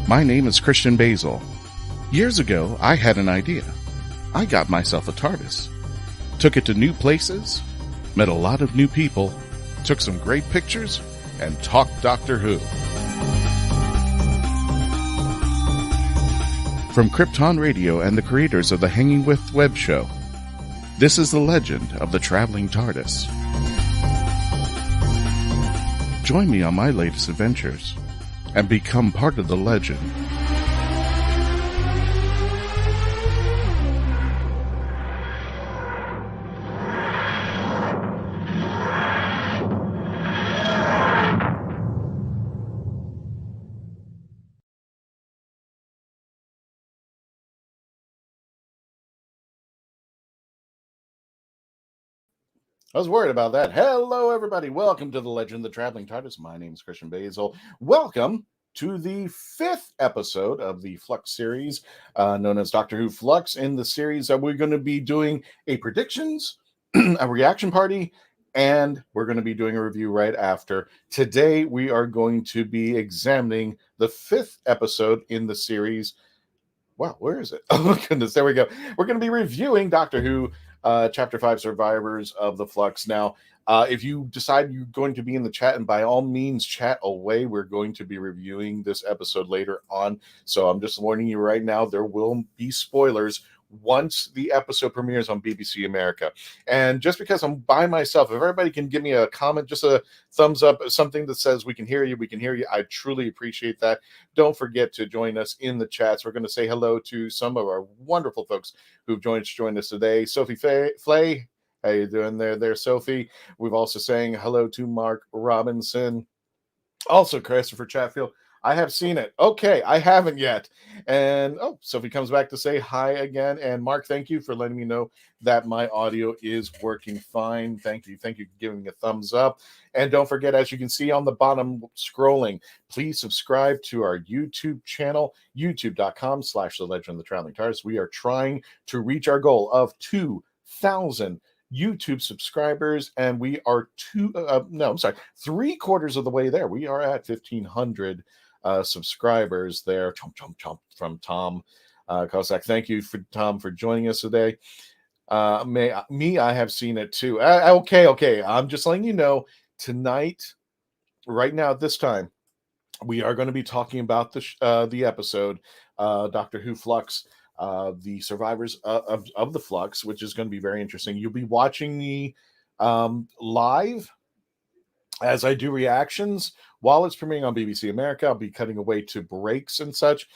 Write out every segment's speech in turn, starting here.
My name is Christian Basil. Years ago, I had an idea. I got myself a TARDIS. Took it to new places, met a lot of new people, took some great pictures, and talked Doctor Who. From Krypton Radio and the creators of the Hanging With web show, this is the legend of the Traveling TARDIS. Join me on my latest adventures and become part of the legend. I was worried about that. Hello, everybody. Welcome to the Legend of the Traveling TARDIS. My name is Christian Basil. Welcome to the 5th episode of the Flux series, known as Doctor Who Flux. In the series, we're going to be doing a predictions, a reaction party, and we're going to be doing a review right after. Today, we are going to be examining the 5th episode in the series. Wow, where is it? Oh, my goodness. There we go. We're going to be reviewing Doctor Who Chapter 5, Survivors of the Flux. Now, if you decide you're going to be in the chat, and by all means, chat away. We're going to be reviewing this episode later on. So I'm just warning you right now, there will be spoilers once the episode premieres on BBC America. And just because I'm by myself, if everybody can give me a comment, just a thumbs up, something that says we can hear you, I truly appreciate that. Don't forget to join us in the chats. We're going to say hello to some of our wonderful folks who've joined us today. Sophie Flay, how you doing there, Sophie? We've also saying hello to Mark Robinson. Also, Christopher Chatfield. I have seen it. Okay, I haven't yet. And Sophie comes back to say hi again. And Mark, thank you for letting me know that my audio is working fine. Thank you. Thank you for giving me a thumbs up. And don't forget, as you can see on the bottom scrolling, please subscribe to our YouTube channel, youtube.com/The Legend of the Traveling TARDIS. We are trying to reach our goal of 2,000 YouTube subscribers, and we are 3/4 of the way there. We are at 1,500 subscribers there. Chomp from Tom Cossack. Thank you for Tom for joining us today. I have seen it too. Okay. I'm just letting you know tonight, right now at this time, we are going to be talking about the episode Doctor Who Flux. The survivors of the Flux, which is going to be very interesting. You'll be watching me live as I do reactions while it's premiering on BBC America. I'll be cutting away to breaks and such,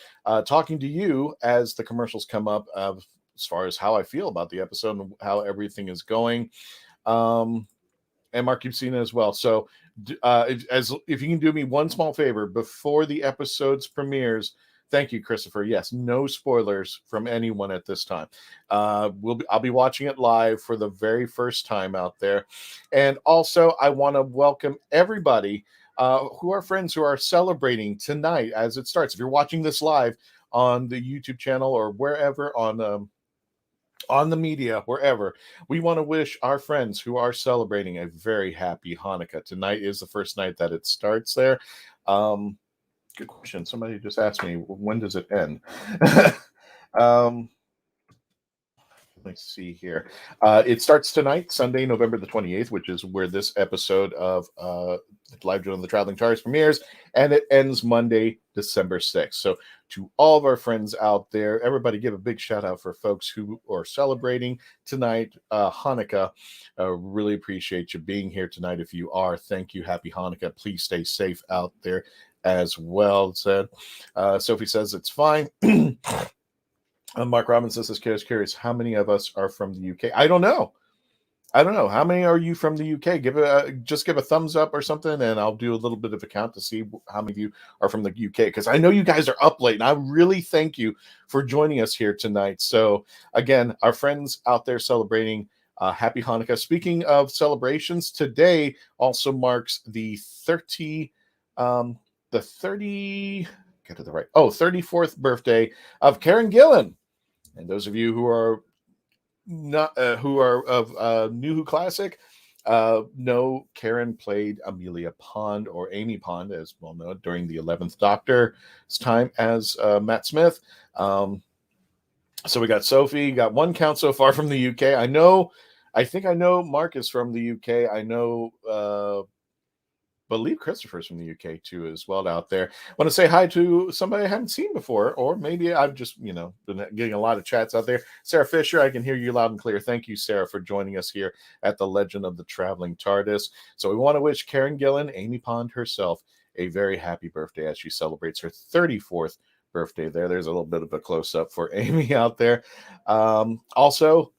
talking to you as the commercials come up, as far as how I feel about the episode and how everything is going. And Mark, you've seen it as well. So if you can do me one small favor before the episode's premieres. Thank you, Christopher. Yes, no spoilers from anyone at this time. I'll be watching it live for the very first time out there. And also, I want to welcome everybody who are friends who are celebrating tonight as it starts. If you're watching this live on the YouTube channel or wherever on the media, wherever, we want to wish our friends who are celebrating a very happy Hanukkah. Tonight is the first night that it starts there. Good question. Somebody just asked me, when does it end? Let's see here. It starts tonight, Sunday, November the 28th, which is where this episode of Live Journal of the Traveling TARDIS premieres, and it ends Monday, December 6th. So to all of our friends out there, everybody give a big shout out for folks who are celebrating tonight, Hanukkah. Really appreciate you being here tonight. If you are, thank you. Happy Hanukkah. Please stay safe out there as well. Said Sophie says it's fine. Mark Robinson says, curious, how many of us are from the UK? I don't know. How many are you from the UK? Just give a thumbs up or something, and I'll do a little bit of a count to see how many of you are from the UK, because I know you guys are up late, and I really thank you for joining us here tonight. So again, our friends out there celebrating, happy Hanukkah. Speaking of celebrations, today also marks the 34th birthday of Karen Gillan. And those of you who are not who are of New Who Classic, No, Karen played Amelia Pond, or Amy Pond, as well known, during the 11th Doctor's time as Matt Smith. So we got Sophie, got one count so far from the UK. I think I know Mark is from the UK. I know, believe Christopher's from the UK too, as well, out there. I want to say hi to somebody I haven't seen before, or maybe I've just, been getting a lot of chats out there. Sarah Fisher, I can hear you loud and clear. Thank you, Sarah, for joining us here at the Legend of the Traveling TARDIS. So we want to wish Karen Gillan, Amy Pond herself, a very happy birthday as she celebrates her 34th birthday there. There's a little bit of a close-up for Amy out there. Also,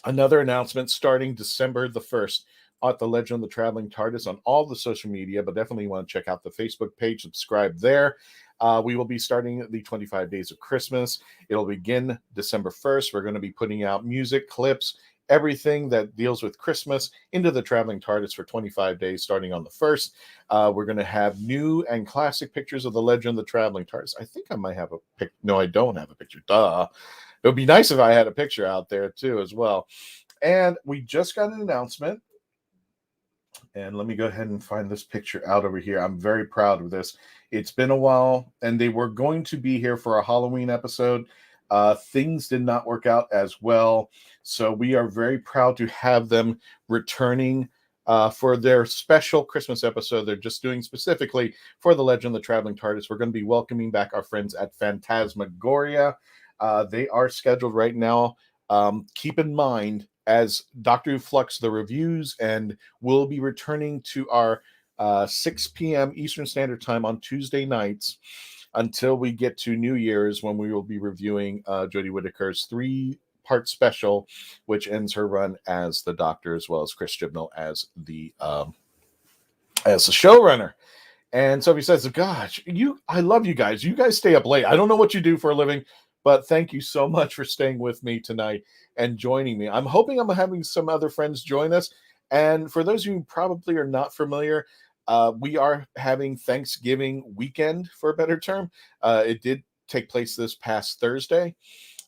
another announcement starting December the 1st at the Legend of the Traveling TARDIS on all the social media, but definitely want to check out the Facebook page, subscribe there. We will be starting the 25 Days of Christmas. It'll begin December 1st. We're going to be putting out music, clips, everything that deals with Christmas into the Traveling TARDIS for 25 days starting on the 1st. We're going to have new and classic pictures of the Legend of the Traveling TARDIS. I think I might have a pic. No, I don't have a picture. Duh. It would be nice if I had a picture out there too as well. And we just got an announcement. And let me go ahead and find this picture out over here. I'm very proud of this. It's been a while, and they were going to be here for a Halloween episode. Things did not work out as well. So we are very proud to have them returning for their special Christmas episode. They're just doing specifically for the Legend of the Traveling TARDIS. We're going to be welcoming back our friends at Phantasmagoria. They are scheduled right now. Keep in mind, as Doctor Who Flux, the reviews, and we'll be returning to our 6 p.m. Eastern Standard Time on Tuesday nights until we get to New Year's, when we will be reviewing Jodie Whittaker's 3-part special, which ends her run as the Doctor, as well as Chris Chibnall as the showrunner. And Sophie says, "Gosh, I love you guys. You guys stay up late. I don't know what you do for a living, but thank you so much for staying with me tonight and joining me. I'm hoping I'm having some other friends join us. And for those who probably are not familiar, we are having Thanksgiving weekend, for a better term. It did take place this past Thursday,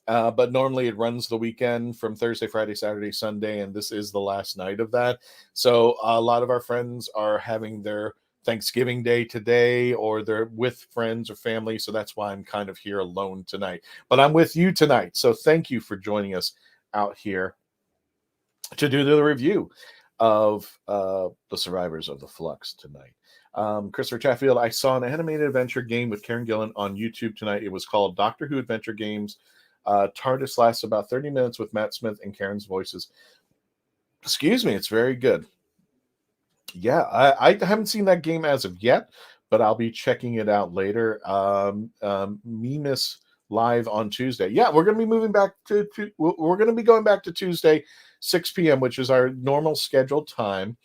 but normally it runs the weekend from Thursday, Friday, Saturday, Sunday, and this is the last night of that. So a lot of our friends are having their Thanksgiving Day today, or they're with friends or family. So that's why I'm kind of here alone tonight. But I'm with you tonight. So thank you for joining us out here to do the review of the Survivors of the Flux tonight. Christopher Chatfield, I saw an animated adventure game with Karen Gillan on YouTube tonight. It was called Doctor Who Adventure Games. TARDIS lasts about 30 minutes with Matt Smith and Karen's voices. Excuse me, it's very good. Yeah, I haven't seen that game as of yet, but I'll be checking it out later. Miss live on Tuesday. Yeah, we're going to be moving back we're going to be going back to Tuesday, 6 p.m., which is our normal scheduled time.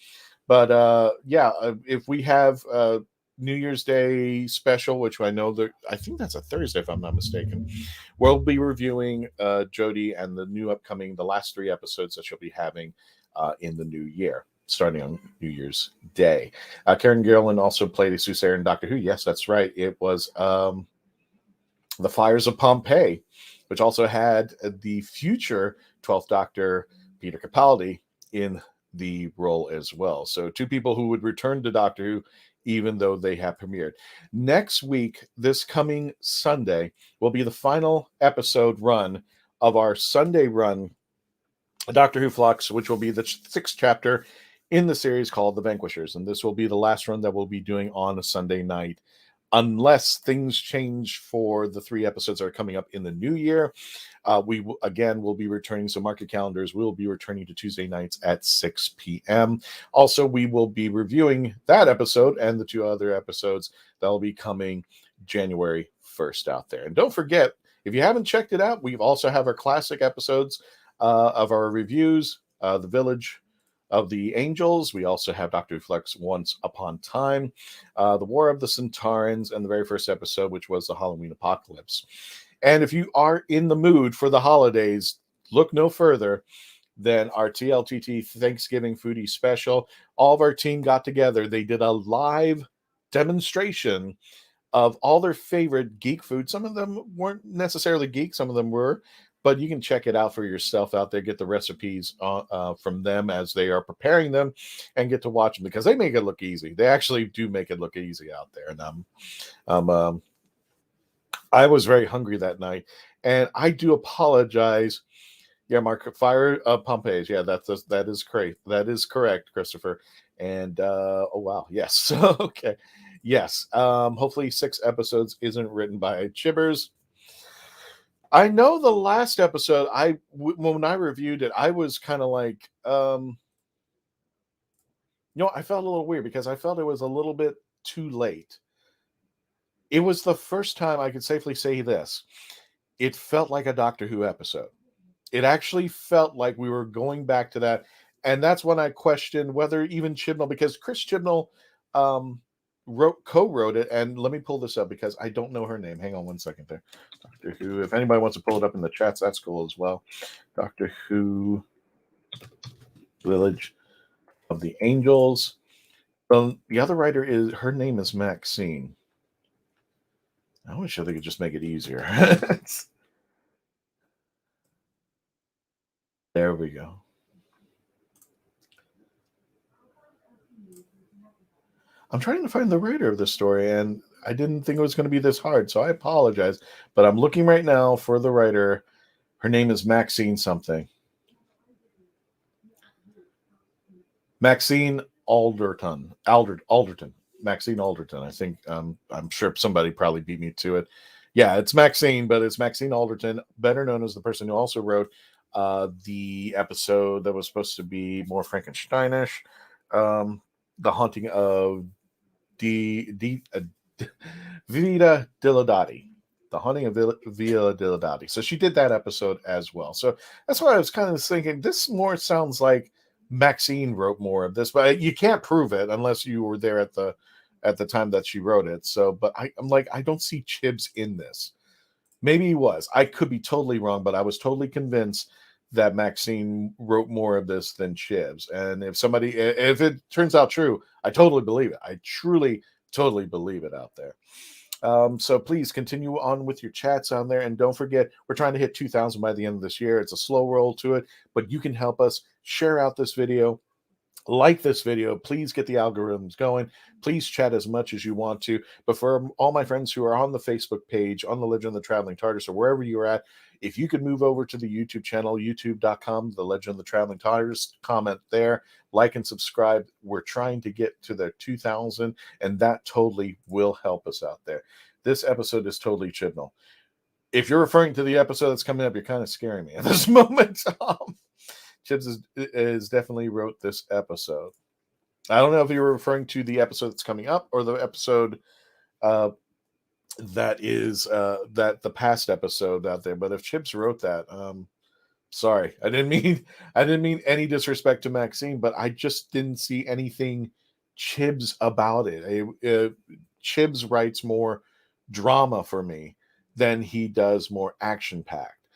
But if we have New Year's Day special, which I think that's a Thursday, if I'm not mistaken, we'll be reviewing Jodie and the last 3 episodes that she'll be having in the new year, starting on New Year's Day. Karen Gillan also played a soothsayer in Doctor Who. Yes, that's right. It was The Fires of Pompeii, which also had the future 12th Doctor, Peter Capaldi, in the role as well. So 2 people who would return to Doctor Who, even though they have premiered. Next week, this coming Sunday, will be the final episode run of our Sunday run, Doctor Who Flux, which will be the 6th chapter in the series called The Vanquishers. And this will be the last run that we'll be doing on a Sunday night, unless things change for the 3 episodes that are coming up in the new year. We will be returning, so mark your calendars. We'll be returning to Tuesday nights at 6 p.m. Also, we will be reviewing that episode and the 2 other episodes that will be coming January 1st out there. And don't forget, if you haven't checked it out, we also have our classic episodes of our reviews, The Village of the Angels. We also have Doctor Who Flux Once Upon Time, The War of the Centaurans, and the very first episode, which was the Halloween Apocalypse. And if you are in the mood for the holidays, look no further than our TLTT Thanksgiving Foodie Special. All of our team got together. They did a live demonstration of all their favorite geek food. Some of them weren't necessarily geek, some of them were, but you can check it out for yourself out there. Get the recipes from them as they are preparing them, and get to watch them because they make it look easy. They actually do make it look easy out there. And I was very hungry that night, and I do apologize. Yeah, Mark, fire Pompeii's. Yeah, that is correct. That is correct, Christopher. And oh wow, yes, okay, yes. Hopefully, 6 episodes isn't written by Chibbers. I know the last episode, when I reviewed it, I was kind of like, I felt a little weird because I felt it was a little bit too late. It was the first time I could safely say this. It felt like a Doctor Who episode. It actually felt like we were going back to that. And that's when I questioned whether even Chibnall, because Chris Chibnall co-wrote it. And let me pull this up because I don't know her name. Hang on one second there. Doctor Who. If anybody wants to pull it up in the chats, that's cool as well. Doctor Who Village of the Angels. Well, the other writer her name is Maxine. I wish they could just make it easier. There we go. I'm trying to find the writer of this story, and I didn't think it was going to be this hard, so I apologize. But I'm looking right now for the writer. Her name is Maxine something. Maxine Alderton. Maxine Alderton. I think I'm sure somebody probably beat me to it. Yeah, it's Maxine, but it's Maxine Alderton, better known as the person who also wrote the episode that was supposed to be more Frankensteinish, The Haunting of Villa Diodati. The Haunting of Villa Diodati. So she did that episode as well. So that's why I was kind of thinking, this more sounds like Maxine wrote more of this, but you can't prove it unless you were there at the time that she wrote it. So, but I'm like, I don't see Chibs in this. Maybe he was. I could be totally wrong, but I was totally convinced that Maxine wrote more of this than Chibs. And if it turns out true, I totally believe it. I truly, totally believe it out there. So please continue on with your chats on there. And don't forget, we're trying to hit 2,000 by the end of this year. It's a slow roll to it, but you can help us share out this video. Like this video, please get the algorithms going. Please chat as much as you want to. But for all my friends who are on the Facebook page, on the Legend of the Traveling TARDIS, or wherever you're at, if you could move over to the YouTube channel, youtube.com, the Legend of the Traveling TARDIS, comment there, like and subscribe. We're trying to get to the 2,000, and that totally will help us out there. This episode is totally Chibnall. If you're referring to the episode that's coming up, you're kind of scaring me at this moment. Chibs is definitely wrote this episode. I don't know if you were referring to the episode that's coming up or the episode that is the past episode out there. But if Chibs wrote that, sorry, I didn't mean any disrespect to Maxine, but I just didn't see anything Chibs about it. Chibs writes more drama for me than he does more action packed.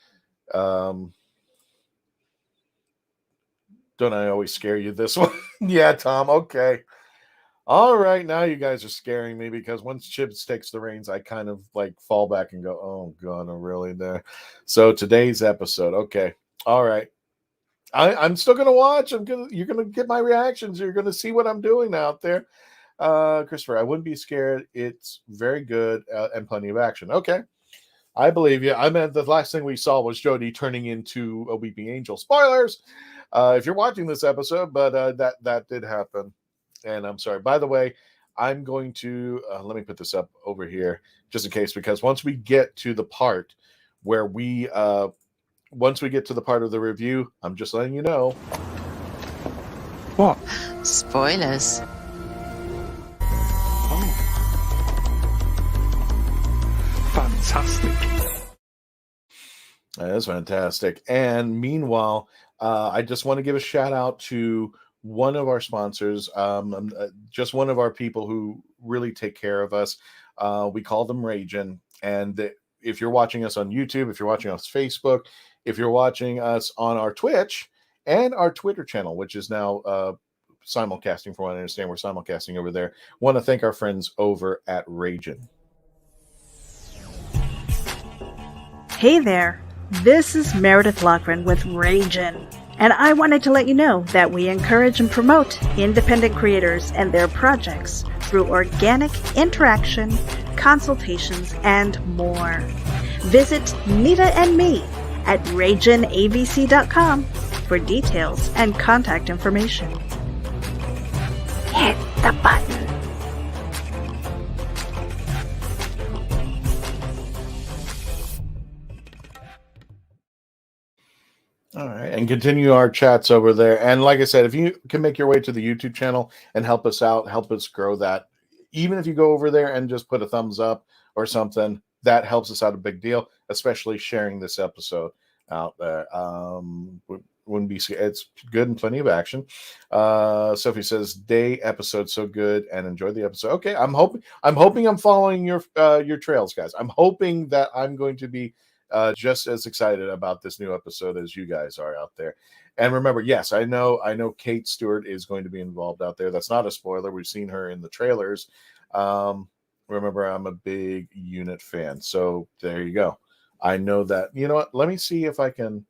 Don't I always scare you this one? Yeah, Tom. Okay. All right. Now you guys are scaring me because once Chibs takes the reins, I kind of like fall back and go, oh, God, I'm really there. So today's episode. Okay. All right. I'm still going to watch. You're going to get my reactions. You're going to see what I'm doing out there. Christopher, I wouldn't be scared. It's very good and plenty of action. Okay. I believe you. I meant the last thing we saw was Jodie turning into a weeping angel. Spoilers if you're watching this episode, but that did happen. And I'm sorry. By the way, I'm going to let me put this up over here just in case, because once we get to the part where once we get to the part of the review, I'm just letting you know. What? Spoilers. Fantastic. That is fantastic. And meanwhile, I just want to give a shout out to one of our sponsors, just one of our people who really take care of us. We call them Ragin. And if you're watching us on YouTube, if you're watching us on Facebook, if you're watching us on our Twitch and our Twitter channel, which is now simulcasting, from what I understand, we're simulcasting over there. Want to thank our friends over at Ragin. Hey there! This is Meredith Loughran with Ragin', and I wanted to let you know that we encourage and promote independent creators and their projects through organic interaction, consultations, and more. Visit Nita and me at RaginAVC.com for details and contact information. Hit the button. All right, and continue our chats over there. And like I said, if you can make your way to the YouTube channel and help us out, help us grow that, even if you go over there and just put a thumbs up or something, that helps us out a big deal, especially sharing this episode out there. Wouldn't be, it's good and plenty of action. Sophie says, day episode so good and enjoy the episode. Okay, I'm hoping I'm following your trails, guys. I'm hoping that I'm going to be just as excited about this new episode as you guys are out there. And remember, yes, I know Kate Stewart is going to be involved out there. That's not a spoiler. We've seen her in the trailers. Remember, I'm a big Unit fan, so there you go. I know that. You know what? Let me see if I can.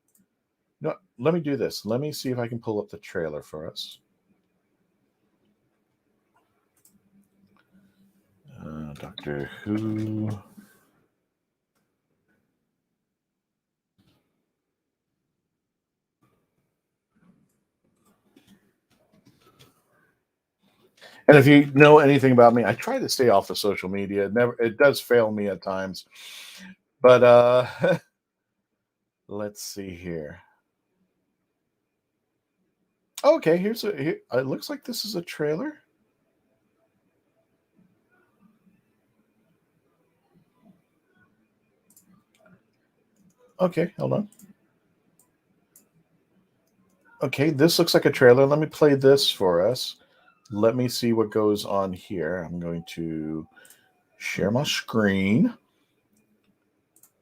No, let me do this. Let me see if I can pull up the trailer for us. Doctor Who. And if you know anything about me, I try to stay off of social media. It does fail me at times. But let's see here. Okay, it looks like this is a trailer. Okay, hold on. Okay, this looks like a trailer. Let me play this for us. Let me see what goes on here. I'm going to share my screen.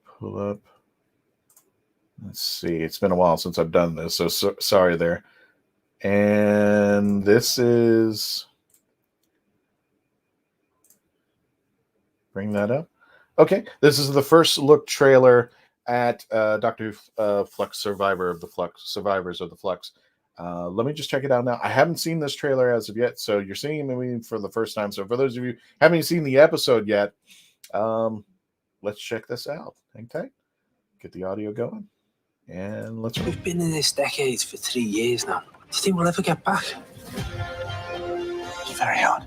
Pull up. Let's see. It's been a while since I've done this, so sorry there. And this is... Bring that up. Okay, this is the first look trailer at Doctor Who Flux Survivors of the Flux. Let me just check it out now. I haven't seen this trailer as of yet, so you're seeing me for the first time. So for those of you who haven't seen the episode yet, let's check this out. Hang tight. Get the audio going. And let's... We've been in this decade for 3 years now. Do you think we'll ever get back? It's very hard.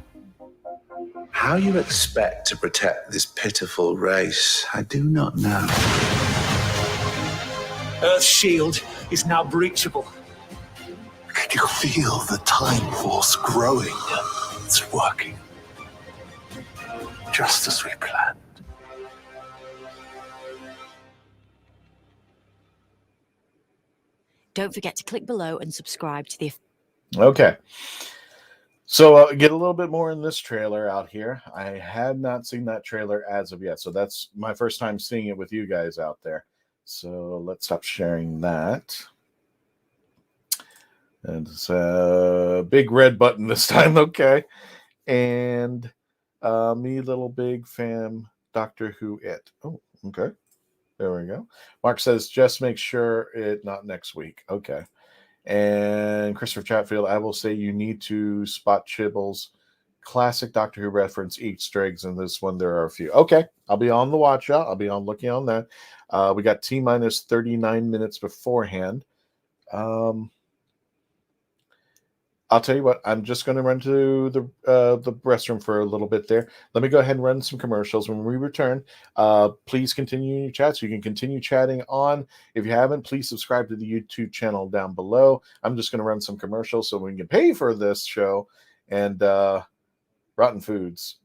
How you expect to protect this pitiful race, I do not know. Earth's shield is now breachable. Can you feel the time force growing? It's working. Just as we planned. Don't forget to click below and subscribe to the... Okay. So get a little bit more in this trailer out here. I had not seen that trailer as of yet, so that's my first time seeing it with you guys out there. So let's stop sharing that. And it's a big red button this time, okay. And me, little big fan, Doctor Who it. Oh, okay. There we go. Mark says, just make sure it not next week. Okay. And Christopher Chatfield, I will say you need to spot Chibble's classic Doctor Who reference Easter eggs in this one. There are a few. Okay. I'll be on the watch out. I'll be on looking on that. We got T-minus 39 minutes beforehand. I'll tell you what, I'm just going to run to the restroom for a little bit there. Let me go ahead and run some commercials. When we return, please continue your chats. You can continue chatting on. If you haven't, please subscribe to the YouTube channel down below. I'm just going to run some commercials so we can pay for this show. And Rotten Foods,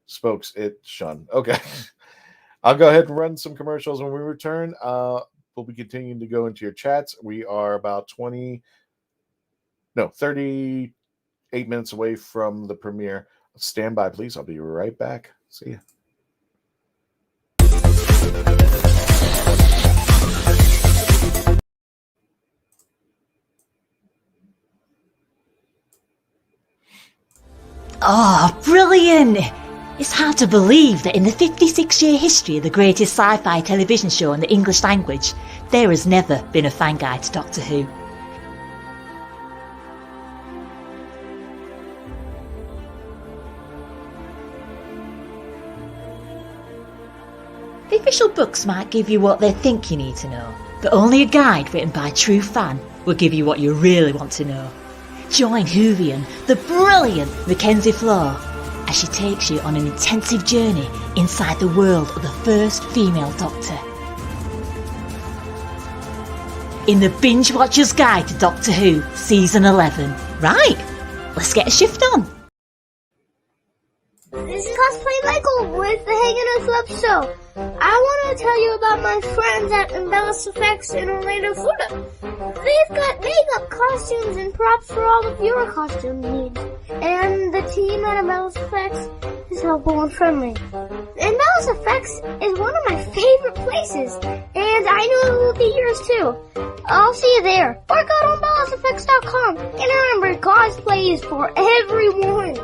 Spokes, shun. Okay. I'll go ahead and run some commercials. When we return, we'll be continuing to go into your chats. We are about 38 minutes away from the premiere. Stand by, please. I'll be right back. See ya. Oh, brilliant! It's hard to believe that in the 56-year history of the greatest sci-fi television show in the English language, there has never been a fan guide to Doctor Who. The official books might give you what they think you need to know, but only a guide written by a true fan will give you what you really want to know. Join Whovian, the brilliant Mackenzie Flaw, as she takes you on an intensive journey inside the world of the first female Doctor. In the Binge Watcher's Guide to Doctor Who, Season 11. Right, let's get a shift on. This is Cosplay Michael with the Hanging Out Flux show. I want to tell you about my friends at Embellis Effects in Orlando, Florida. They've got makeup, costumes, and props for all of your costume needs. And the team at Embellis Effects is helpful and friendly. Embellis Effects is one of my favorite places, and I know it will be yours too. I'll see you there. Or go to embelliseffects.com. And remember, cosplay is for everyone.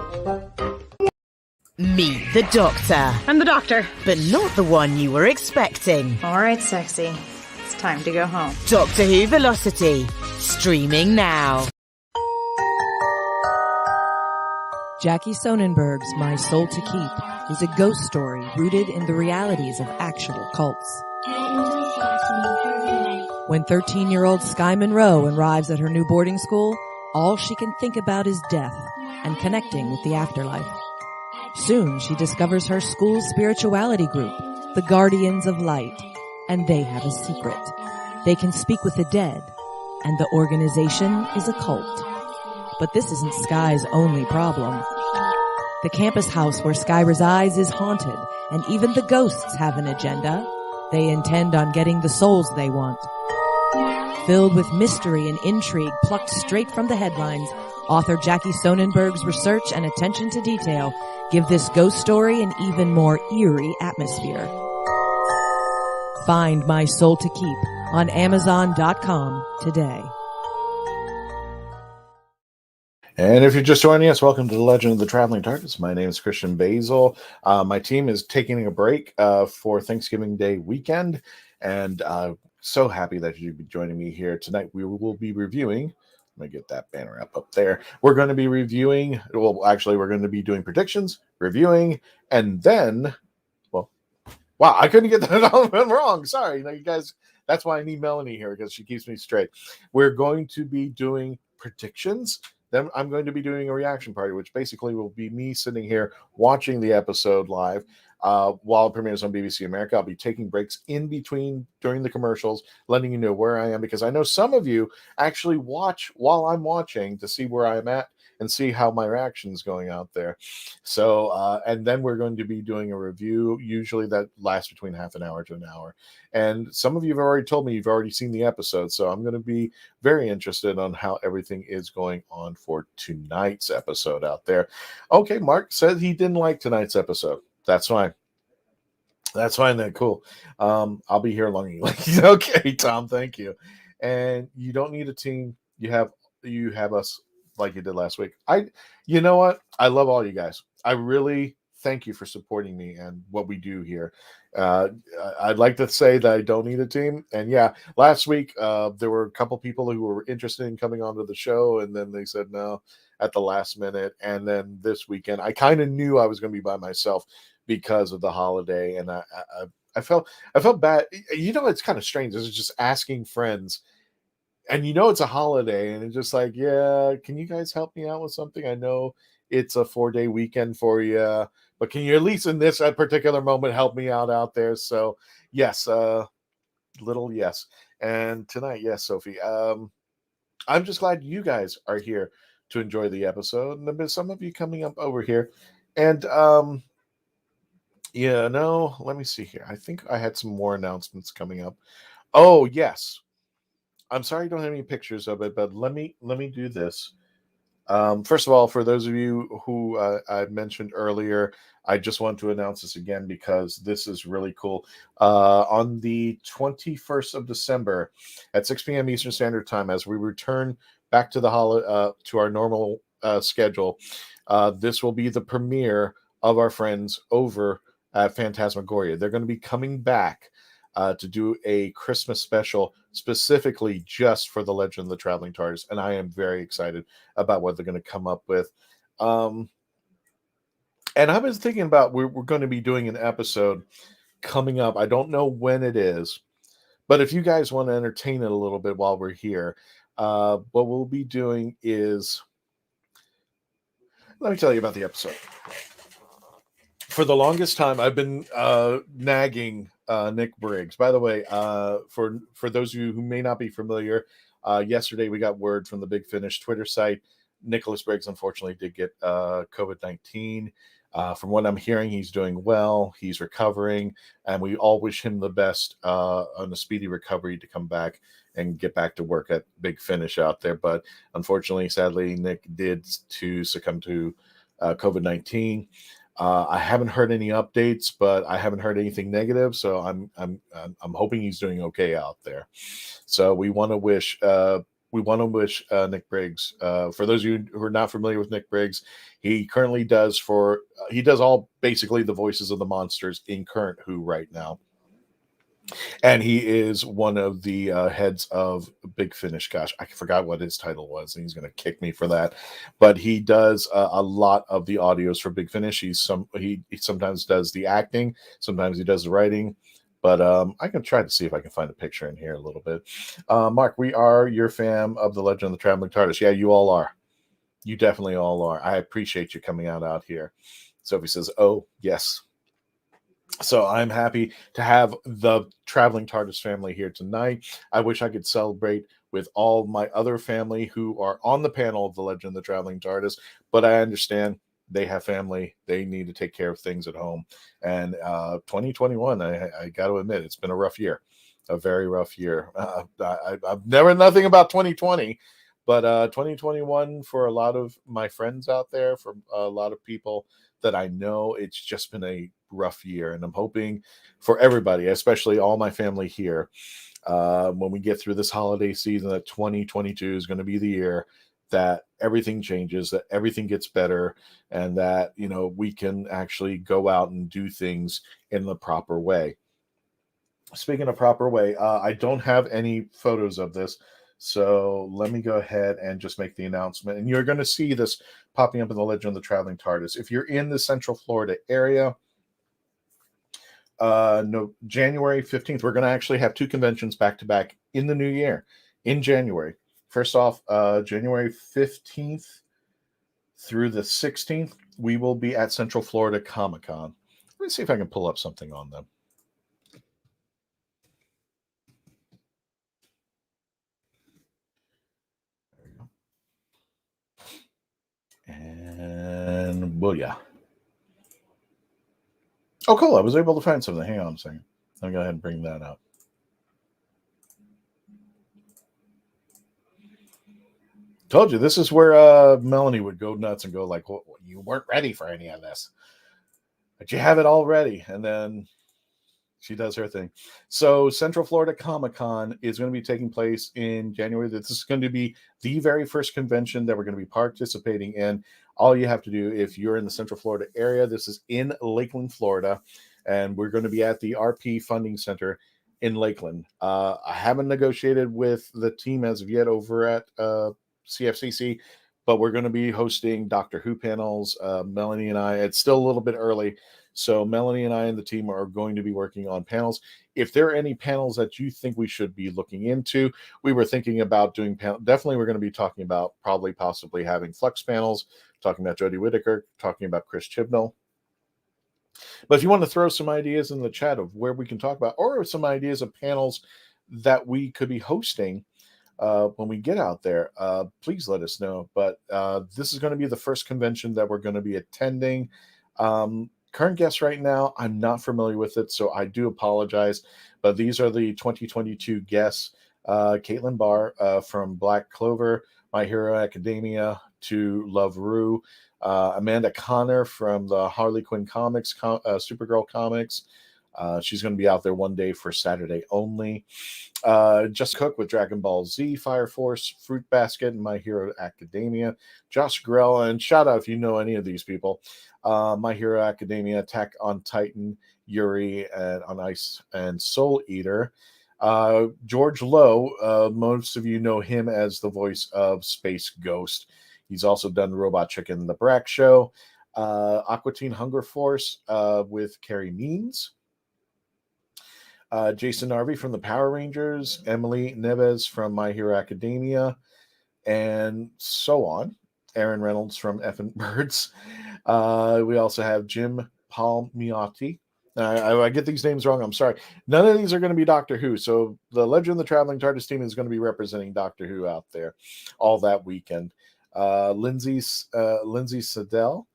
Meet the Doctor. I'm the Doctor. But not the one you were expecting. All right, sexy. It's time to go home. Doctor Who Velocity. Streaming now. Jackie Sonnenberg's My Soul to Keep is a ghost story rooted in the realities of actual cults. When 13-year-old Sky Monroe arrives at her new boarding school, all she can think about is death and connecting with the afterlife. Soon she discovers her school's spirituality group, the Guardians of Light, and they have a secret. They can speak with the dead, and the organization is a cult. But this isn't Sky's only problem. The campus house where Sky resides is haunted, and even the ghosts have an agenda. They intend on getting the souls they want. Filled with mystery and intrigue plucked straight from the headlines, author Jackie Sonnenberg's research and attention to detail give this ghost story an even more eerie atmosphere. Find My Soul to Keep on Amazon.com today. And if you're just joining us, welcome to the Legend of the Traveling TARDIS. My name is Christian Basil. My team is taking a break for Thanksgiving Day weekend, and so happy that you'd be joining me here tonight. We will be reviewing. Let me get that banner up there. We're going to be reviewing. Well, actually, we're going to be doing predictions, reviewing, and then, well, wow, I couldn't get that all wrong. Sorry, you guys. That's why I need Melanie here, because she keeps me straight. We're going to be doing predictions. Then I'm going to be doing a reaction party, which basically will be me sitting here watching the episode live while it premieres on BBC America. I'll be taking breaks in between during the commercials, letting you know where I am, because I know some of you actually watch while I'm watching to see where I'm at and see how my reaction is going out there. So, and then we're going to be doing a review. Usually that lasts between half an hour to an hour. And some of you have already told me you've already seen the episode. So I'm going to be very interested on how everything is going on for tonight's episode out there. Okay, Mark said he didn't like tonight's episode. That's fine. That's fine then. Cool. I'll be here long. Okay, Tom, thank you. And you don't need a team. You have us like you did last week. You know what? I love all you guys. I really thank you for supporting me and what we do here. I'd like to say that I don't need a team. And yeah, last week there were a couple people who were interested in coming onto the show, and then they said no at the last minute. And then this weekend, I kind of knew I was going to be by myself because of the holiday, and I felt bad. It's kind of strange. This is just asking friends. And it's a holiday, and it's just like, yeah, can you guys help me out with something? I know it's a 4-day weekend for you, but can you at least in this particular moment help me out there? So yes, little yes. And tonight, yes, Sophie. I'm just glad you guys are here to enjoy the episode, and there's some of you coming up over here. And let me see here. I think I had some more announcements coming up. Oh yes. I'm sorry I don't have any pictures of it, but let me do this. First of all, for those of you who I mentioned earlier, I just want to announce this again because this is really cool. On the 21st of December at 6 p.m. Eastern Standard Time, as we return back to to our normal schedule, this will be the premiere of our friends over at Phantasmagoria. They're going to be coming back to do a Christmas special specifically just for the Legend of the Traveling TARDIS, and I am very excited about what they're going to come up with. And I was thinking about we're going to be doing an episode coming up. I don't know when it is, but if you guys want to entertain it a little bit while we're here, what we'll be doing is, let me tell you about the episode. For the longest time, I've been nagging Nick Briggs. By the way, for those of you who may not be familiar, yesterday we got word from the Big Finish Twitter site. Nicholas Briggs unfortunately did get COVID-19. From what I'm hearing, he's doing well. He's recovering, and we all wish him the best on a speedy recovery to come back and get back to work at Big Finish out there. But unfortunately, sadly, Nick did succumb to COVID-19. I haven't heard any updates, but I haven't heard anything negative. So I'm hoping he's doing okay out there. So we want to wish Nick Briggs. For those of you who are not familiar with Nick Briggs, he currently does all basically the voices of the monsters in current Who right now. And he is one of the heads of Big Finish. Gosh, I forgot what his title was, and he's going to kick me for that. But he does a lot of the audios for Big Finish. He sometimes does the acting, sometimes he does the writing. But I can try to see if I can find a picture in here a little bit. Mark, we are your fan of the Legend of the Traveling TARDIS. Yeah, you all are. You definitely all are. I appreciate you coming out here. Sophie says, oh, yes. So I'm happy to have the Traveling TARDIS family here tonight. I wish I could celebrate with all my other family who are on the panel of the Legend of the Traveling TARDIS, but I understand they have family. They need to take care of things at home. And 2021, I got to admit, it's been a rough year, a very rough year. I've never nothing about 2020, but 2021 for a lot of my friends out there, for a lot of people that I know, it's just been a rough year. And I'm hoping for everybody, especially all my family here, when we get through this holiday season, that 2022 is going to be the year that everything changes, that everything gets better, and that, we can actually go out and do things in the proper way. Speaking of proper way, I don't have any photos of this, so let me go ahead and just make the announcement. And you're going to see this popping up in the Legend of the Traveling TARDIS. If you're in the Central Florida area, January 15th, we're going to actually have two conventions back to back in the new year in January. First off, January 15th through the 16th, we will be at Central Florida Comic-Con. Let me see if I can pull up something on them. There we go. And booyah. Oh, cool. I was able to find something. Hang on a second. I'll go ahead and bring that up. Told you, this is where Melanie would go nuts and go like, well, you weren't ready for any of this. But you have it all ready. And then she does her thing. So Central Florida Comic-Con is going to be taking place in January. This is going to be the very first convention that we're going to be participating in. All you have to do, if you're in the Central Florida area, this is in Lakeland, Florida. And we're going to be at the RP Funding Center in Lakeland. I haven't negotiated with the team as of yet over at CFCC, but we're going to be hosting Doctor Who panels. Melanie and I, it's still a little bit early, so Melanie and I and the team are going to be working on panels. If there are any panels that you think we should be looking into, we were thinking about doing definitely we're going to be talking about possibly having Flux panels, talking about Jodie Whittaker, talking about Chris Chibnall. But if you want to throw some ideas in the chat of where we can talk about, or some ideas of panels that we could be hosting when we get out there, please let us know. But this is going to be the first convention that we're going to be attending. Current guests right now, I'm not familiar with it, so I do apologize. But these are the 2022 guests. Caitlin Barr from Black Clover, My Hero Academia, to Love Rue. Amanda Connor from the Harley Quinn comics, Supergirl comics. She's going to be out there one day for Saturday only. Just Cook with Dragon Ball Z, Fire Force, Fruit Basket, and My Hero Academia. Josh Grell, and shout out if you know any of these people. My Hero Academia, Attack on Titan, Yuri, and on Ice, and Soul Eater. George Lowe, most of you know him as the voice of Space Ghost. He's also done Robot Chicken, The Brack Show. Aqua Teen Hunger Force with Carrie Means. Jason Narvey from the Power Rangers, Emily Neves from My Hero Academia, and so on. Aaron Reynolds from Effin' Birds. We also have Jim Palmiotti. I get these names wrong. I'm sorry. None of these are going to be Doctor Who. So the Legend of the Traveling TARDIS team is going to be representing Doctor Who out there all that weekend. Lindsay Sedell.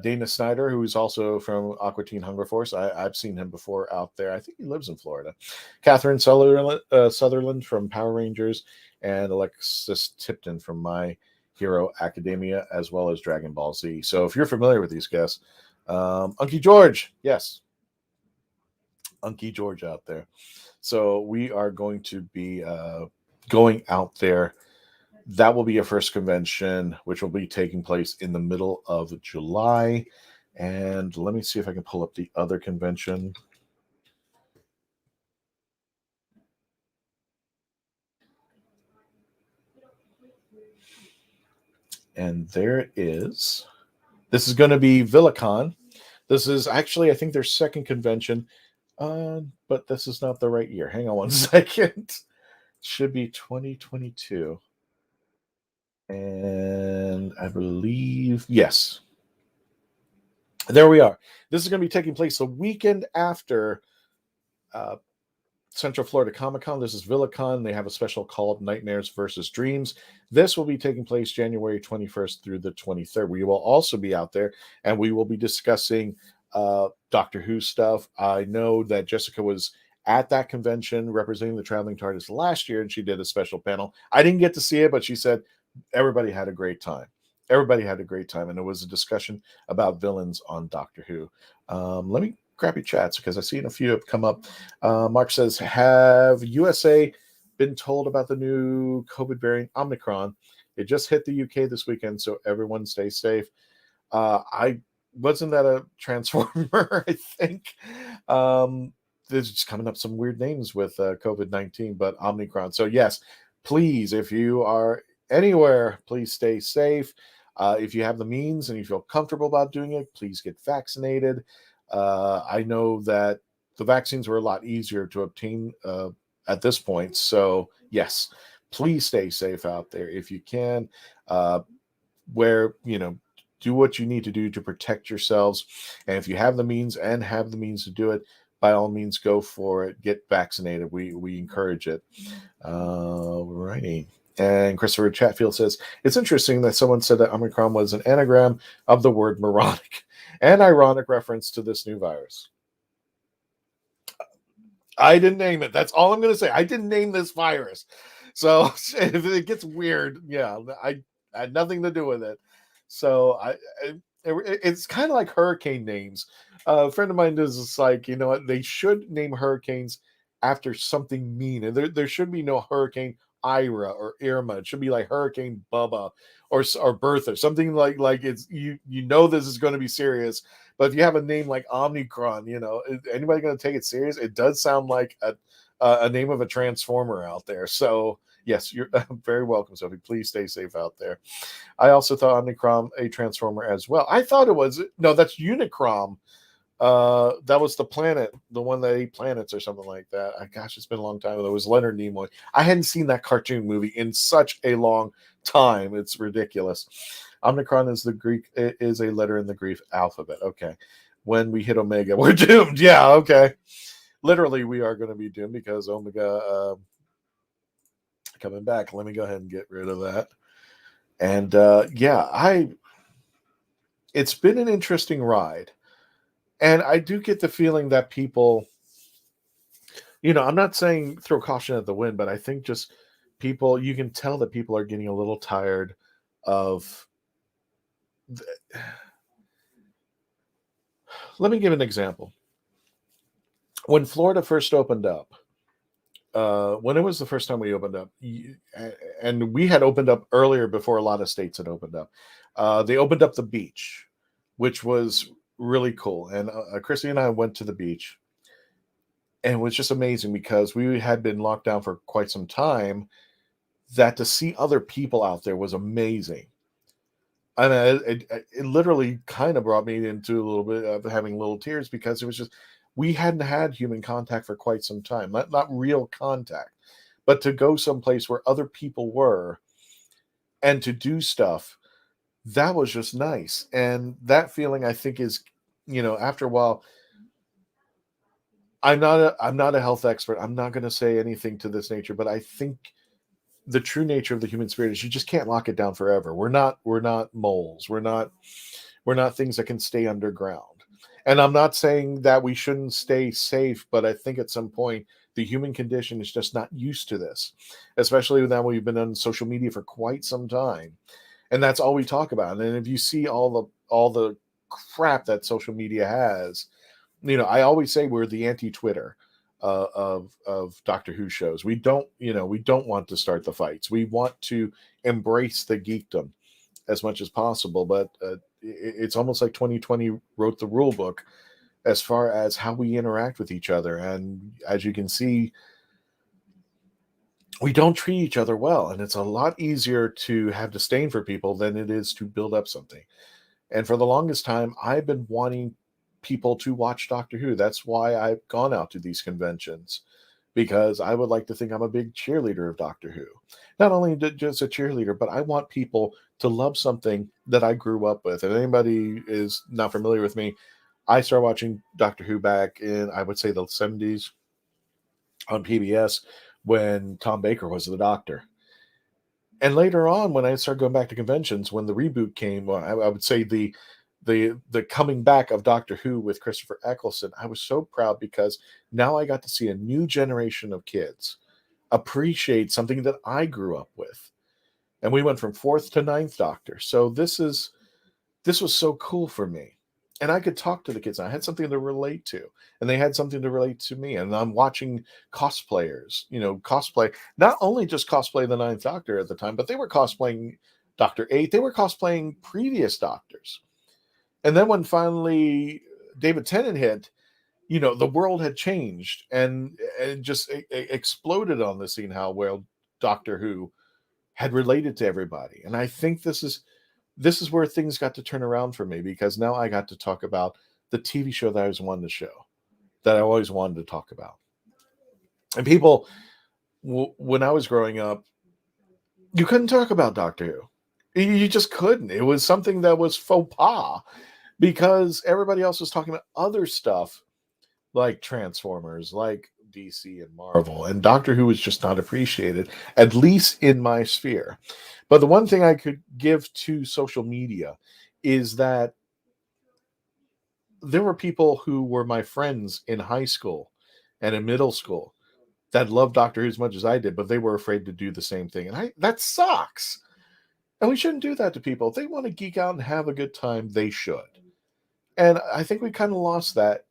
Dana Snyder, who's also from Aqua Teen Hunger Force. I've seen him before out there. I think he lives in Florida. Catherine Sutherland from Power Rangers, and Alexis Tipton from My Hero Academia, as well as Dragon Ball Z. So if you're familiar with these guests, Unky George, yes. Unky George out there. So we are going to be going out there. That will be a first convention, which will be taking place in the middle of July. And let me see if I can pull up the other convention. And there it is. This is going to be VillaCon. This is actually, I think, their second convention. But this is not the right year. Hang on one second. Should be 2022. And I believe, yes. There we are. This is going to be taking place the weekend after Central Florida Comic-Con. This is VillaCon. They have a special called Nightmares versus Dreams. This will be taking place January 21st through the 23rd. We will also be out there, and we will be discussing Doctor Who stuff. I know that Jessica was at that convention representing the Traveling TARDIS last year, and she did a special panel. I didn't get to see it, but she said everybody had a great time. Everybody had a great time, and it was a discussion about villains on Doctor Who. Let me grab your chats because I've seen a few have come up. Mark says, have USA been told about the new COVID variant Omicron? It just hit the UK this weekend, so everyone stay safe. Wasn't that a Transformer, I think? There's just coming up some weird names with COVID-19, but Omicron. So yes, please, if you are anywhere, please stay safe. If you have the means and you feel comfortable about doing it, please get vaccinated. I know that the vaccines were a lot easier to obtain at this point. So yes, please stay safe out there if you can. Do what you need to do to protect yourselves. And if you have the means to do it, by all means, go for it. Get vaccinated. We encourage it. Righty. And Christopher Chatfield says, it's interesting that someone said that Omicron was an anagram of the word moronic, an ironic reference to this new virus. I didn't name it. That's all I'm going to say. I didn't name this virus. So if it gets weird, yeah, I had nothing to do with it. So it's kind of like hurricane names. A friend of mine is just like, you know what? They should name hurricanes after something mean. And there should be no Hurricane Ira or Irma. It should be like Hurricane Bubba or Bertha, something like it's you know this is going to be serious. But if you have a name like Omicron, you know, is anybody going to take it serious? It does sound like a name of a Transformer out there. So yes, you're very welcome, Sophie. Please stay safe out there. I also thought Omicron a Transformer as well. I thought it was that's Unicron. That was the planet, the one that ate planets or something like that. Gosh, it's been a long time. It was Leonard Nimoy. I hadn't seen that cartoon movie in such a long time. It's ridiculous. Omicron is a letter in the Greek alphabet. Okay. When we hit Omega, we're doomed. Yeah, okay. Literally, we are going to be doomed because Omega coming back. Let me go ahead and get rid of that. And it's been an interesting ride. And I do get the feeling that people, I'm not saying throw caution at the wind, but I think just people, you can tell that people are getting a little tired of. Let me give an example. when Florida first opened up, when it was the first time we opened up, and we had opened up earlier before a lot of states had opened up, they opened up the beach, which was really cool. And Chrissy and I went to the beach, and it was just amazing because we had been locked down for quite some time. That to see other people out there was amazing. And it literally kind of brought me into a little bit of having little tears because it was just, we hadn't had human contact for quite some time. Not real contact, but to go someplace where other people were and to do stuff, that was just nice. And that feeling, I think, is, after a while, I'm not a health expert. I'm not going to say anything to this nature, but I think the true nature of the human spirit is you just can't lock it down forever. We're not moles. We're not things that can stay underground. And I'm not saying that we shouldn't stay safe, but I think at some point the human condition is just not used to this, especially now we've been on social media for quite some time. And that's all we talk about. And if you see all the crap that social media has, I always say we're the anti-Twitter of Doctor Who shows. We don't want to start the fights. We want to embrace the geekdom as much as possible. But it's almost like 2020 wrote the rule book as far as how we interact with each other. And as you can see, we don't treat each other well. And it's a lot easier to have disdain for people than it is to build up something. And for the longest time, I've been wanting people to watch Doctor Who. That's why I've gone out to these conventions, because I would like to think I'm a big cheerleader of Doctor Who. Not only just a cheerleader, but I want people to love something that I grew up with. If anybody is not familiar with me, I started watching Doctor Who back in, I would say, the 70s on PBS when Tom Baker was the Doctor. And later on, when I started going back to conventions, when the reboot came, well, I would say the coming back of Doctor Who with Christopher Eccleston, I was so proud because now I got to see a new generation of kids appreciate something that I grew up with. And we went from 4th to 9th Doctor. So this was so cool for me. And I could talk to the kids. I had something to relate to, and they had something to relate to me. And I'm watching cosplayers, cosplay, not only just cosplay the 9th Doctor at the time, but they were cosplaying Doctor 8. They were cosplaying previous Doctors. And then when finally David Tennant hit, the world had changed and just exploded on the scene how well Doctor Who had related to everybody. And I think this is where things got to turn around for me, because now I got to talk about the TV show that I always wanted to show, that I always wanted to talk about. And people, when I was growing up, you couldn't talk about Doctor Who. You just couldn't. It was something that was faux pas, because everybody else was talking about other stuff like Transformers, like DC and Marvel, and Doctor Who was just not appreciated, at least in my sphere. But the one thing I could give to social media is that there were people who were my friends in high school and in middle school that loved Doctor Who as much as I did, but they were afraid to do the same thing. And that sucks. And we shouldn't do that to people. If they want to geek out and have a good time, they should. And I think we kind of lost that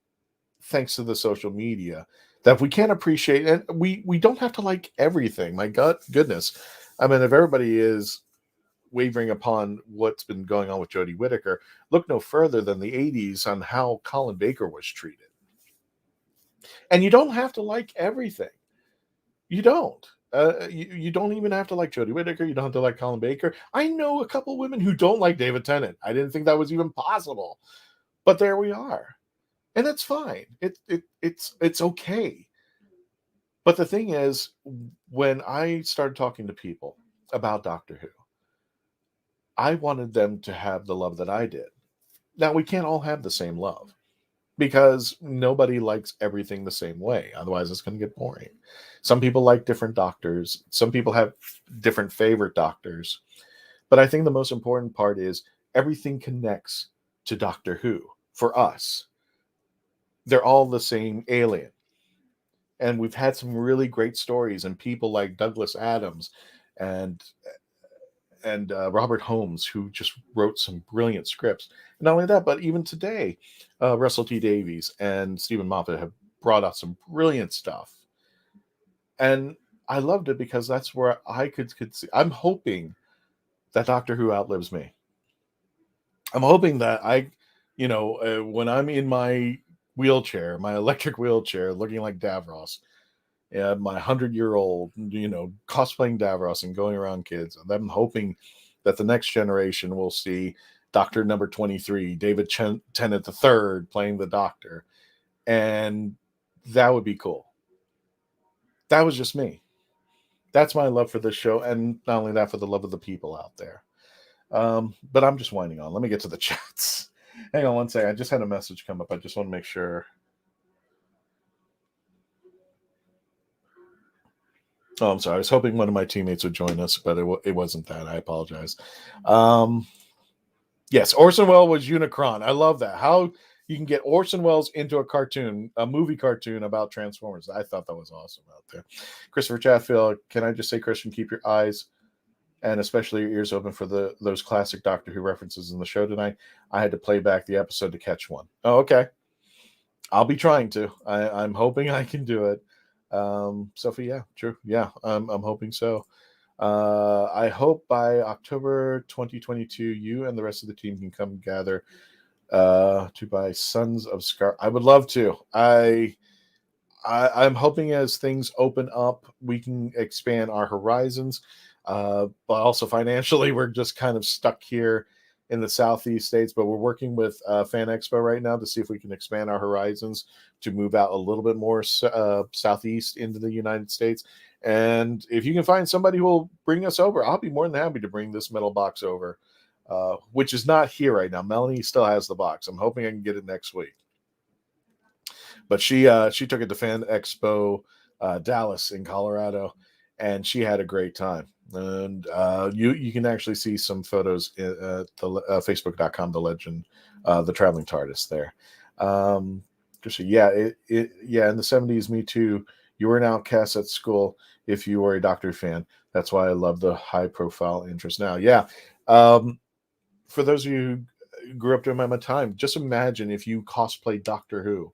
thanks to the social media, that if we can't appreciate, and we don't have to like everything. My goodness. I mean, if everybody is wavering upon what's been going on with Jodie Whittaker, look no further than the 80s on how Colin Baker was treated. And you don't have to like everything. You don't. You don't even have to like Jodie Whittaker. You don't have to like Colin Baker. I know a couple women who don't like David Tennant. I didn't think that was even possible. But there we are. And that's fine. It's okay. But the thing is, when I started talking to people about Doctor Who, I wanted them to have the love that I did. Now, we can't all have the same love, because nobody likes everything the same way. Otherwise, it's going to get boring. Some people like different Doctors. Some people have different favorite Doctors. But I think the most important part is everything connects to Doctor Who for us. They're all the same alien. And we've had some really great stories, and people like Douglas Adams and Robert Holmes, who just wrote some brilliant scripts. And not only that, but even today, Russell T Davies and Stephen Moffat have brought out some brilliant stuff. And I loved it because that's where I could see. I'm hoping that Doctor Who outlives me. I'm hoping that when I'm in my wheelchair, my electric wheelchair, looking like Davros, my 100-year-old, cosplaying Davros and going around kids, and I'm hoping that the next generation will see Doctor number 23, David Tennant III, playing the Doctor. And that would be cool. That was just me. That's my love for this show, and not only that, for the love of the people out there. But I'm just winding on. Let me get to the chats. Hang on one second. I just had a message come up. I just want to make sure. Oh, I'm sorry. I was hoping one of my teammates would join us, but it wasn't that. I apologize. Yes, Orson Welles was Unicron. I love that. How you can get Orson Welles into a movie cartoon about Transformers. I thought that was awesome out there. Christopher Chatfield, can I just say, Christian, keep your eyes and especially your ears open for those classic Doctor Who references in the show tonight. I had to play back the episode to catch one. Oh, okay. I'll be trying to. I'm hoping I can do it. Sophie, yeah, true. Yeah, I'm hoping so. I hope by October 2022, you and the rest of the team can come gather to buy Sons of Scar. I would love to. I'm hoping as things open up, we can expand our horizons. But also financially, we're just kind of stuck here in the Southeast states, but we're working with Fan Expo right now to see if we can expand our horizons to move out a little bit more southeast into the United States. And if you can find somebody who will bring us over, I'll be more than happy to bring this metal box over, which is not here right now. Melanie still has the box. I'm hoping I can get it next week. But she took it to Fan Expo Dallas in Colorado, and she had a great time. And you can actually see some photos at the Facebook.com, the legend, the Traveling TARDIS there. In the 70s, me too. You were an outcast at school if you were a Doctor fan. That's why I love the high profile interest now. Yeah. For those of you who grew up during my time, just imagine if you cosplayed Doctor Who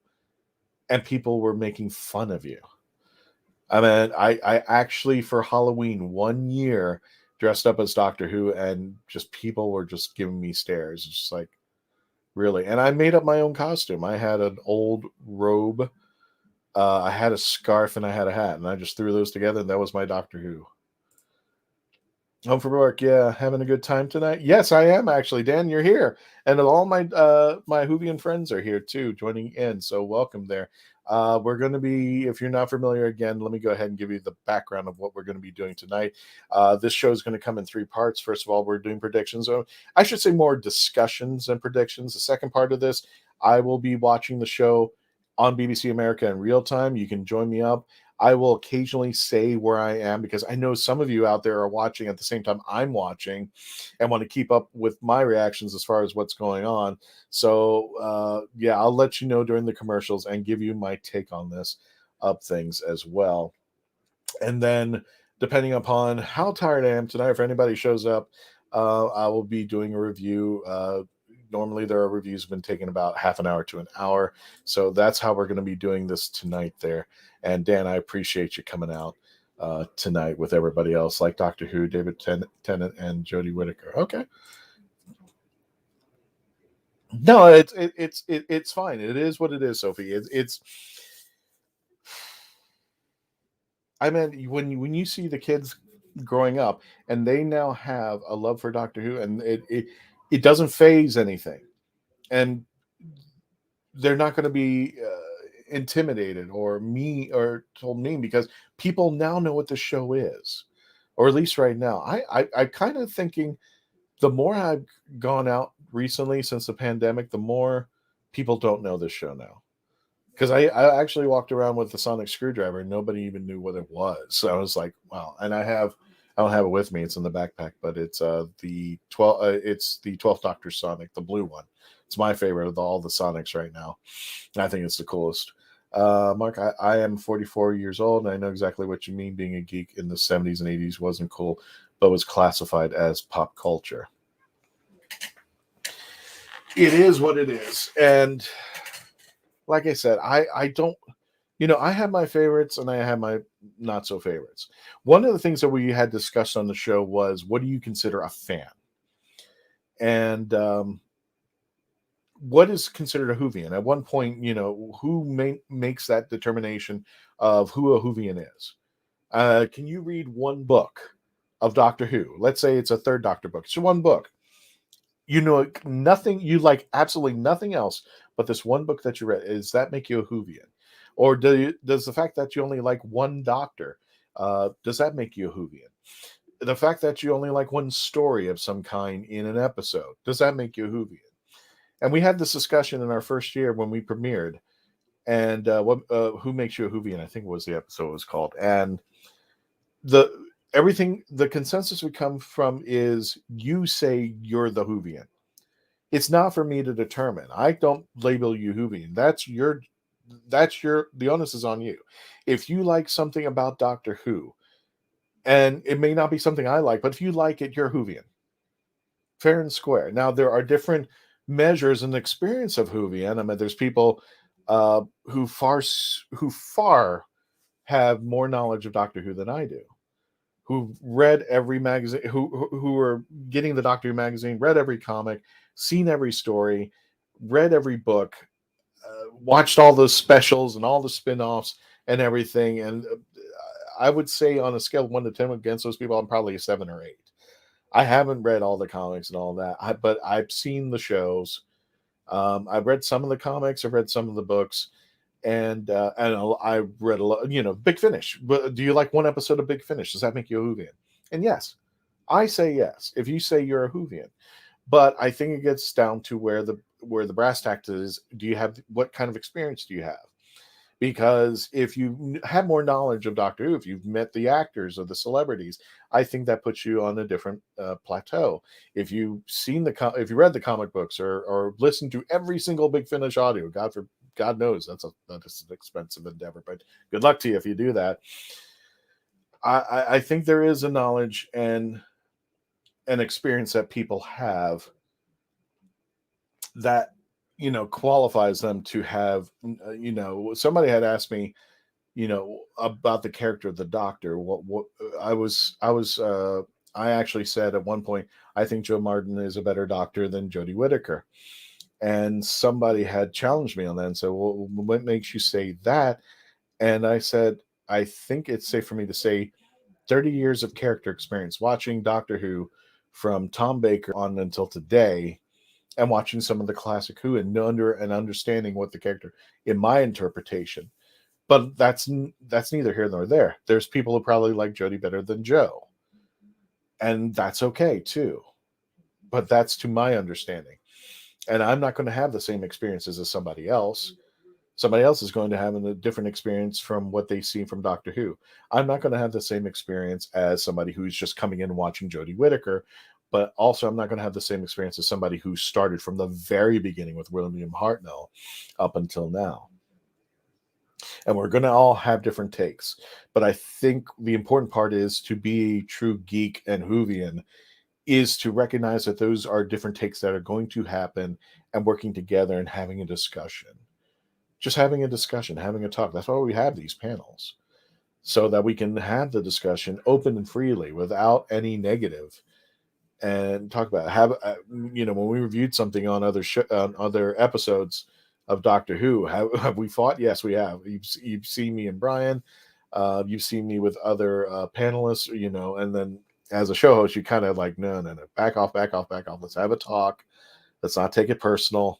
and people were making fun of you. I mean, I actually, for Halloween one year, dressed up as Doctor Who, and just people were just giving me stares. It's just like, really? And I made up my own costume. I had an old robe, I had a scarf, and I had a hat, and I just threw those together, and that was my Doctor Who. Home from work, yeah, having a good time tonight? Yes, I am actually. Dan, you're here. And all my my Whovian friends are here too, joining in, so welcome there. We're going to be, if you're not familiar, again, let me go ahead and give you the background of what we're going to be doing tonight. This show is going to come in 3 parts. First of all, we're doing predictions. I should say more discussions and predictions. The second part of this, I will be watching the show on BBC America in real time. You can join me up. I will occasionally say where I am because I know some of you out there are watching at the same time I'm watching and want to keep up with my reactions as far as what's going on. So, I'll let you know during the commercials and give you my take on this of things as well. And then, depending upon how tired I am tonight, if anybody shows up, I will be doing a review. Normally, there are reviews have been taking about half an hour to an hour. So that's how we're going to be doing this tonight there. And Dan, I appreciate you coming out tonight with everybody else, like Doctor Who, David Tennant, and Jodie Whittaker. Okay. No, it's fine. It is what it is, Sophie. I mean, when you see the kids growing up and they now have a love for Doctor Who, and it doesn't phase anything, and they're not going to be intimidated or told mean because people now know what the show is, or at least right now. I kind of thinking the more I've gone out recently since the pandemic, the more people don't know this show now. Because I actually walked around with the sonic screwdriver and nobody even knew what it was. So I was like, wow. And I don't have it with me. It's in the backpack, but it's the 12th Doctor Sonic, the blue one. It's my favorite of all the Sonics right now. I think it's the coolest. Mark, I am 44 years old, and I know exactly what you mean. Being a geek in the 70s and 80s wasn't cool, but was classified as pop culture. It is what it is. And like I said, I don't I have my favorites and I have my not so favorites. One of the things that we had discussed on the show was, what do you consider a fan? And what is considered a Whovian? At one point, who makes that determination of who a Whovian is? Can you read one book of Doctor Who? Let's say it's a Third Doctor book. It's one book. You know nothing. You like absolutely nothing else but this one book that you read. Does that make you a Whovian? Or does the fact that you only like one Doctor, does that make you a Whovian? The fact that you only like one story of some kind in an episode, does that make you a Whovian? And we had this discussion in our first year when we premiered. And who makes you a Whovian? I think was the episode was called. And the consensus we come from is, you say you're the Whovian. It's not for me to determine. I don't label you Whovian. The onus is on you. If you like something about Doctor Who, and it may not be something I like, but if you like it, you're Whovian. Fair and square. Now, there are different measures and experience of Whovian. I mean, there's people who far have more knowledge of Doctor Who than I do, who've read every magazine, who are getting the Doctor Who magazine, read every comic, seen every story, read every book, watched all the specials and all the spin-offs and everything. And I would say on a scale of 1 to 10 against those people, I'm probably a 7 or 8. I haven't read all the comics and all that, but I've seen the shows. I've read some of the comics. I've read some of the books, and I read a lot. Big Finish. But do you like one episode of Big Finish? Does that make you a Whovian? And yes, I say yes. If you say you're a Whovian, but I think it gets down to where the brass tacks is. What kind of experience do you have? Because if you have more knowledge of Doctor Who, if you've met the actors or the celebrities, I think that puts you on a different plateau. If you've if you read the comic books or listened to every single Big Finish audio, God knows that's an expensive endeavor, but good luck to you if you do that. I think there is a knowledge and an experience that people have that qualifies them to have. Somebody had asked me about the character of the Doctor. I actually said at one point, I think Joe Martin is a better Doctor than Jodie Whittaker. And somebody had challenged me on that and said, well, what makes you say that? And I said, I think it's safe for me to say 30 years of character experience watching Doctor Who from Tom Baker on until today, and watching some of the classic Who and understanding what the character, in my interpretation. But that's neither here nor there. There's people who probably like Jodie better than Joe. And that's okay too. But that's to my understanding. And I'm not going to have the same experiences as somebody else. Somebody else is going to have a different experience from what they see from Doctor Who. I'm not going to have the same experience as somebody who's just coming in and watching Jodie Whittaker. But also, I'm not going to have the same experience as somebody who started from the very beginning with William Hartnell up until now. And we're going to all have different takes. But I think the important part is to be a true geek and Whovian is to recognize that those are different takes that are going to happen, and working together and having a discussion. Just having a discussion, having a talk. That's why we have these panels. So that we can have the discussion open and freely without any negative. And talk about when we reviewed something on other episodes of Doctor Who, have we fought? Yes, we have. You've seen me and Brian, you've seen me with other panelists, and then as a show host, you kind of like, no, back off. Let's have a talk. Let's not take it personal.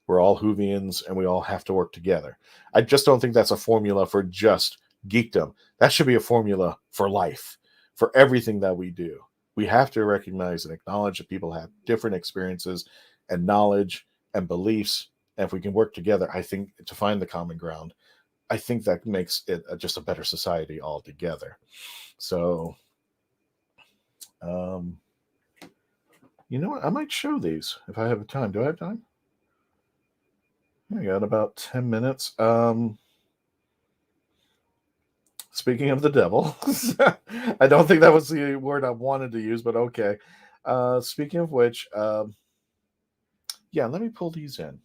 We're all Whovians and we all have to work together. I just don't think that's a formula for just geekdom. That should be a formula for life, for everything that we do. We have to recognize and acknowledge that people have different experiences and knowledge and beliefs. And if we can work together, I think, to find the common ground, I think that makes it just a better society altogether. So, you know what? I might show these if I have time. Do I have time? I got about 10 minutes. Speaking of the devil, I don't think that was the word I wanted to use, but okay. Speaking of which, let me pull these in.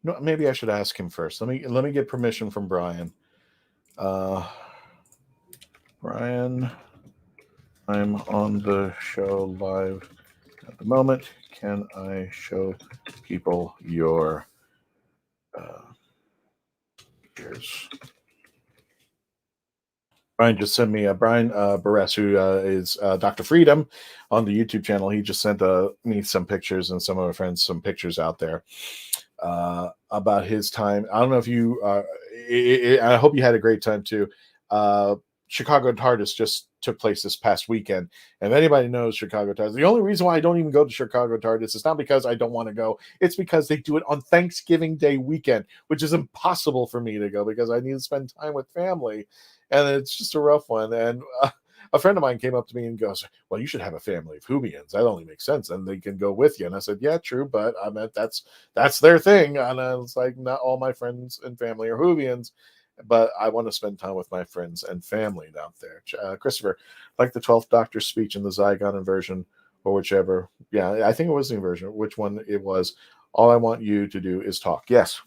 No, maybe I should ask him first. Let me get permission from Brian. Brian, I'm on the show live at the moment. Can I show people your pictures? Brian just sent me Brian Barres, who is Dr. Freedom on the YouTube channel. He just sent me some pictures and some of my friends some pictures out there about his time. I don't know if you. I hope you had a great time too. Chicago TARDIS just took place this past weekend. And if anybody knows Chicago TARDIS, the only reason why I don't even go to Chicago TARDIS is not because I don't want to go. It's because they do it on Thanksgiving Day weekend, which is impossible for me to go because I need to spend time with family. And it's just a rough one. And a friend of mine came up to me and goes, well, you should have a family of Whovians. That only makes sense. And they can go with you. And I said, yeah, true. But I meant that's their thing. And I was like, not all my friends and family are Whovians, but I want to spend time with my friends and family out there. Christopher, like the 12th Doctor speech in the Zygon inversion or whichever. Yeah, I think it was the inversion, which one it was. All I want you to do is talk. Yes.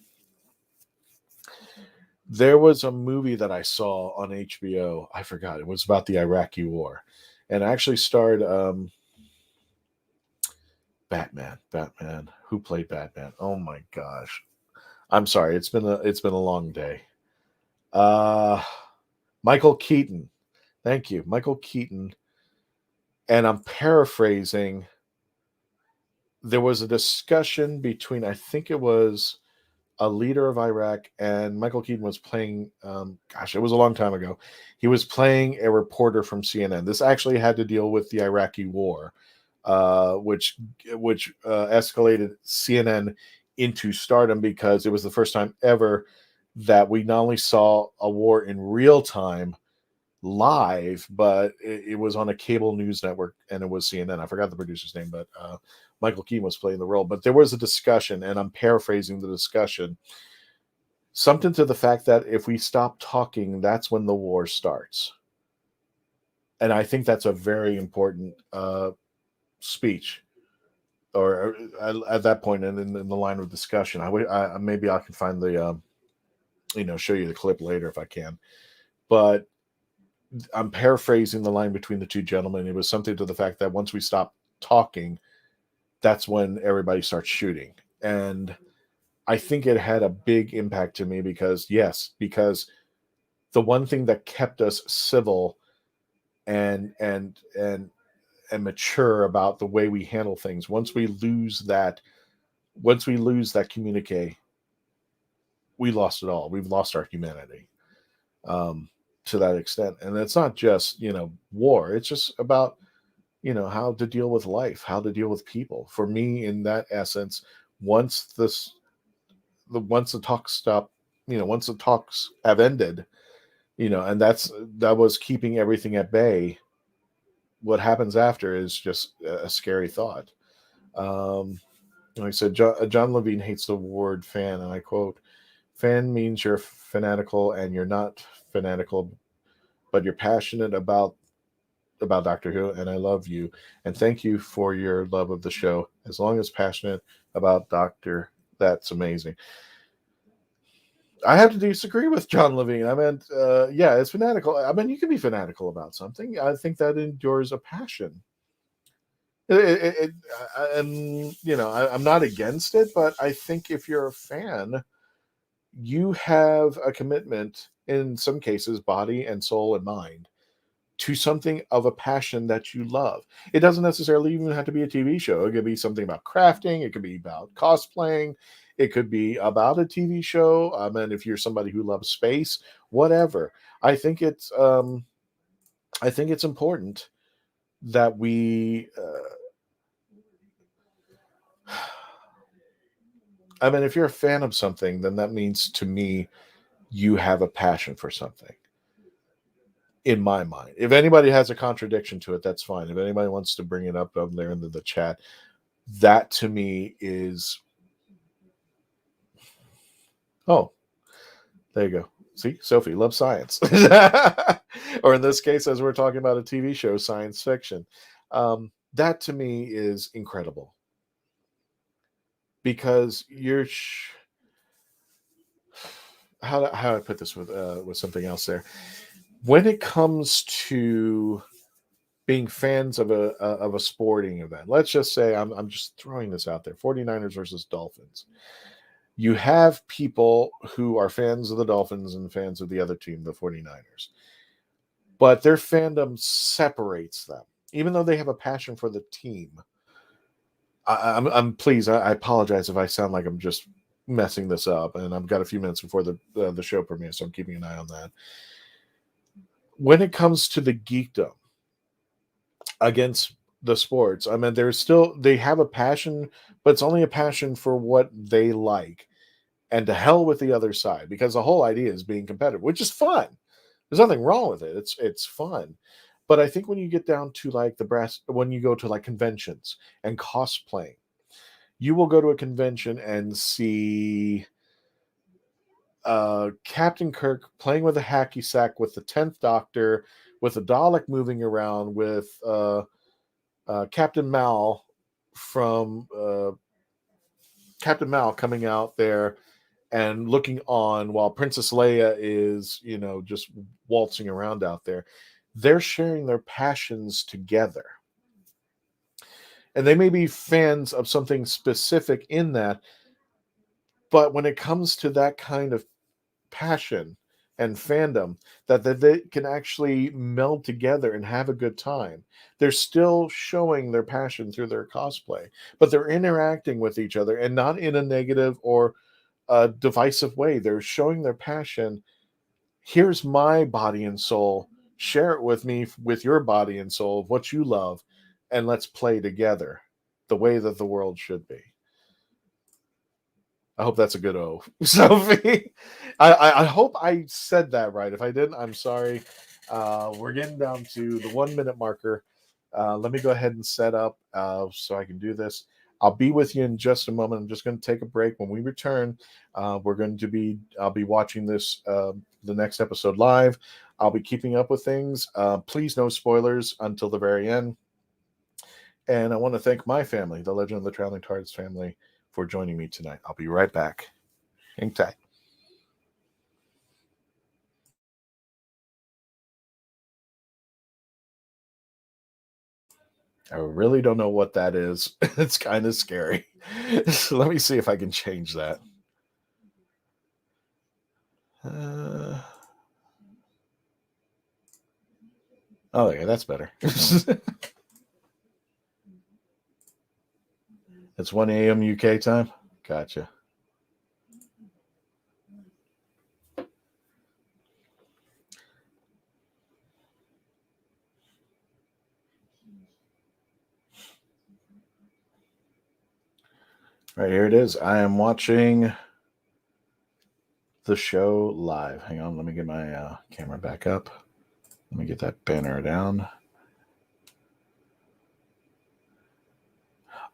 There was a movie that I saw on HBO. I forgot. It was about the Iraqi war. And it actually starred Batman. Who played Batman? Oh my gosh. I'm sorry. It's been a long day. Michael Keaton. Thank you. Michael Keaton. And I'm paraphrasing. There was a discussion between, I think it was a leader of Iraq, and Michael Keaton was playing, it was a long time ago. He was playing a reporter from CNN. This actually had to deal with the Iraqi war, which escalated CNN into stardom because it was the first time ever that we not only saw a war in real time live, but it was on a cable news network, and it was CNN. I forgot the producer's name, but Michael Keaton was playing the role. But there was a discussion, and I'm paraphrasing the discussion, something to the fact that if we stop talking, that's when the war starts. And I think that's a very important speech, or at that point in the line of discussion. Maybe I can find the show you the clip later if I can, but I'm paraphrasing the line between the two gentlemen. It was something to the fact that once we stop talking, that's when everybody starts shooting. And I think it had a big impact to me because the one thing that kept us civil and mature about the way we handle things, once we lose that communique, we lost it all. We've lost our humanity to that extent. And it's not just, war. It's just about, how to deal with life, how to deal with people. For me, in that essence, once the talks stop, once the talks have ended, and that was keeping everything at bay. What happens after is just a scary thought. Like I said, John Levine hates the word fan, and I quote, "Fan means you're fanatical, and you're not fanatical, but you're passionate about Doctor Who, and I love you, and thank you for your love of the show. As long as passionate about Doctor, that's amazing." I have to disagree with John Levine. I meant, it's fanatical. I mean, you can be fanatical about something. I think that endures a passion. I'm not against it, but I think if you're a fan, you have a commitment, in some cases, body and soul and mind, to something of a passion that you love. It doesn't necessarily even have to be a TV show. It could be something about crafting. It could be about cosplaying. It could be about a TV show. And if you're somebody who loves space, whatever. I think it's important that we. If you're a fan of something, then that means to me you have a passion for something. In my mind, if anybody has a contradiction to it, that's fine. If anybody wants to bring it up there into the chat, that to me is. Oh, there you go. See, Sophie loves science, or in this case, as we're talking about a TV show, science fiction. That to me is incredible because how do I put this with something else there? When it comes to being fans of a sporting event, let's just say I'm just throwing this out there: 49ers versus Dolphins. You have people who are fans of the Dolphins and fans of the other team, the 49ers. But their fandom separates them, even though they have a passion for the team. I'm pleased. I apologize if I sound like I'm just messing this up, and I've got a few minutes before the show premiere, so I'm keeping an eye on that. When it comes to the geekdom against the sports, I mean, they have a passion, but it's only a passion for what they like, and to hell with the other side, because the whole idea is being competitive, which is fun. There's nothing wrong with it. It's fun. But I think when you get down to like when you go to like conventions and cosplaying, you will go to a convention and see Captain Kirk playing with a hacky sack with the 10th Doctor, with the Dalek moving around, with Captain Mal coming out there and looking on while Princess Leia is, just waltzing around out there. They're sharing their passions together. And they may be fans of something specific in that, but when it comes to that kind of passion and fandom, that they can actually meld together and have a good time. They're still showing their passion through their cosplay, but they're interacting with each other, and not in a negative or a divisive way. They're showing their passion. Here's my body and soul. Share it with me, with your body and soul, of what you love, and let's play together the way that the world should be. I hope that's a good O, Sophie. I hope I said that right. If I didn't, I'm sorry. We're getting down to the 1 minute marker. Let me go ahead and set up so I can do this. I'll be with you in just a moment. I'm just going to take a break. When we return, I'll be watching this, the next episode live. I'll be keeping up with things. Please, no spoilers until the very end. And I want to thank my family, the Legend of the Traveling TARDIS family, for joining me tonight. I'll be right back. Hang tight. I really don't know what that is. It's kind of scary. So let me see if I can change that. Oh, yeah, that's better. It's 1 a.m. UK time? Gotcha. Right, here it is. I am watching the show live. Hang on, let me get my camera back up. Let me get that banner down.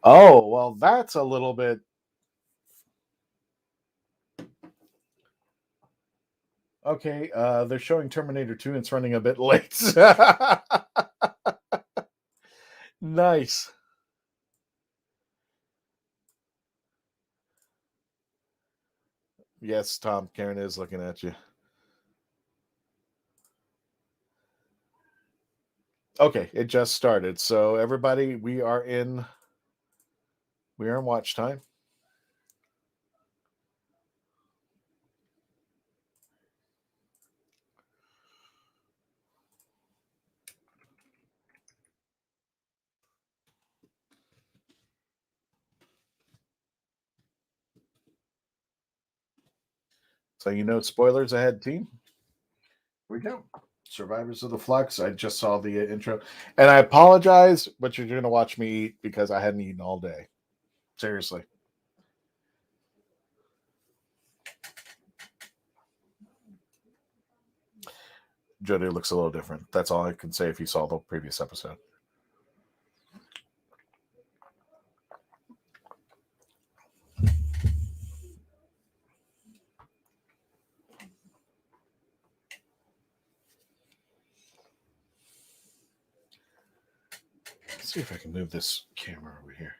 Oh, well, that's a little bit... Okay, they're showing Terminator 2 and it's running a bit late. Nice. Yes, Tom, Karen is looking at you. Okay, it just started. So everybody, we are in watch time. So spoilers ahead, team. Here we go. Survivors of the Flux. I just saw the intro. And I apologize, but you're going to watch me eat because I hadn't eaten all day. Seriously. Jodie looks a little different. That's all I can say if you saw the previous episode. Let's see if I can move this camera over here.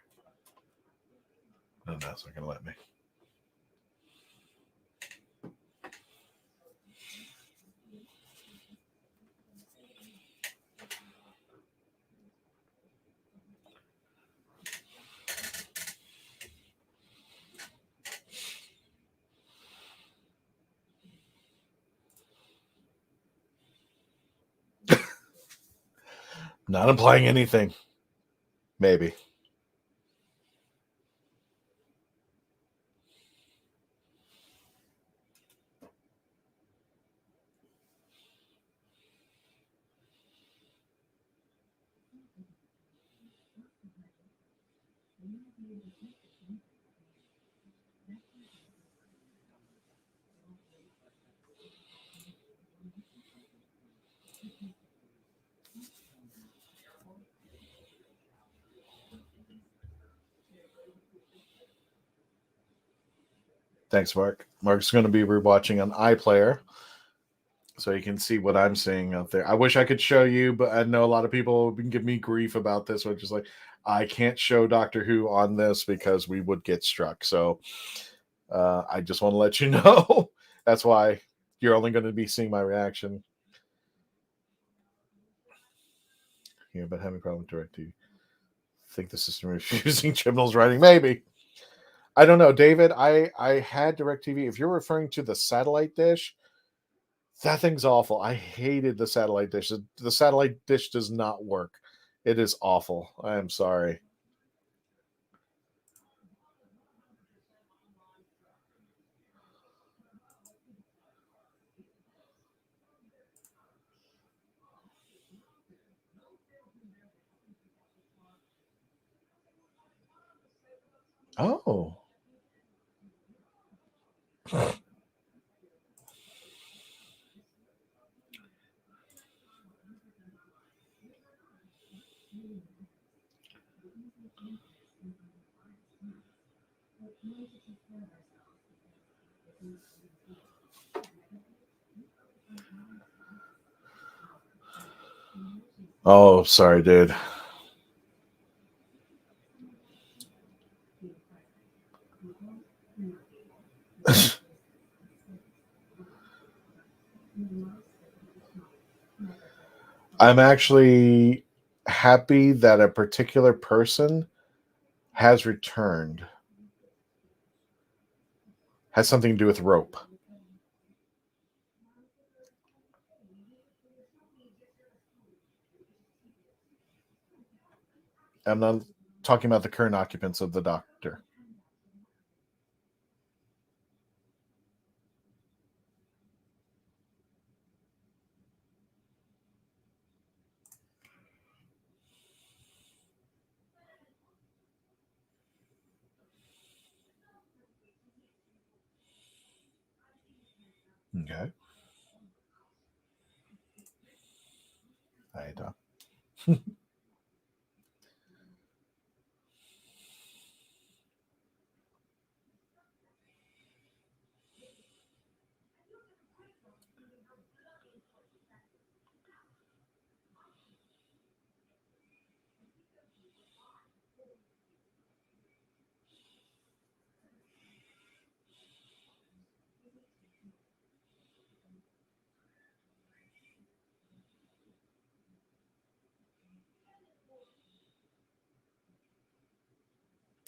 No, it's not going to let me. Not implying anything. Maybe. Thanks, Mark. Mark's going to be rewatching on iPlayer, so you can see what I'm seeing out there. I wish I could show you, but I know a lot of people can give me grief about this, which is like, I can't show Doctor Who on this because we would get struck. So I just want to let you know. That's why you're only going to be seeing my reaction. Yeah, but having a problem with DirecTV. Think the system refusing Chibnall's writing? Maybe. I don't know, David. I had DirecTV. If you're referring to the satellite dish, that thing's awful. I hated the satellite dish. The satellite dish does not work. It is awful. I am sorry. Oh. Oh, sorry, dude. I'm actually happy that a particular person has returned. Has something to do with rope. I'm not talking about the current occupants of the Doctor. Okay. Hi, Doc.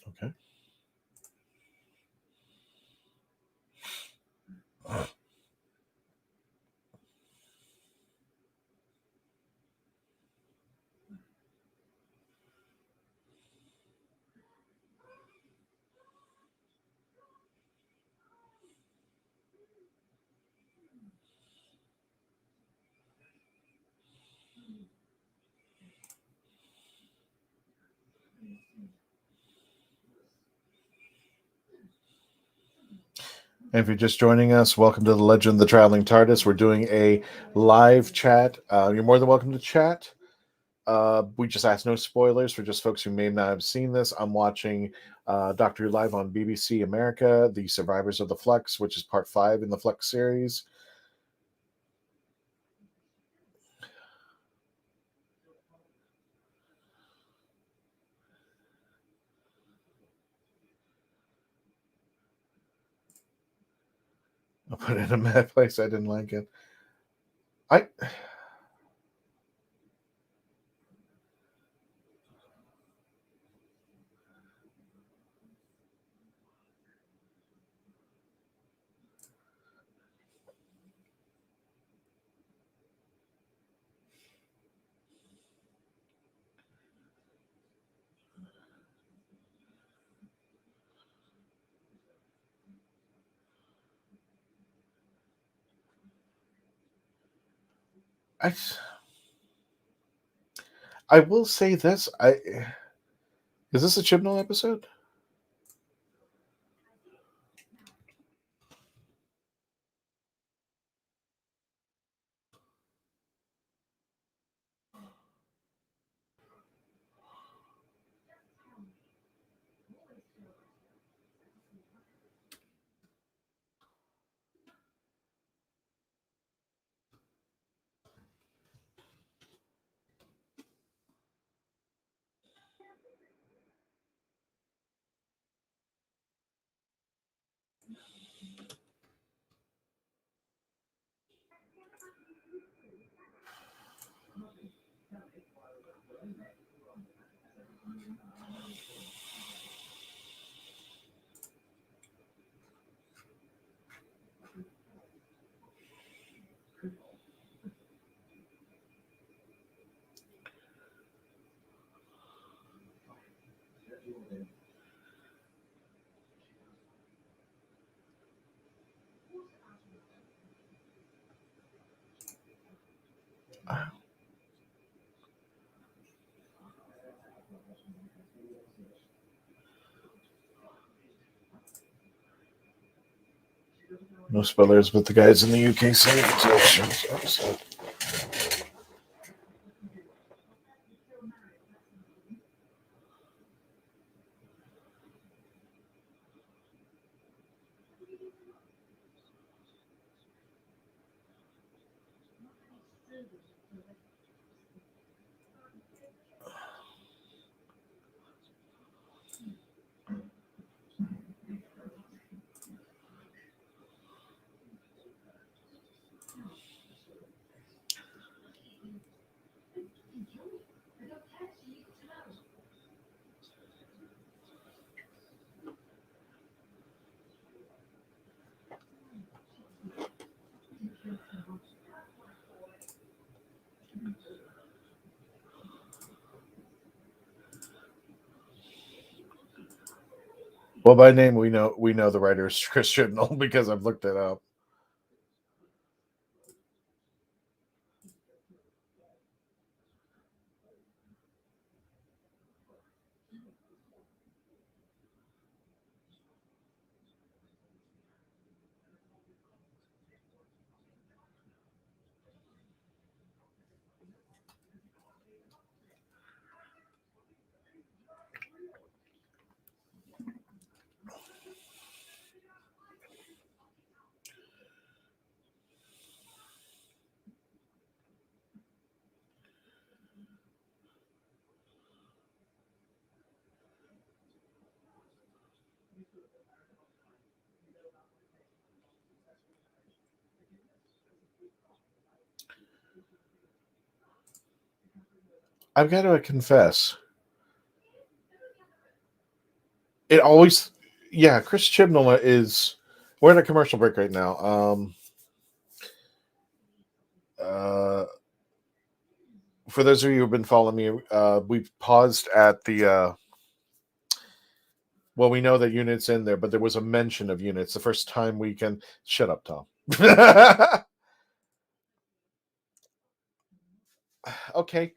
Okay. And if you're just joining us, welcome to the Legend of the Traveling TARDIS. We're doing a live chat. You're more than welcome to chat. We just ask no spoilers for just folks who may not have seen this. I'm watching Doctor Who Live on BBC America, The Survivors of the Flux, which is part 5 in the Flux series. I'll put it in a bad place. I didn't like it. I will say this. Is this a Chibnall episode? No spoilers, but the guys in the UK say it. Well, by name we know the writer is Chris Chibnall because I've looked it up. I've got to confess, it always, Chris Chibnall is. We're in a commercial break right now. For those of you who've been following me, we've paused at the. Well, we know that unit's in there, but there was a mention of units. The first time we can. Shut up, Tom. Okay.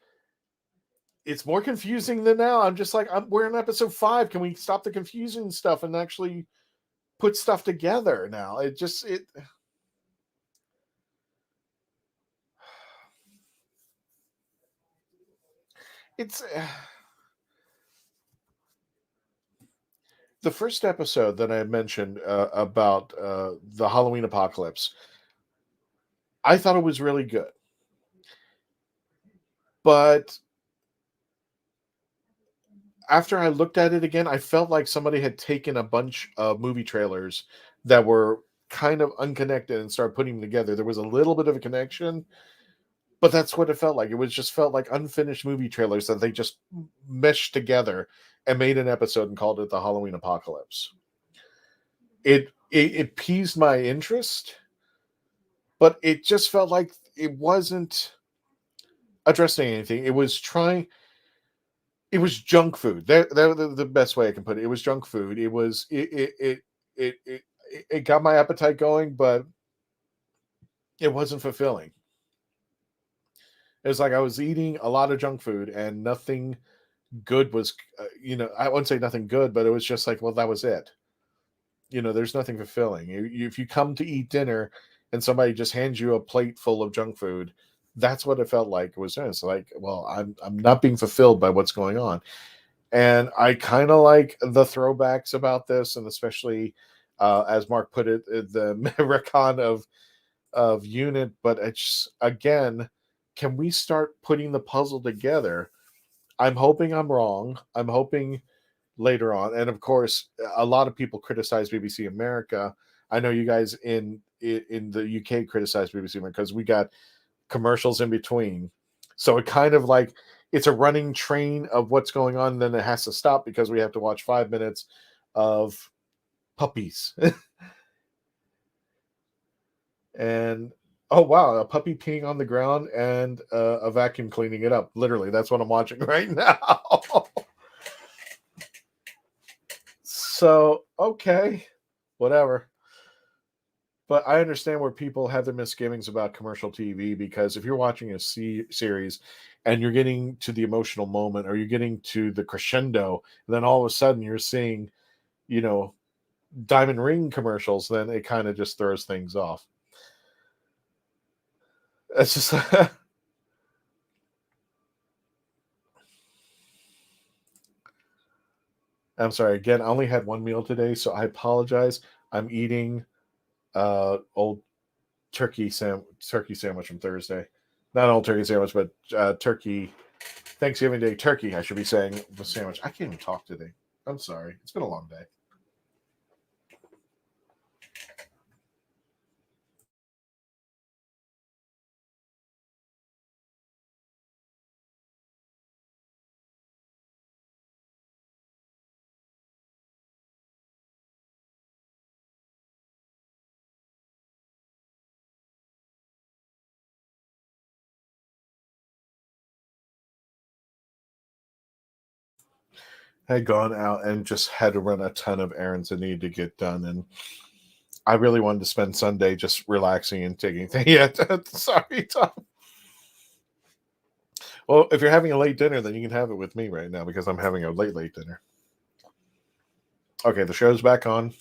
It's more confusing than now. I'm just like, we're in episode 5. Can we stop the confusing stuff and actually put stuff together now? It's the first episode that I mentioned about the Halloween apocalypse. I thought it was really good, but after I looked at it again, I felt like somebody had taken a bunch of movie trailers that were kind of unconnected and started putting them together. There was a little bit of a connection, but that's what it felt like. It just felt like unfinished movie trailers that they just meshed together and made an episode and called it the Halloween Apocalypse. It piqued my interest, but it just felt like it wasn't addressing anything. It was junk food. That the best way I can put it. It was junk food. It got my appetite going, but it wasn't fulfilling. It's like I was eating a lot of junk food and nothing good was, I wouldn't say nothing good, but it was just like, well, that was it. There's nothing fulfilling. If you come to eat dinner and somebody just hands you a plate full of junk food, that's what it felt like it was. It's like, well, I'm not being fulfilled by what's going on. And I kind of like the throwbacks about this, and especially as Mark put it, the retcon of Unit. But it's, again, can we start putting the puzzle together? I'm hoping I'm wrong. I'm hoping later on, and of course, a lot of people criticize BBC America. I know you guys in the UK criticize BBC America because we got commercials in between. So it kind of like it's a running train of what's going on, and then it has to stop because we have to watch 5 minutes of puppies. And oh wow, a puppy peeing on the ground and a vacuum cleaning it up. Literally, that's what I'm watching right now. So okay, whatever. But I understand where people have their misgivings about commercial TV, because if you're watching a series and you're getting to the emotional moment or you're getting to the crescendo, and then all of a sudden you're seeing, diamond ring commercials, then it kind of just throws things off. It's just I'm sorry. Again, I only had one meal today, so I apologize. I'm eating old turkey sandwich from Thursday. Not old turkey sandwich, but turkey Thanksgiving Day turkey. I should be saying the sandwich. I can't even talk today. I'm sorry. It's been a long day. I had gone out and just had to run a ton of errands that needed to get done, and I really wanted to spend Sunday just relaxing and taking things. Yeah, sorry, Tom. Well, if you're having a late dinner, then you can have it with me right now because I'm having a late dinner. Okay, the show's back on.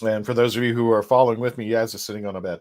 And for those of you who are following with me, Yaz is sitting on a bed.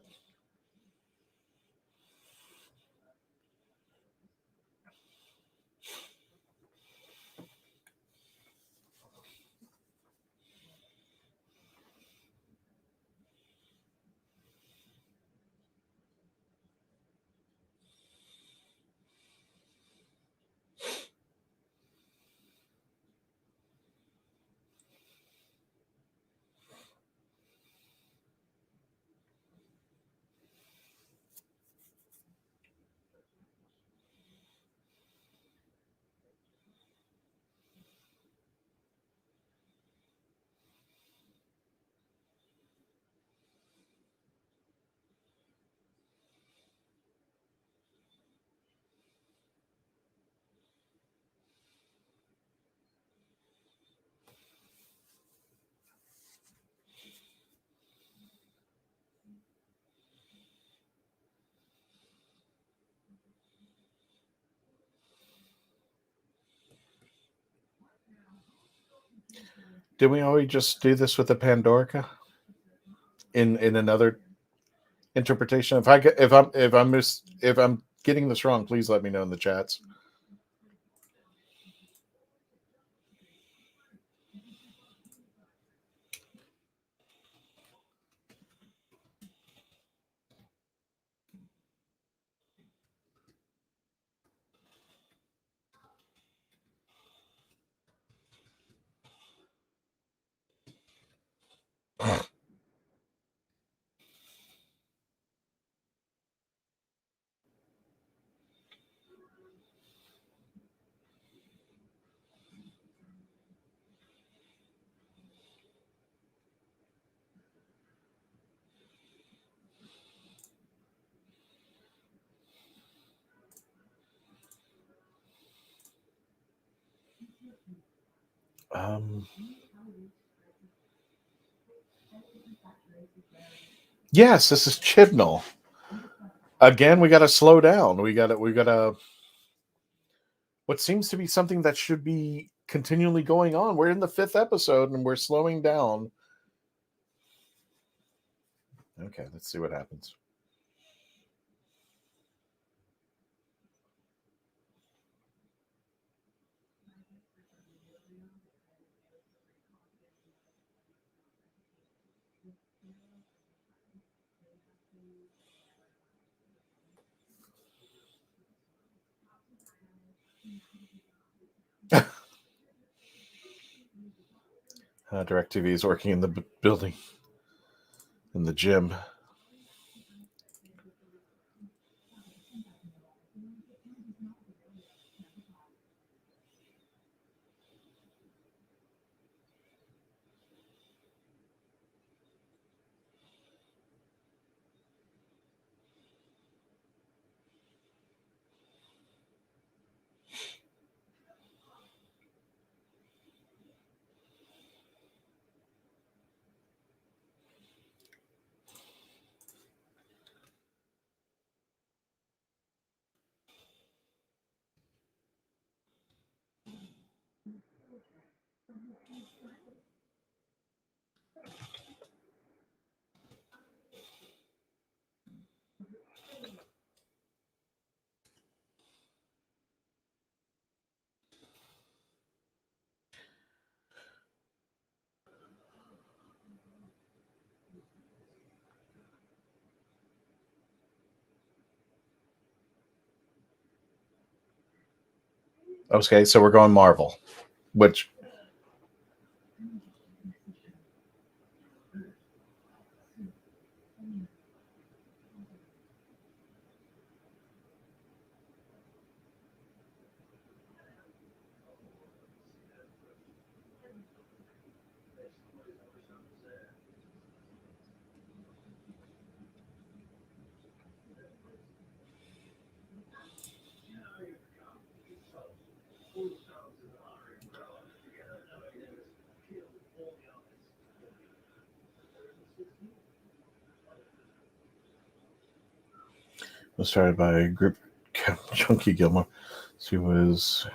Did we always just do this with the Pandorica? In another interpretation? If I'm getting this wrong, please let me know in the chats. Um, Yes, this is Chibnall. Again, we got to slow down. We got to. What seems to be something that should be continually going on. We're in the 5th episode and we're slowing down. Okay, let's see what happens. DirecTV is working in the building, in the gym. Okay, so we're going Marvel, which was started by a group, Chunky Gilmore. She was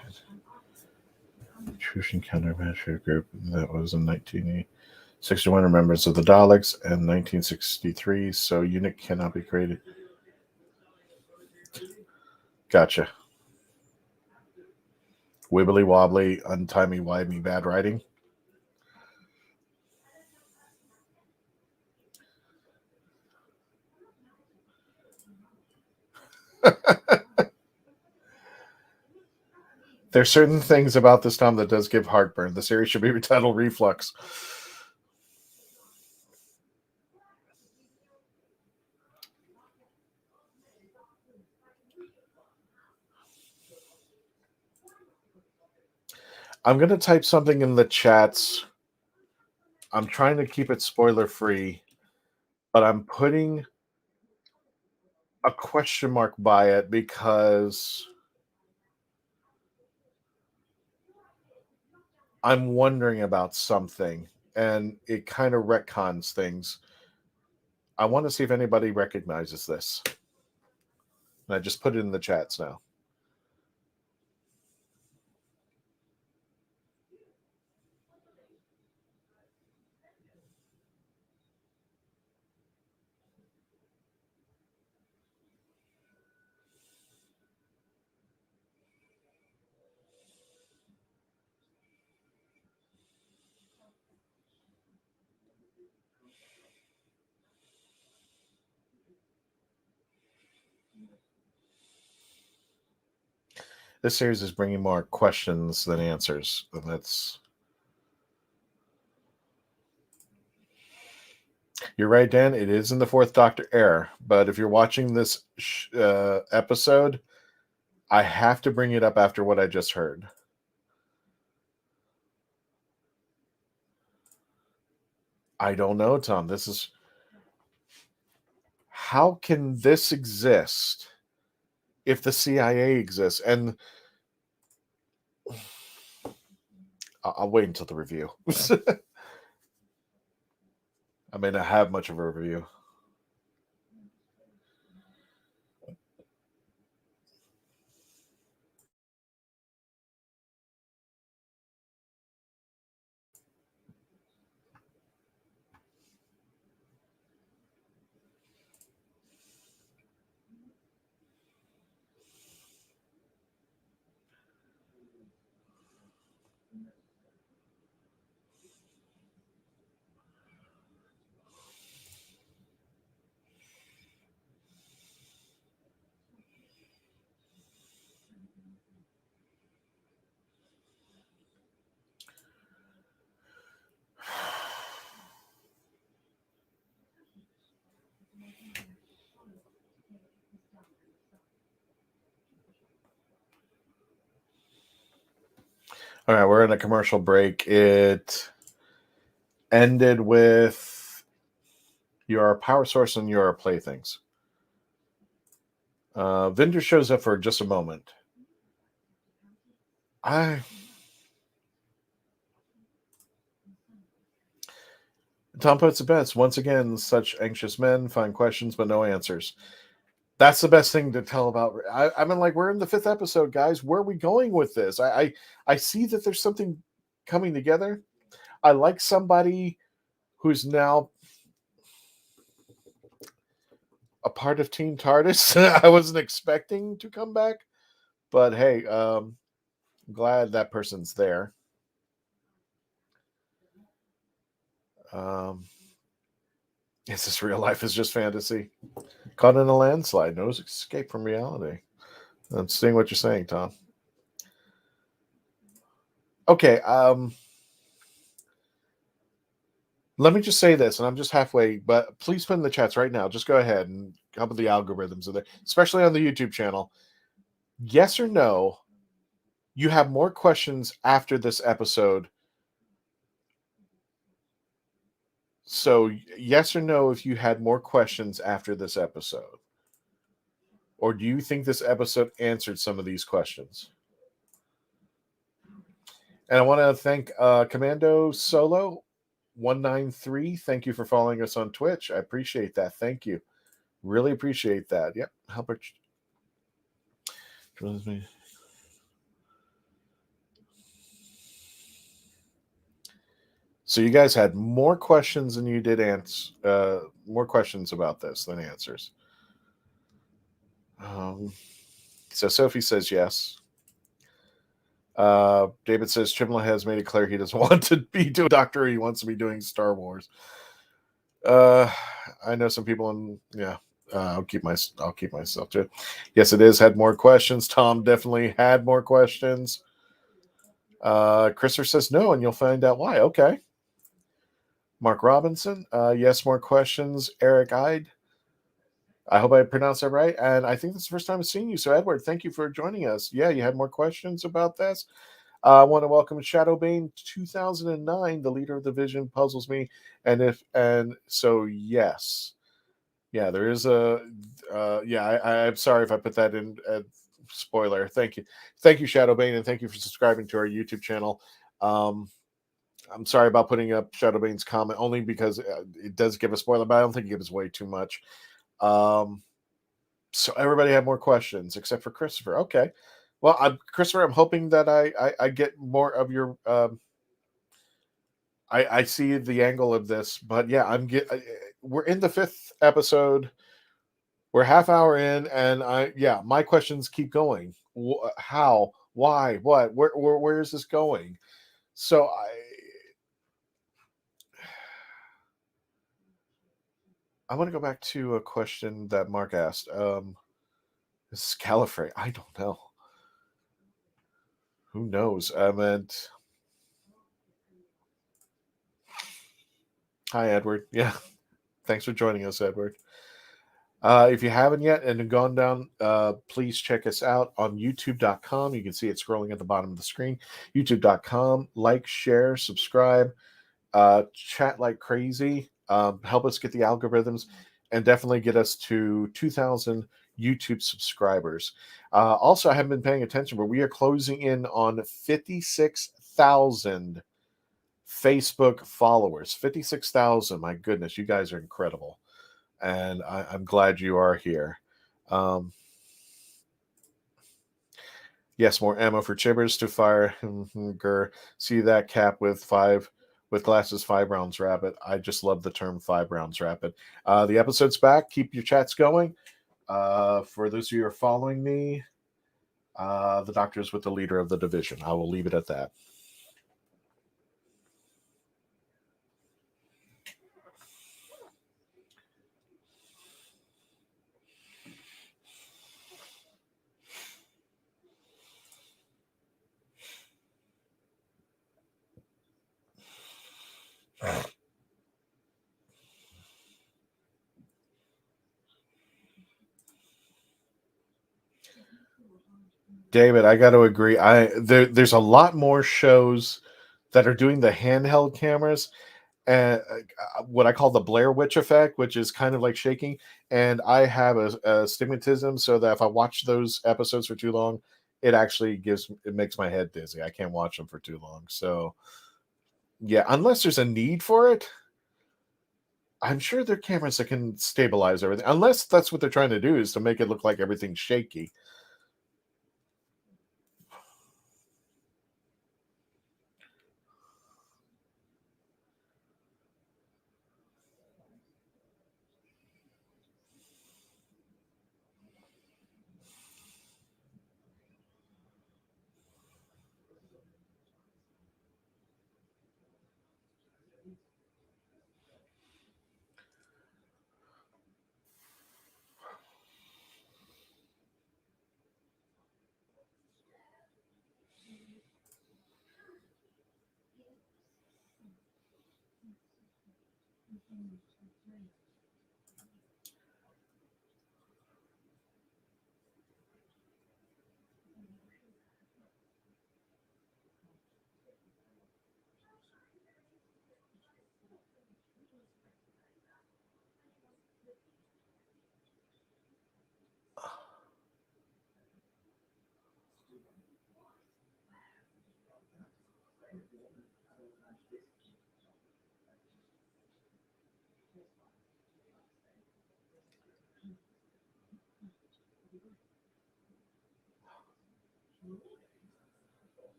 Intrusion Countermeasure Group. That was in 1961. Members of the Daleks and 1963. So unit cannot be created. Gotcha. Wibbly wobbly, untimey wimey, bad writing. There's certain things about this Tom that does give heartburn. The series should be retitled Reflux. I'm going to type something in the chats. I'm trying to keep it spoiler free, but I'm putting a question mark by it because I'm wondering about something and it kind of retcons things. I want to see if anybody recognizes this. And I just put it in the chats now. This series is bringing more questions than answers. And that's... You're right, Dan. It is in the 4th Doctor era. But if you're watching this episode, I have to bring it up after what I just heard. I don't know, Tom. This is... How can this exist if the CIA exists? And I'll wait until the review. I may not have much of a review. All right, we're in a commercial break. It ended with your power source and your playthings. Vinder shows up for just a moment. Tom puts it best. Once again, such anxious men find questions but no answers. That's the best thing to tell about. I mean, like, we're in the 5th episode, guys. Where are we going with this? I see that there's something coming together. I like somebody who's now a part of Team TARDIS. I wasn't expecting to come back, but hey, I'm glad that person's there. Is this real life? Is just fantasy? Caught in a landslide. No escape from reality. I'm seeing what you're saying, Tom. Okay. Let me just say this, and I'm just halfway, but please put in the chats right now. Just go ahead and help with the algorithms of there, especially on the YouTube channel. Yes or no, you have more questions after this episode. So, yes or no, if you had more questions after this episode? Or do you think this episode answered some of these questions? And I want to thank Commando Solo 193. Thank you for following us on Twitch. I appreciate that. Thank you. Really appreciate that. Yep. Albert. So you guys had more questions than you did more questions about this than answers. So Sophie says yes. David says Chimla has made it clear he doesn't want to be doing Doctor. He wants to be doing Star Wars. I know some people, and yeah, I'll keep myself to it. Yes, it is. Had more questions. Tom definitely had more questions. Christopher says no, and you'll find out why. Okay. Mark Robinson, yes, more questions. Eric Ide, I hope I pronounced that right. And I think this is the first time I've seen you. So, Edward, thank you for joining us. Yeah, you had more questions about this. I want to welcome Shadowbane 2009, the leader of the Vision, puzzles me. And so, yes. Yeah, there is I'm sorry if I put that in spoiler. Thank you. Thank you, Shadowbane, and thank you for subscribing to our YouTube channel. I'm sorry about putting up Shadowbane's comment, only because it does give a spoiler, but I don't think it gives way too much. So everybody had more questions except for Christopher. Okay. Well, Christopher, I'm hoping that I get more of your. I see the angle of this, but yeah, we're in the 5th episode. We're half hour in, and my questions keep going. How? Why? What? Where is this going? So I want to go back to a question that Mark asked. This is Gallifrey. I don't know. Who knows? I meant. Hi, Edward. Yeah. Thanks for joining us, Edward. If you haven't yet and gone down, please check us out on youtube.com. You can see it scrolling at the bottom of the screen. youtube.com. Like, share, subscribe, chat like crazy. Help us get the algorithms and definitely get us to 2,000 YouTube subscribers. Also, I haven't been paying attention, but we are closing in on 56,000 Facebook followers. 56,000. My goodness, you guys are incredible. And I'm glad you are here. Yes, more ammo for chibbers to fire. See that cap with glasses, 5 rounds rapid. I just love the term 5 rounds rapid. The episode's back. Keep your chats going. For those of you who are following me, the Doctor's with the leader of the division. I will leave it at that. David, I got to agree. There's a lot more shows that are doing the handheld cameras and what I call the Blair Witch effect, which is kind of like shaking. And I have a stigmatism, so that if I watch those episodes for too long, it makes my head dizzy. I can't watch them for too long. So yeah, unless there's a need for it, I'm sure there are cameras that can stabilize everything. Unless that's what they're trying to do, is to make it look like everything's shaky.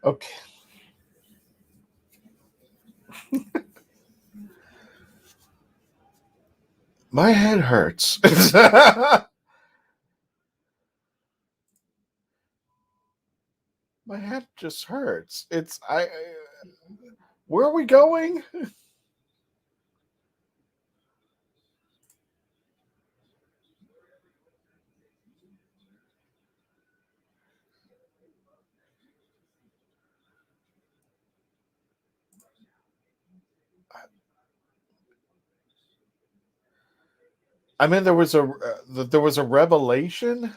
Okay. My head hurts. My head just hurts. Where are we going? I mean, there was a revelation.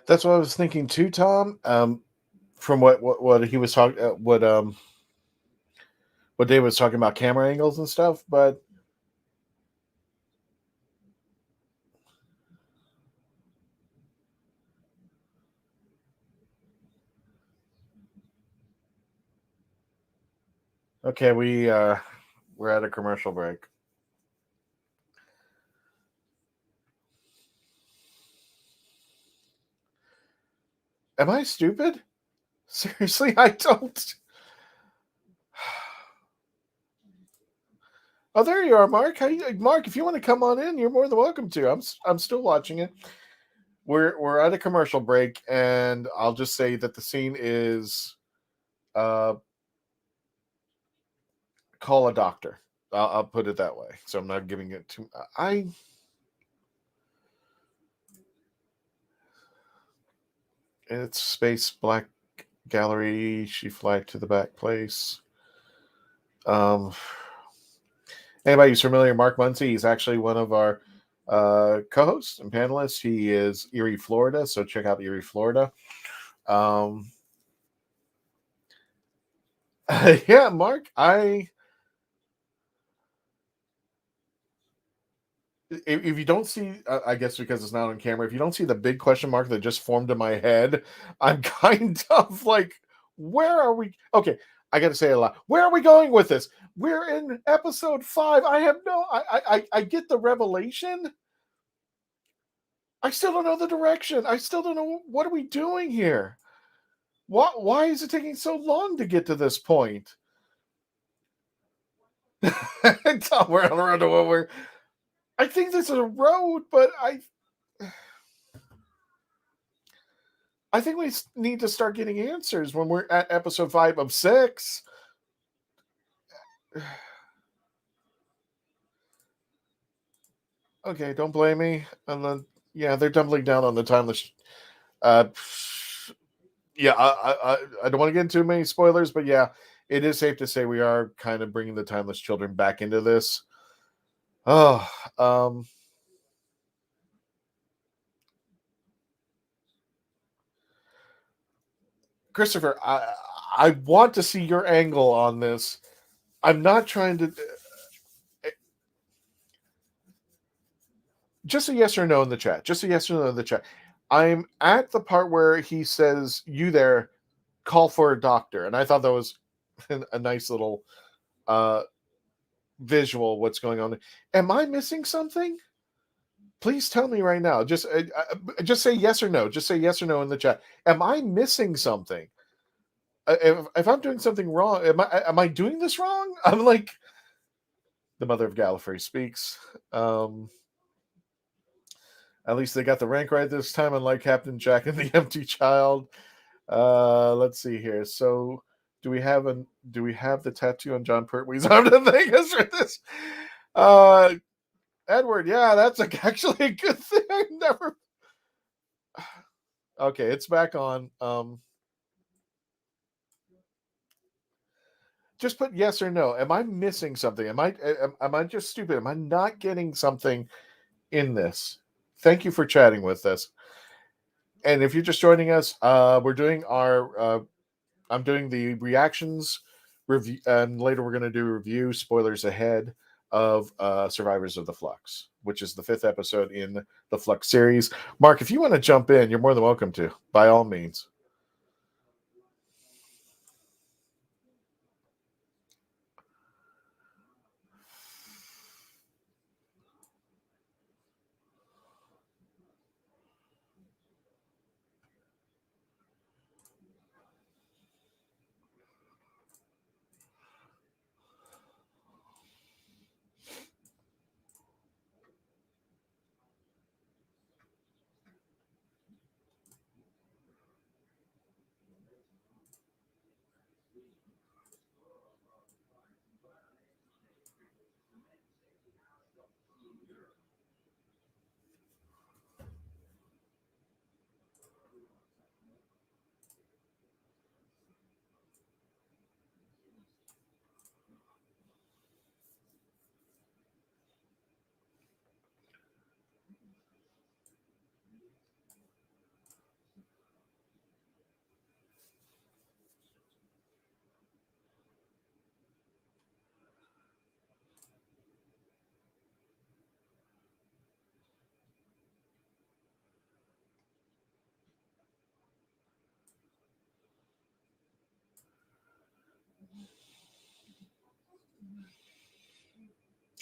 That's what I was thinking too, Tom. From what he was talking, what Dave was talking about, camera angles and stuff. But okay, we're at a commercial break. Am I stupid? Seriously, I don't. Oh, there you are, Mark. Mark, if you want to come on in, you're more than welcome to. I'm still watching it. We're at a commercial break, and I'll just say that the scene is call a doctor. I'll put it that way. So I'm not giving it to It's Space Black Gallery. She fly to the back place. Anybody who's familiar, Mark Muncy, he's actually one of our co-hosts and panelists. He is Erie, Florida, so check out Erie, Florida. Yeah, Mark, if you don't see, I guess because it's not on camera, if you don't see the big question mark that just formed in my head, I'm kind of like, where are we? Okay, I got to say it a lot. Where are we going with this? We're in episode 5. I get the revelation. I still don't know the direction. I still don't know what are we doing here. Why is it taking so long to get to this point? We're on the road to what we're. I think this is a road, but I think we need to start getting answers when we're at episode 5 of 6. Okay, don't blame me. And then, yeah, they're doubling down on the timeless. Yeah, I don't want to get into too many spoilers, but yeah, it is safe to say we are kind of bringing the timeless children back into this. Oh, Christopher, I want to see your angle on this. I'm not trying to. Just a yes or no in the chat. Just a yes or no in the chat. I'm at the part where he says, "You there, call for a doctor," and I thought that was a nice little visual. What's going on? Am I missing something? Please tell me right now. Just say yes or no. Just say yes or no in the chat. Am I missing something? If I'm doing something wrong, am I doing this wrong? I'm like, the mother of Gallifrey speaks. At least they got the rank right this time, unlike Captain Jack and the Empty Child. Let's see here. So, do we have the tattoo on John Pertwee's arm to thank us for this? Edward, yeah, that's actually a good thing. I never. Okay, it's back on. Just put yes or no. Am I missing something? Am I just stupid? Am I not getting something in this? Thank you for chatting with us. And if you're just joining us, we're doing our. I'm doing the reactions review, and later we're going to do review spoilers ahead of Survivors of the Flux, which is the 5th episode in the Flux series. Mark, if you want to jump in, you're more than welcome to, by all means.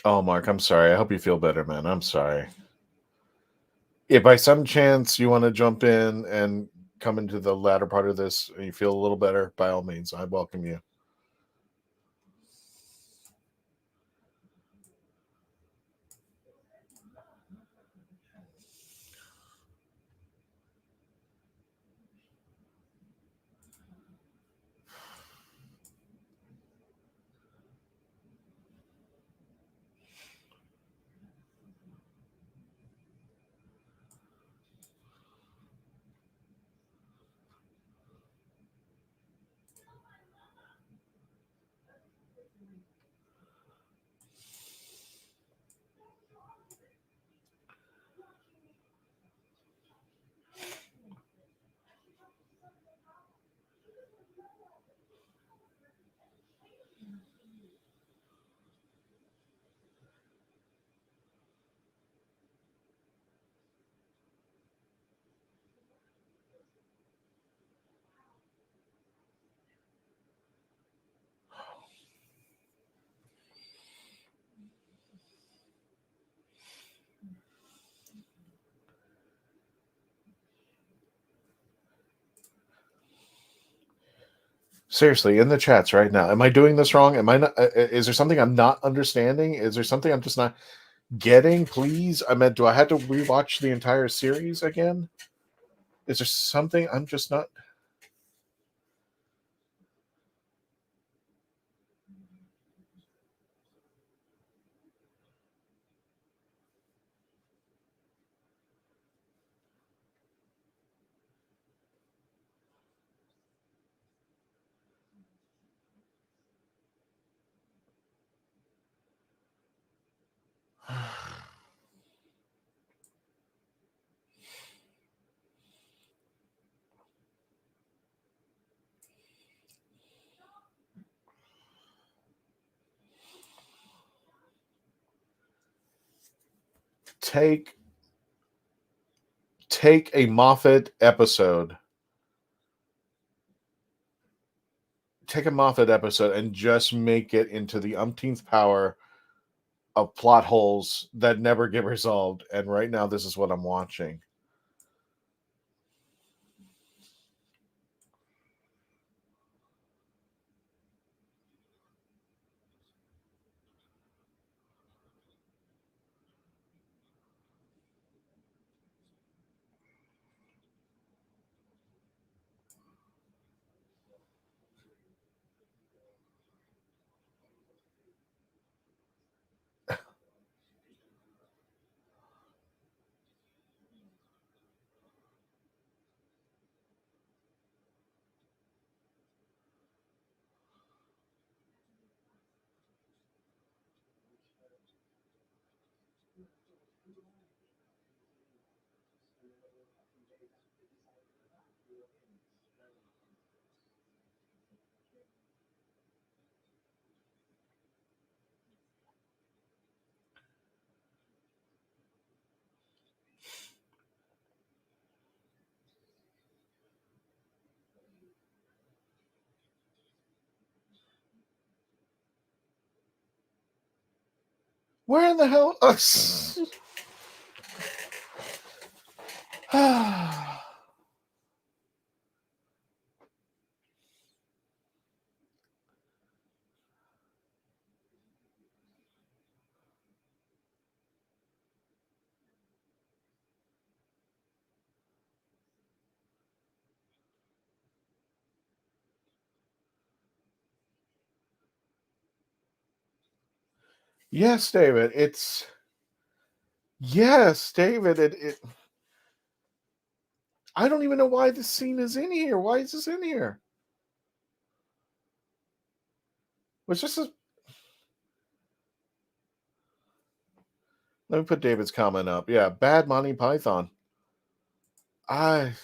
Oh, Mark, I'm sorry. I hope you feel better, man. I'm sorry. If by some chance you want to jump in and come into the latter part of this and you feel a little better, by all means, I welcome you. Seriously, in the chats right now, am I doing this wrong? Am I not? Is there something I'm not understanding? Is there something I'm just not getting? Please, I meant, do I have to rewatch the entire series again? Is there something I'm just not? Take a Moffat episode. Take a Moffat episode and just make it into the umpteenth power of plot holes that never get resolved. And right now, this is what I'm watching. Where in the hell? Yes, David. Yes, David. I don't even know why this scene is in here. Why is this in here? Was just a... Let me put David's comment up. Yeah, bad Monty Python. I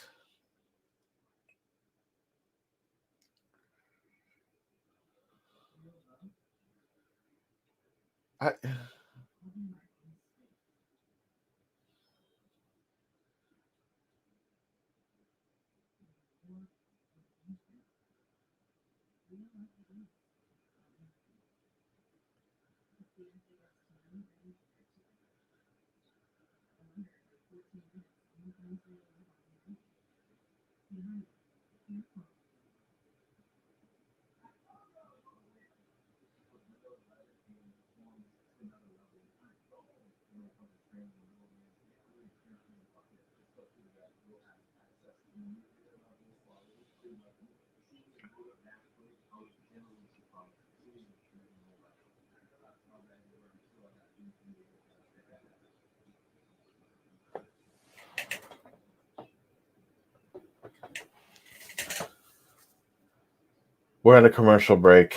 We're at a commercial break.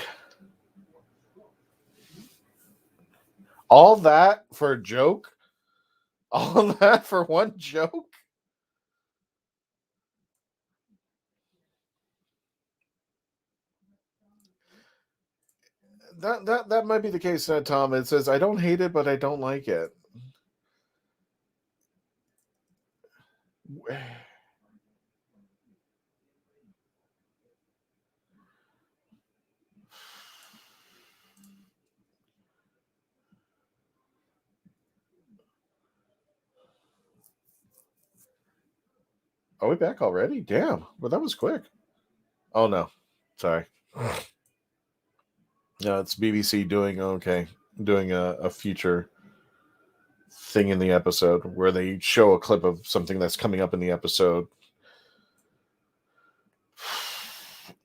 All that for a joke? All that for one joke? That might be the case, Tom. It says, I don't hate it, but I don't like it. Are we back already? Damn. Well, that was quick. Oh, no. Sorry. No, it's BBC doing a future thing in the episode where they show a clip of something that's coming up in the episode.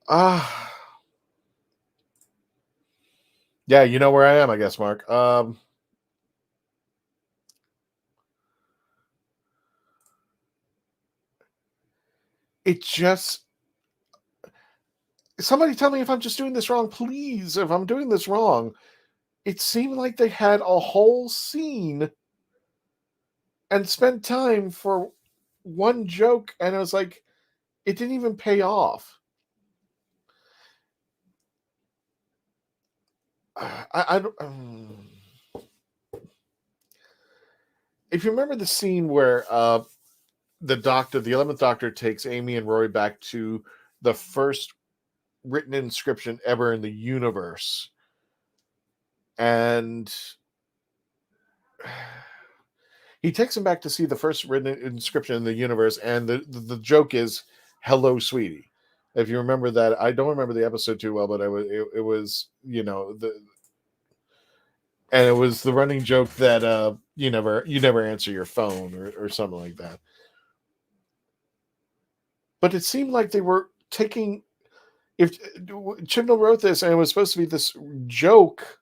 Yeah, you know where I am, I guess, Mark. It just... Somebody tell me if I'm just doing this wrong, please. If I'm doing this wrong. It seemed like they had a whole scene and spent time for one joke, and I was like, it didn't even pay off. I don't... If you remember the scene where the 11th Doctor takes Amy and Rory back to the first written inscription ever in the universe, and he takes him back to see the first written inscription in the universe, and the joke is "Hello, sweetie." If you remember that, I don't remember the episode too well, but it was and it was the running joke that you never answer your phone or something like that. But it seemed like they were taking... If Chibnall wrote this and it was supposed to be this joke,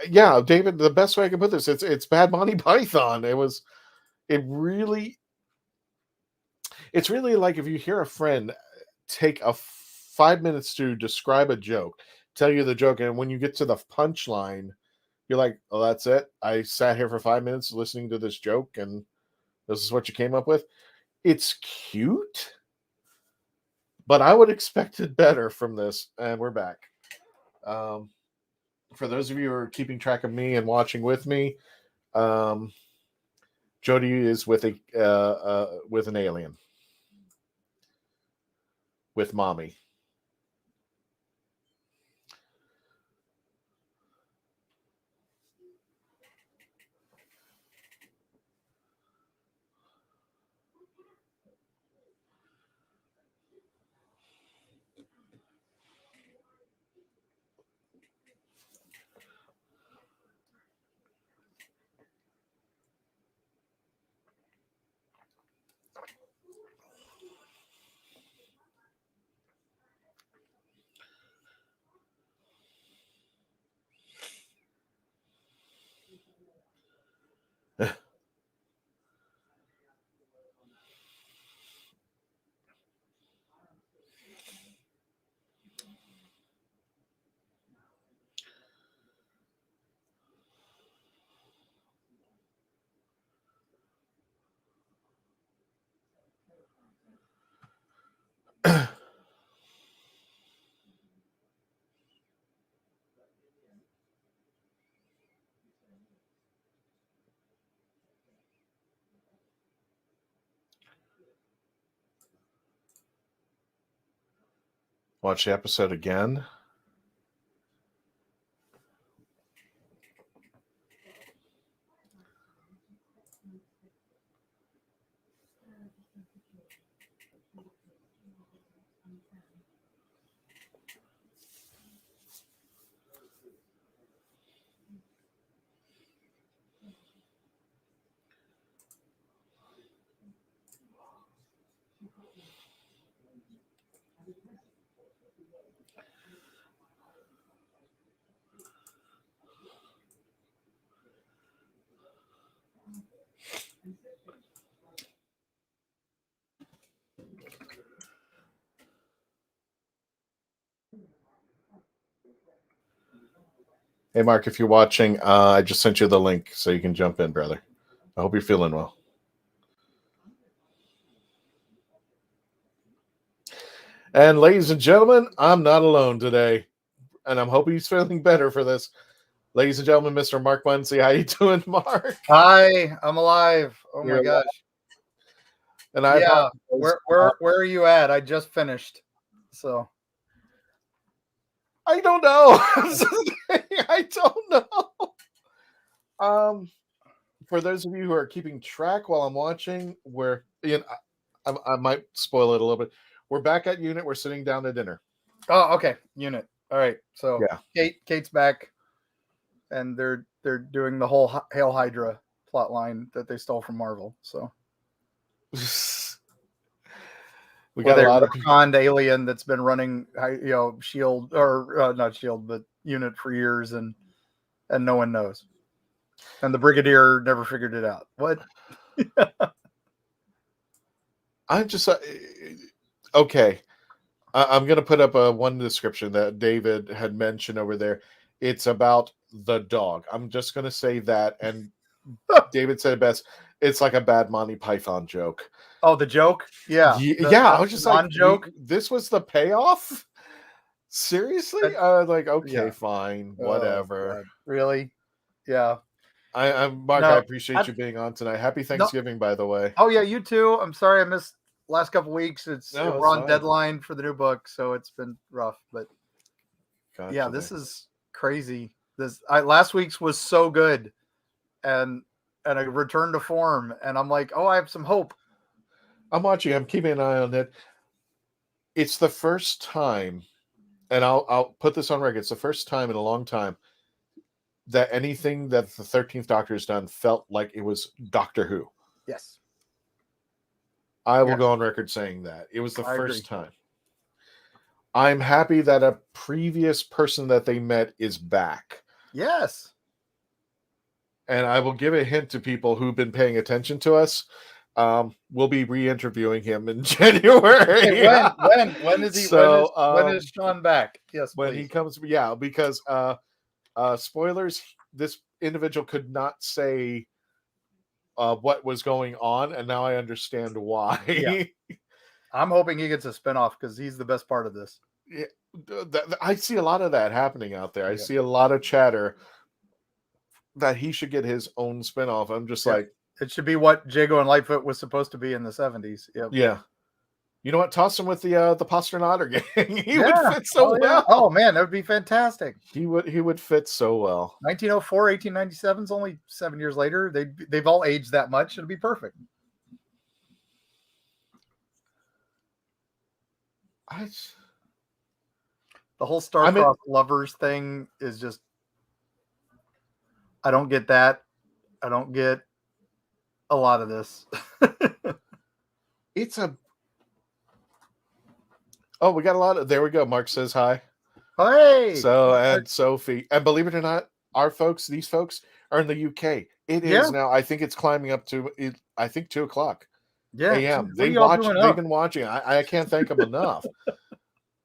yeah, David, the best way I can put this, it's Bad Monty Python. It's really like if you hear a friend take 5 minutes to describe a joke, tell you the joke, and when you get to the punchline, you're like, oh, that's it? I sat here for 5 minutes listening to this joke, and this is what you came up with? It's cute, but I would expect it better from this, and we're back. For those of you who are keeping track of me and watching with me, Jodie is with an alien. With mommy. Watch the episode again. Hey, Mark, if you're watching, I just sent you the link so you can jump in, brother. I hope you're feeling well. And ladies and gentlemen, I'm not alone today, and I'm hoping he's feeling better for this. Ladies and gentlemen, Mr. Mark Muncy, how you doing, Mark? Hi, I'm alive. Oh my gosh. And I where are you at? I just finished. So I don't know. I don't know. For those of you who are keeping track while I'm watching, I might spoil it a little bit. We're back at unit. We're sitting down to dinner. Oh, okay. Unit. All right. So yeah, Kate's back, and they're doing the whole Hail Hydra plot line that they stole from Marvel. So we got a lot of retconned alien that's been running, Shield or not Shield, but Unit for years, and no one knows. And the Brigadier never figured it out. What? I'm just okay. I'm going to put up one description that David had mentioned over there. It's about the dog. I'm just going to say that. And David said it best. It's like a bad Monty Python joke. Oh, the joke? Yeah. I was just like, joke. This was the payoff? Seriously? Like, okay, fine. Whatever. Really? Yeah. Mark, I appreciate you being on tonight. Happy Thanksgiving, by the way. Oh, yeah, you too. I'm sorry I missed last couple weeks. We're on deadline for the new book, so it's been rough. But yeah, this is crazy. Last week's was so good, and a return to form, and I'm like, oh, I have some hope. I'm watching. I'm keeping an eye on it. It's the first time, and I'll put this on record. It's the first time in a long time that anything that the 13th Doctor has done felt like it was Doctor Who. Yes. I will go on record saying that. It was the first time. I'm happy that a previous person that they met is back. Yes. And I will give a hint to people who've been paying attention to us. We'll be re-interviewing him in January. When is he? So, when is Sean back? Yes, when please. he comes. Yeah, because spoilers. This individual could not say what was going on, and now I understand why. Yeah. I'm hoping he gets a spinoff because he's the best part of this. Yeah, I see a lot of that happening out there. I see a lot of chatter that he should get his own spinoff. I'm just like, it should be what Jago and Lightfoot was supposed to be in the 70s. Yep. Yeah. You know what? Toss him with the Pasternatter gang. He would fit so well. Yeah. Oh man, that would be fantastic. He would fit so well. 1904, 1897 is only 7 years later. They've all aged that much. It'd be perfect. The whole star-crossed lovers thing is just, I don't get that. I don't get a lot of this. We got a lot of, there we go. Mark says hi. Hey. So, and Sophie, and believe it or not, these folks are in the UK. It is now, I think it's climbing up to, I think 2:00 a.m. They've been watching. I can't thank them enough.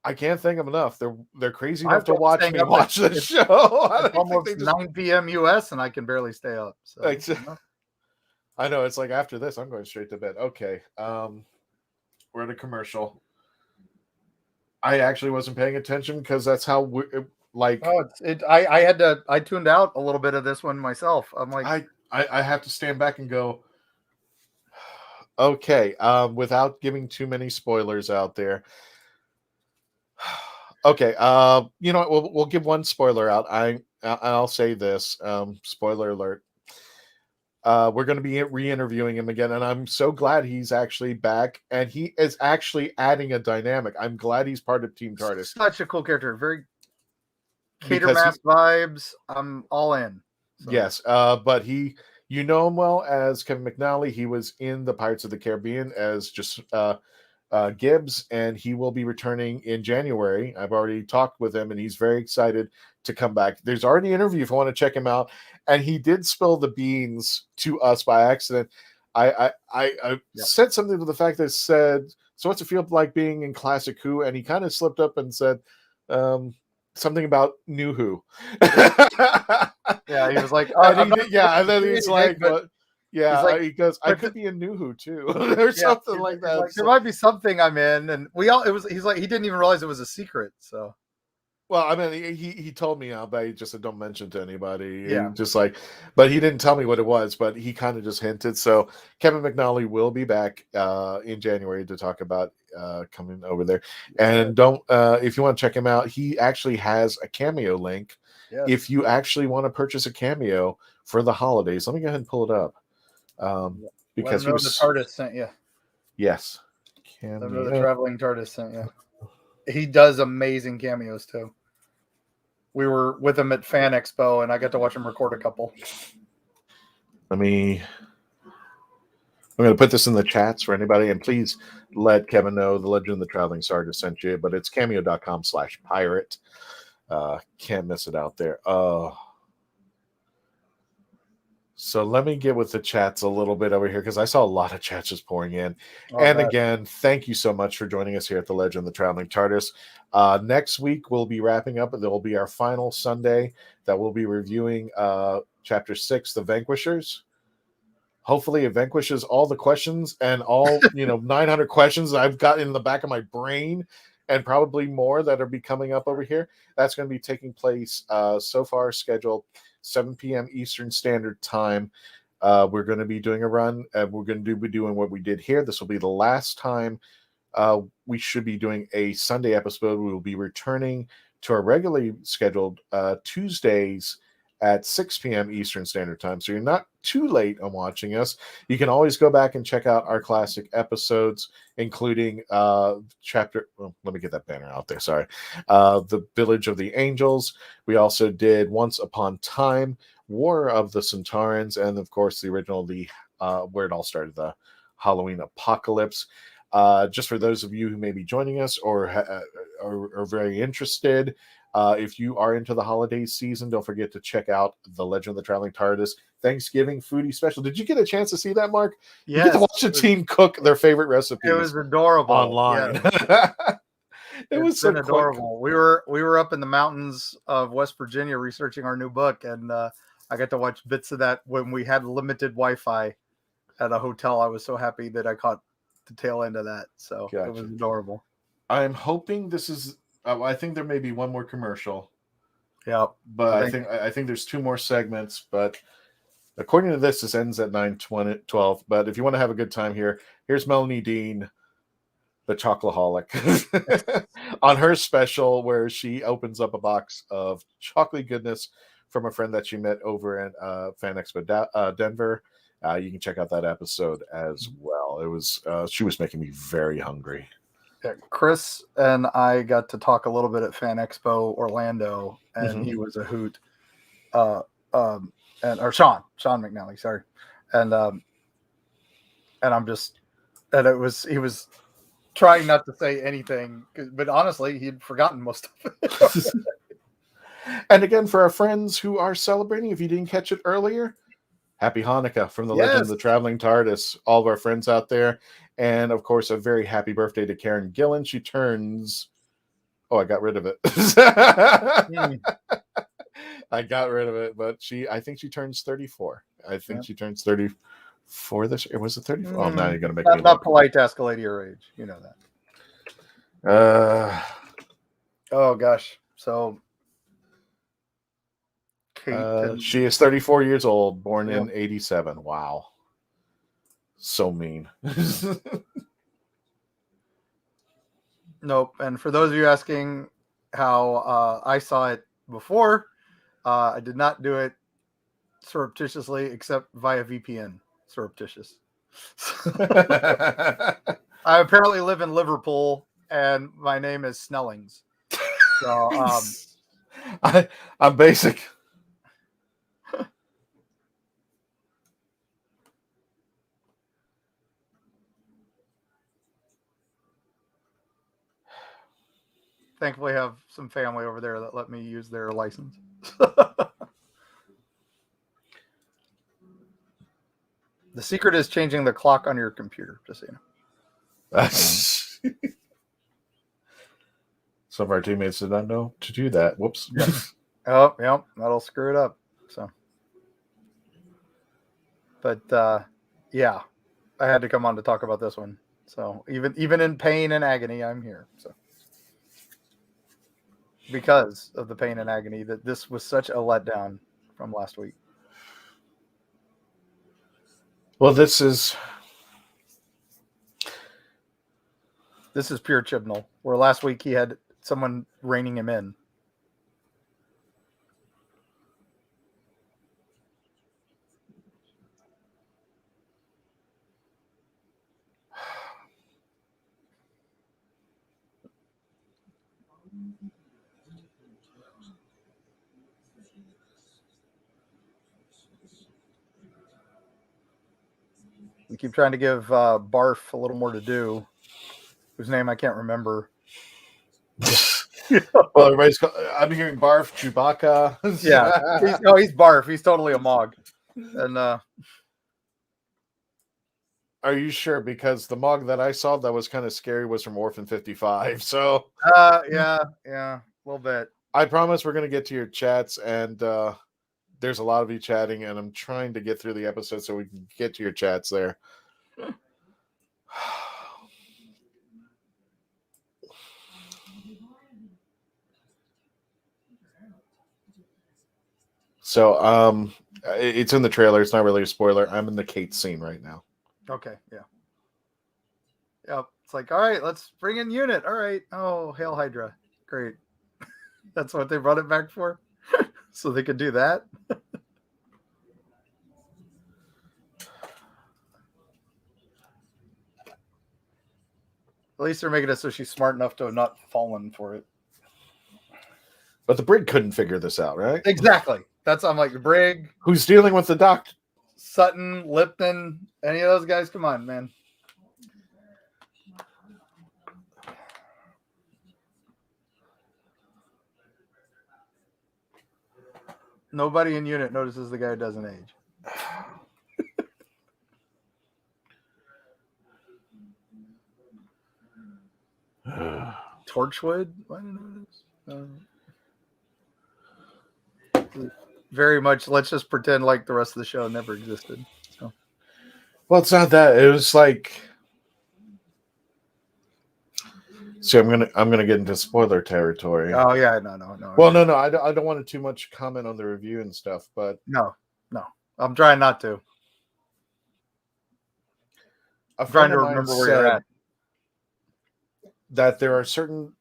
I can't thank them enough. They're crazy enough to watch me watch the show. It's almost 9 p.m. US, and I can barely stay up. So, I know. It's like after this, I'm going straight to bed. Okay. We're at a commercial. I actually wasn't paying attention because that's how I tuned out a little bit of this one myself. I'm like, I have to stand back and go, okay, without giving too many spoilers out there. Okay, you know what? We'll give one spoiler out. I'll say this. Spoiler alert. We're going to be re-interviewing him again, and I'm so glad he's actually back, and he is actually adding a dynamic. I'm glad he's part of Team TARDIS. Such a cool character. Very Catermass vibes. I'm all in. So. Yes, but you know him well as Kevin McNally. He was in the Pirates of the Caribbean as just Gibbs, and he will be returning in January. I've already talked with him, and he's very excited to come back. There's already an interview if you want to check him out, and he did spill the beans to us by accident. I said something to the fact that said, "So what's it feel like being in Classic Who?" And he kind of slipped up and said something about New Who. Yeah, he was like, and then he's like, but. Yeah, like, he goes, I could be in New Who too, or something like that. Like, there might be something I'm in, and he's like, he didn't even realize it was a secret. So, well, I mean, he told me but he just said, don't mention to anybody. Yeah, just like, but he didn't tell me what it was, but he kind of just hinted. So Kevin McNally will be back in January to talk about coming over there. And if you want to check him out, he actually has a Cameo link. Yes. If you actually want to purchase a Cameo for the holidays, let me go ahead and pull it up. Because the TARDIS sent you. Yes. The Traveling TARDIS sent you. He does amazing cameos too. We were with him at Fan Expo, and I got to watch him record a couple. I'm going to put this in the chats for anybody, and please let Kevin know the Legend of the Traveling TARDIS sent you, but it's cameo.com/pirate. Can't miss it out there. So let me get with the chats a little bit over here because I saw a lot of chats just pouring in. Again, thank you so much for joining us here at the Legend of the Traveling TARDIS. Next week, we'll be wrapping up. There will be our final Sunday that we'll be reviewing Chapter 6, The Vanquishers. Hopefully it vanquishes all the questions and all 900 questions I've got in the back of my brain, and probably more that are be coming up over here. That's going to be taking place so far scheduled 7 p.m. Eastern Standard Time. We're going to be doing a run, and we're going to be doing what we did here. This will be the last time we should be doing a Sunday episode. We will be returning to our regularly scheduled Tuesdays at 6 p.m. Eastern Standard Time. So you're not too late on watching us. You can always go back and check out our classic episodes, including let me get that banner out there. Sorry. The Village of the Angels. We also did Once Upon Time, War of the Centaurans, and of course the original, where it all started, the Halloween Apocalypse. Just for those of you who may be joining us or are very interested, if you are into the holiday season, don't forget to check out the Legend of the Traveling TARDIS Thanksgiving Foodie Special. Did you get a chance to see that, Mark? Yes. You get to watch the team cook their favorite recipes. It was adorable online. Yeah. It was so adorable. We were up in the mountains of West Virginia researching our new book, and I got to watch bits of that when we had limited Wi-Fi at a hotel. I was so happy that I caught the tail end of that. So It was adorable. I'm hoping this is. I think there may be one more commercial. Yeah, but I think there's 2 more segments. But according to this ends at 9:12. But if you want to have a good time here's Melanie Dean, the Chocoholic, on her special where she opens up a box of chocolate goodness from a friend that she met over at Fan Expo Denver. You can check out that episode as well. It was she was making me very hungry. Yeah, Chris and I got to talk a little bit at Fan Expo Orlando, and he was a hoot. Or Sean McNally, sorry, and I'm just, and he was trying not to say anything, but honestly, he'd forgotten most of it. And again, for our friends who are celebrating, if you didn't catch it earlier, Happy Hanukkah from the Legend of the Traveling TARDIS. All of our friends out there. And, of course, a very happy birthday to Karen Gillen. She turns... Oh, I got rid of it. I got rid of it. But I think she turns 34. I think she turns 34 this year. Was it 34? Oh, now you're going to make me not polite to ask a lady your age. You know that. Oh, gosh. So... she is 34 years old, born in 87. Wow. So mean. Nope. And for those of you asking how I saw it before, I did not do it surreptitiously except via VPN. Surreptitious. I apparently live in Liverpool and my name is Snellings. So I'm basic. thankfully have some family over there that let me use their license. The secret is changing the clock on your computer, just so you know. Some of our teammates did not know to do that. Whoops. Oh, yep, that'll screw it up. So, but yeah, I had to come on to talk about this one. So even in pain and agony, I'm here. So because of the pain and agony that this was such a letdown from last week. Well, this is pure Chibnall, where last week he had someone reining him in. We keep trying to give Barf a little more to do, whose name I can't remember. Well, everybody's. I'm hearing Barf, Chewbacca. Yeah, he's Barf. He's totally a Mog. And are you sure? Because the Mog that I saw that was kind of scary was from Orphan 55. So yeah, a little bit. I promise we're going to get to your chats, and there's a lot of you chatting, and I'm trying to get through the episode so we can get to your chats there. So it's in the trailer. It's not really a spoiler. I'm in the Kate scene right now. Okay, yeah. Yep. It's like, all right, let's bring in Unit. All right. Oh, Hail Hydra. Great. That's what they brought it back for? So they could do that? At least they're making it so she's smart enough to have not fallen for it. But the Brig couldn't figure this out, right? Exactly. I'm like, Brig. Who's dealing with the Doctor? Sutton, Lipton, any of those guys? Come on, man. Nobody in Unit notices the guy doesn't age. Torchwood? Why did I notice? Very much, let's just pretend like the rest of the show never existed. So. Well, it's not that. It was like. See, I'm gonna get into spoiler territory. Oh yeah, no. Well, no. I don't want to too much comment on the review and stuff, but no. I'm trying not to. I'm trying to remember where you're at. That there are certain,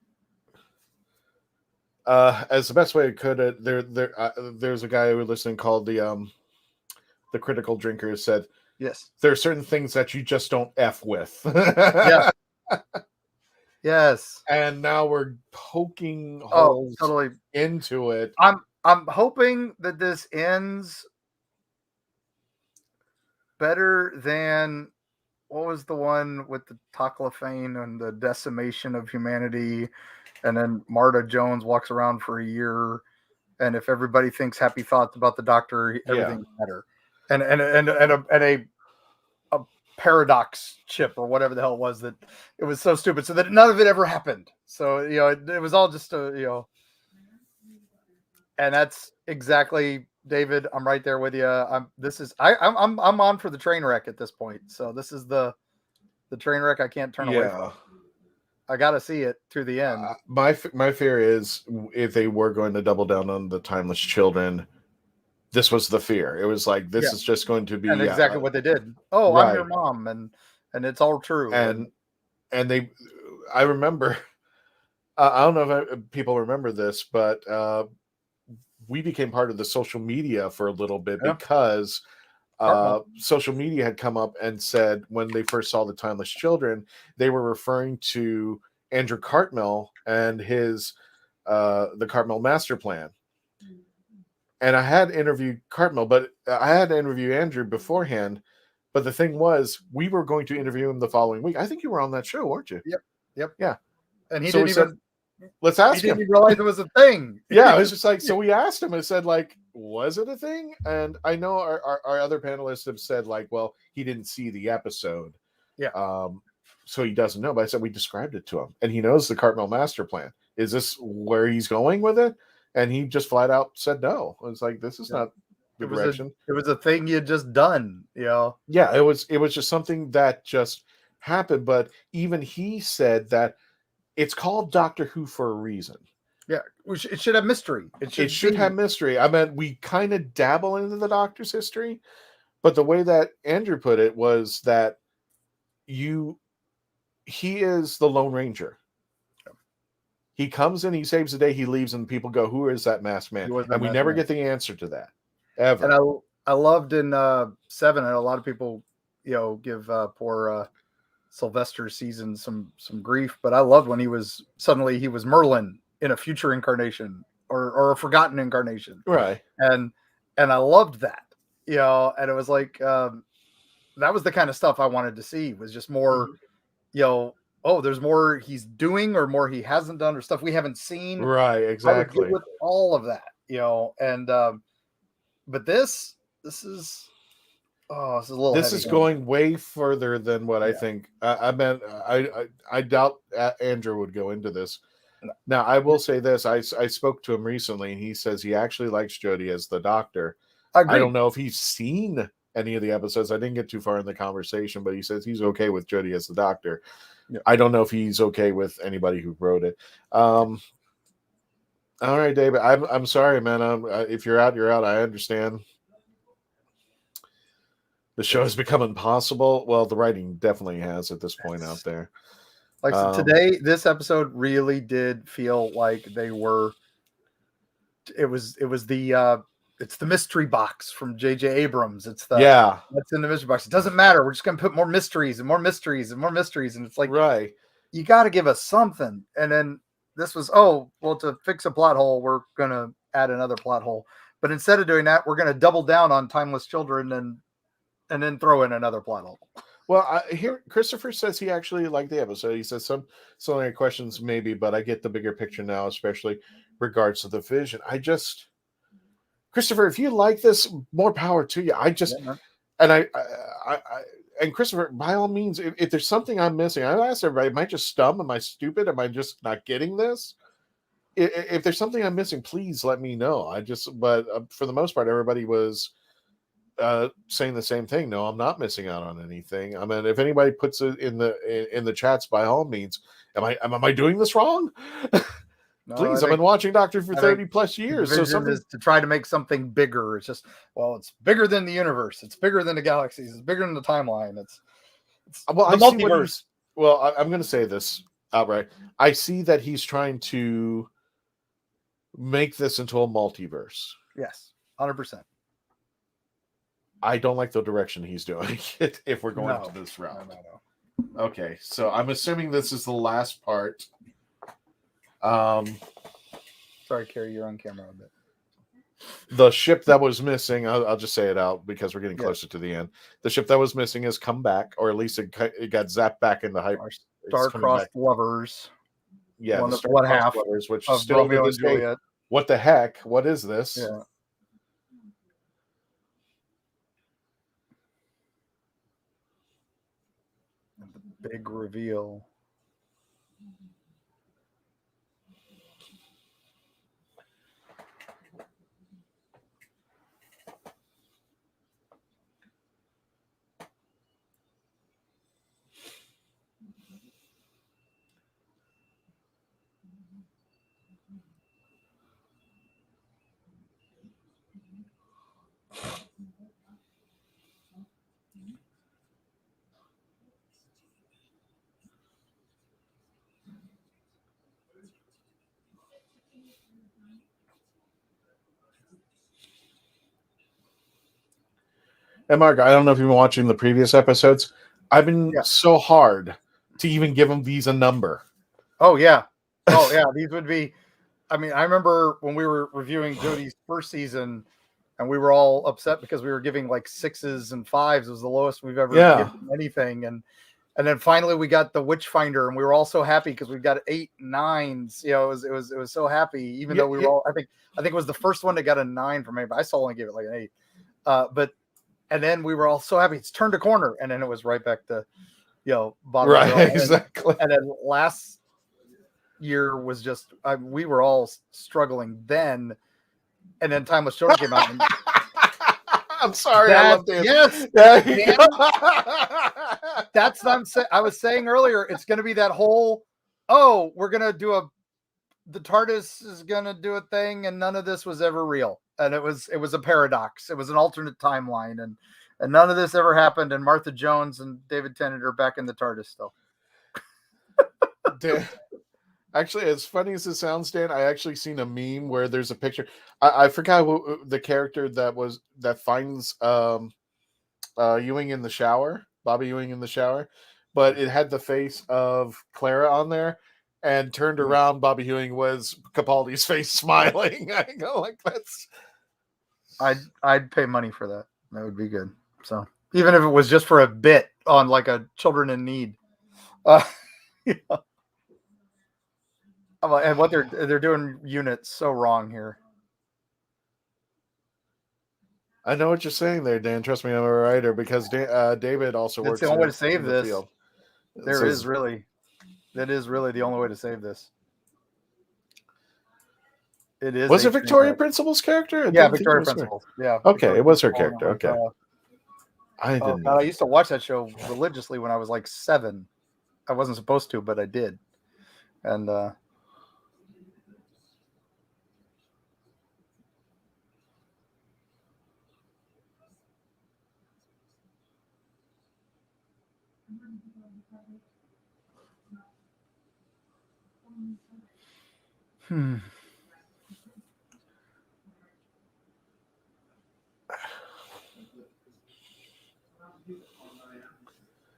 as the best way I could, there's a guy who was listening called the Critical Drinker said, yes, there are certain things that you just don't F with. Yeah. Yes. And now we're poking holes totally into it. I'm hoping that this ends better than what was the one with the Toclafane and the decimation of humanity, and then Marta Jones walks around for a year, and if everybody thinks happy thoughts about the Doctor, everything's better. And a paradox chip or whatever the hell it was, that it was so stupid, so that none of it ever happened. So it was all just and that's exactly, David, I'm right there with you. I'm on for the train wreck at this point. So this is the train wreck I can't turn away from. I got to see it through the end. My fear is if they were going to double down on the Timeless Children, this was the fear. It was like, this is just going to be exactly what they did. Oh, right. I'm your mom, and it's all true. And I remember, I don't know if people remember this, but we became part of the social media for a little bit because social media had come up and said when they first saw the Timeless Children, they were referring to Andrew Cartmel and his the Cartmel Master Plan. And I had interviewed Cartmel, but I had to interview Andrew beforehand. But the thing was, we were going to interview him the following week. I think you were on that show, weren't you? Yep. Yeah. And he didn't even let's ask he didn't him. even realize it was a thing. Yeah, I was just like, so we asked him and said, like, was it a thing? And I know our other panelists have said, like, well, he didn't see the episode. Yeah. So he doesn't know. But I said we described it to him, and he knows the Cartmel master plan. Is this where he's going with it? And he just flat out said no. It was like, this is not the direction. It was a thing he had just done, you know? Yeah, it was just something that just happened. But even he said that it's called Doctor Who for a reason. Yeah, it should have mystery. It should have mystery. I mean, we kind of dabble into the Doctor's history, but the way that Andrew put it was that he is the Lone Ranger. He comes in, he saves the day, he leaves, and people go, "Who is that masked man?" And we never get the answer to that ever. And I loved in 7. I know a lot of people, you know, give poor Sylvester's season some grief, but I loved when he was Merlin in a future incarnation or a forgotten incarnation, right? And I loved that, you know, and it was like that was the kind of stuff I wanted to see, was just more, you know, oh, there's more he's doing or more he hasn't done or stuff we haven't seen, right? Exactly. With all of that, you know, and but this is. Oh, this is a little. This is going way further than what I think. I meant. I doubt Andrew would go into this. Now, I will say this: I spoke to him recently, and he says he actually likes Jodie as the Doctor. I don't know if he's seen any of the episodes. I didn't get too far in the conversation, but he says he's okay with Jodie as the Doctor. Yeah. I don't know if he's okay with anybody who wrote it. All right, David. I'm sorry, man. If you're out, you're out. I understand. The show has become impossible. Well, the writing definitely has at this point out there. Like so today, this episode really did feel like they were. It was the it's the mystery box from J.J. Abrams. It's the that's in the mystery box. It doesn't matter. We're just gonna put more mysteries and more mysteries and more mysteries, and it's like, right. You got to give us something. And then this was, oh well, to fix a plot hole, we're gonna add another plot hole. But instead of doing that, we're gonna double down on Timeless Children and then throw in another plot hole. Well, here Christopher says he actually liked the episode. He says some questions maybe, but I get the bigger picture now, especially regards to the vision. Christopher, if you like this, more power to you. And Christopher, by all means, if there's something I'm missing, I asked everybody, am I just dumb? Am I stupid? Am I just not getting this? If there's something I'm missing, please let me know. But for the most part, everybody was saying the same thing. No, I'm not missing out on anything. I mean, if anybody puts it in the chats, by all means, am I doing this wrong? No, please, I've been watching Doctor for 30 plus years. So something is to try to make something bigger. It's just, well, it's bigger than the universe. It's bigger than the galaxies. It's bigger than the timeline. It's the multiverse. Well, I'm going to say this outright. I see that he's trying to make this into a multiverse. Yes, 100%. I don't like the direction he's doing it if we're going to this route. No. Okay, so I'm assuming this is the last part. Sorry, Carrie, you're on camera a bit. The ship that was missing, I'll just say it out because we're getting closer to the end. The ship that was missing has come back, or at least it got zapped back into hyper. Star-crossed lovers. Yeah, one half lovers, which of still Romeo and Juliet. What the heck? What is this? Yeah. The big reveal. And Mark, I don't know if you've been watching the previous episodes. I've been so hard to even give them these a number. Oh, yeah. Oh, yeah. These would be, I mean, I remember when we were reviewing Jodie's first season and we were all upset because we were giving like 6s and 5s. It was the lowest we've ever given anything. And And then finally we got the Witchfinder, and we were all so happy because we got 8 9s. You know, it was so happy, even though we were all, I think it was the first one that got a 9 from me, but I still only gave it like an 8. And then we were all so happy. It's turned a corner, and then it was right back to, bottom. Right, exactly. And then last year was just we were all struggling then, and then Timeless Children came out. And, I'm sorry, I love this. Yes, that's what I was saying earlier. It's going to be that whole, we're going to do the TARDIS is going to do a thing, and none of this was ever real, and it was a paradox. It was an alternate timeline, and none of this ever happened. And Martha Jones and David Tennant are back in the TARDIS still. Actually, as funny as it sounds, Dan, I actually seen a meme where there's a picture. I forgot who, the character that finds Ewing in the shower, Bobby Ewing in the shower, but it had the face of Clara on there, and turned around, Bobby Ewing was Capaldi's face smiling. I go like, that's. I'd pay money for that. That would be good. So even if it was just for a bit on like a Children in Need. And what they're doing units so wrong here. I know what you're saying there, Dan. Trust me, I'm a writer, because David also works. It's the only way to save this. Field. That is really the only way to save this. It is. Was it Victoria Principal's character? Yeah, Victoria Principal. Yeah. Okay, it was her character. Okay. I didn't. I used to watch that show religiously when I was like 7. I wasn't supposed to, but I did. And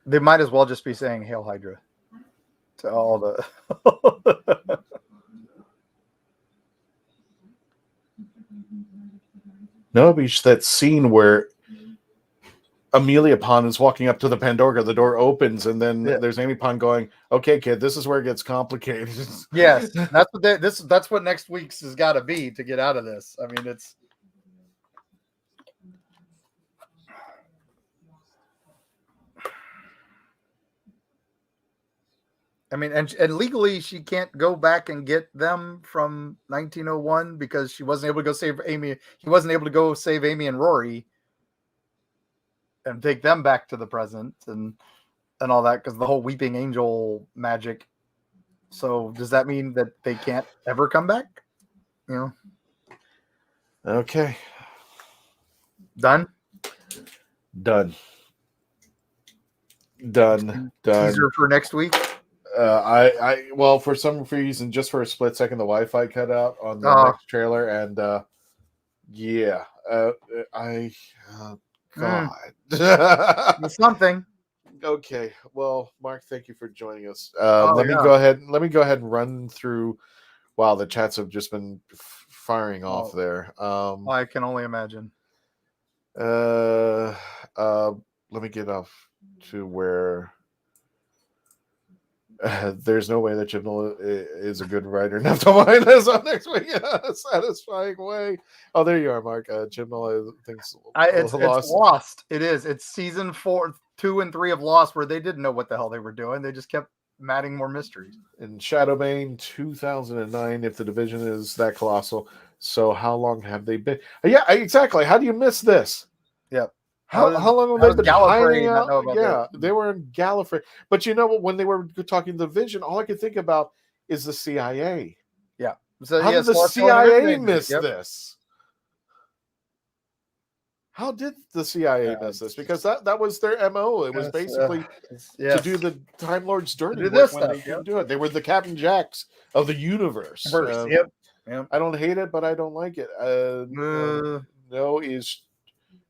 they might as well just be saying "Hail Hydra" to all the. No, Beach, that scene where Amelia Pond is walking up to the Pandora, the door opens, and then there's Amy Pond going, "Okay, kid, this is where it gets complicated." Yes, that's what next week's has got to be to get out of this. I mean, it's. I mean, and legally she can't go back and get them from 1901 because she wasn't able to go save Amy. He wasn't able to go save Amy and Rory and take them back to the present and all that because the whole Weeping Angel magic. So does that mean that they can't ever come back? Okay. Done. Teaser for next week. Well, for some reason, just for a split second, the Wi-Fi cut out on the next trailer, and God, It's something. Okay, well, Mark, thank you for joining us. Let me go ahead and run through. Wow, the chats have just been firing off there. I can only imagine. Let me get off to where. There's no way that Chibnall is a good writer enough to wind us up next week in a satisfying way. Oh, there you are, Mark. Chibnall, I think it's Lost. It is. It's season 4, 2, and 3 of Lost, where they didn't know what the hell they were doing. They just kept adding more mysteries. In Shadowbane 2009, if the division is that colossal, so how long have they been? Yeah, exactly. How do you miss this? Yep. How long have they been hiding out? Yeah, they were in Gallifrey. But you know what? When they were talking Division, all I could think about is the CIA. Yeah. So how did the CIA miss this? How did the CIA miss this? Because that was their MO. It was basically to do the Time Lords dirty work when they couldn't do it. They were the Captain Jacks of the universe. Yep. I don't hate it, but I don't like it. No is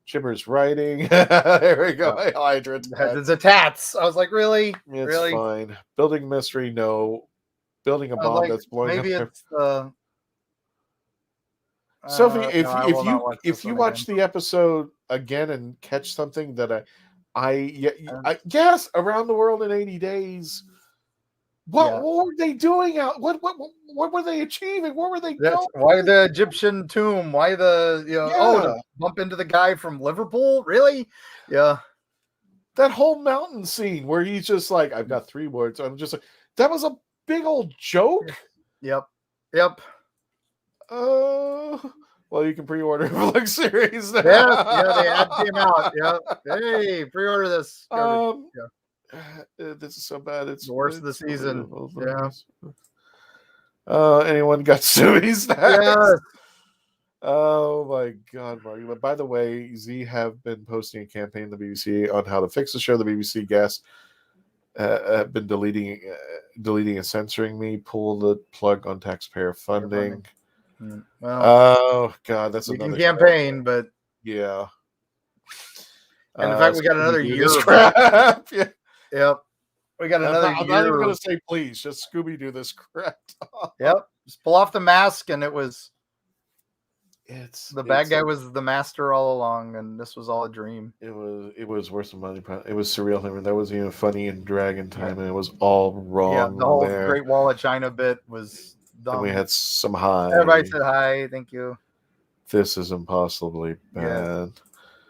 Chipper's writing. There we go. Hydrant. There's a tats. I was like, really? It's really? Fine. Building mystery, no. Building a bomb that's blowing up. Maybe it's Sophie, if you watch the episode again and catch something that I guess around the world in 80 days. What were they doing out? What were they achieving? Where were they going? Why the Egyptian tomb? Why the to bump into the guy from Liverpool? Really? Yeah. That whole mountain scene where he's just like, I've got 3 words. I'm just like, that was a big old joke. Yep. Well, you can pre-order the Flux series now. They came out. Yeah. Hey, pre-order this. This is so bad. It's the worst of the season. Anyone got Suey's next? Yes. Oh my God, Marty. But by the way, Z have been posting a campaign in the BBC on how to fix the show. The BBC guests have been deleting and censoring me. Pull the plug on taxpayer funding. Well, oh God, that's another campaign, but yeah. And in fact, we got another year. Crap. Yeah. Yep. We got another year. I'm not even going to say please. Just Scooby do this crap. Yep. Just pull off the mask, and it was. The bad guy was the master all along, and this was all a dream. It was worth some money. It was surreal. I mean, that was even funny in Dragon Time, and it was all wrong. Yeah, the whole Great Wall of China bit was dumb. And we had some hi. Everybody said hi. Thank you. This is impossibly bad. Yeah.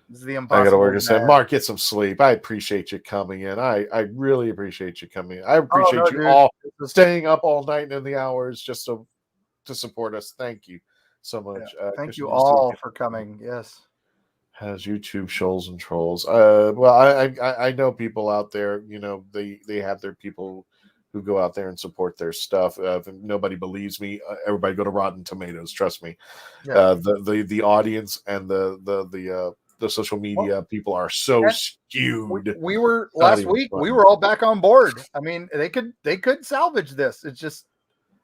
This is the impossible. I got to work and say, Mark, get some sleep. I appreciate you coming in. I really appreciate you coming in. I appreciate you all staying up all night and in the hours just to support us. Thank you so much. Thank you all for coming. Yes. Has YouTube shoals and trolls. Well, I know people out there, they have their people who go out there and support their stuff. If nobody believes me, everybody go to Rotten Tomatoes. Trust me. Yeah. The audience and the social media people are so skewed. We were last week. We were all back on board. I mean, they could salvage this. It's just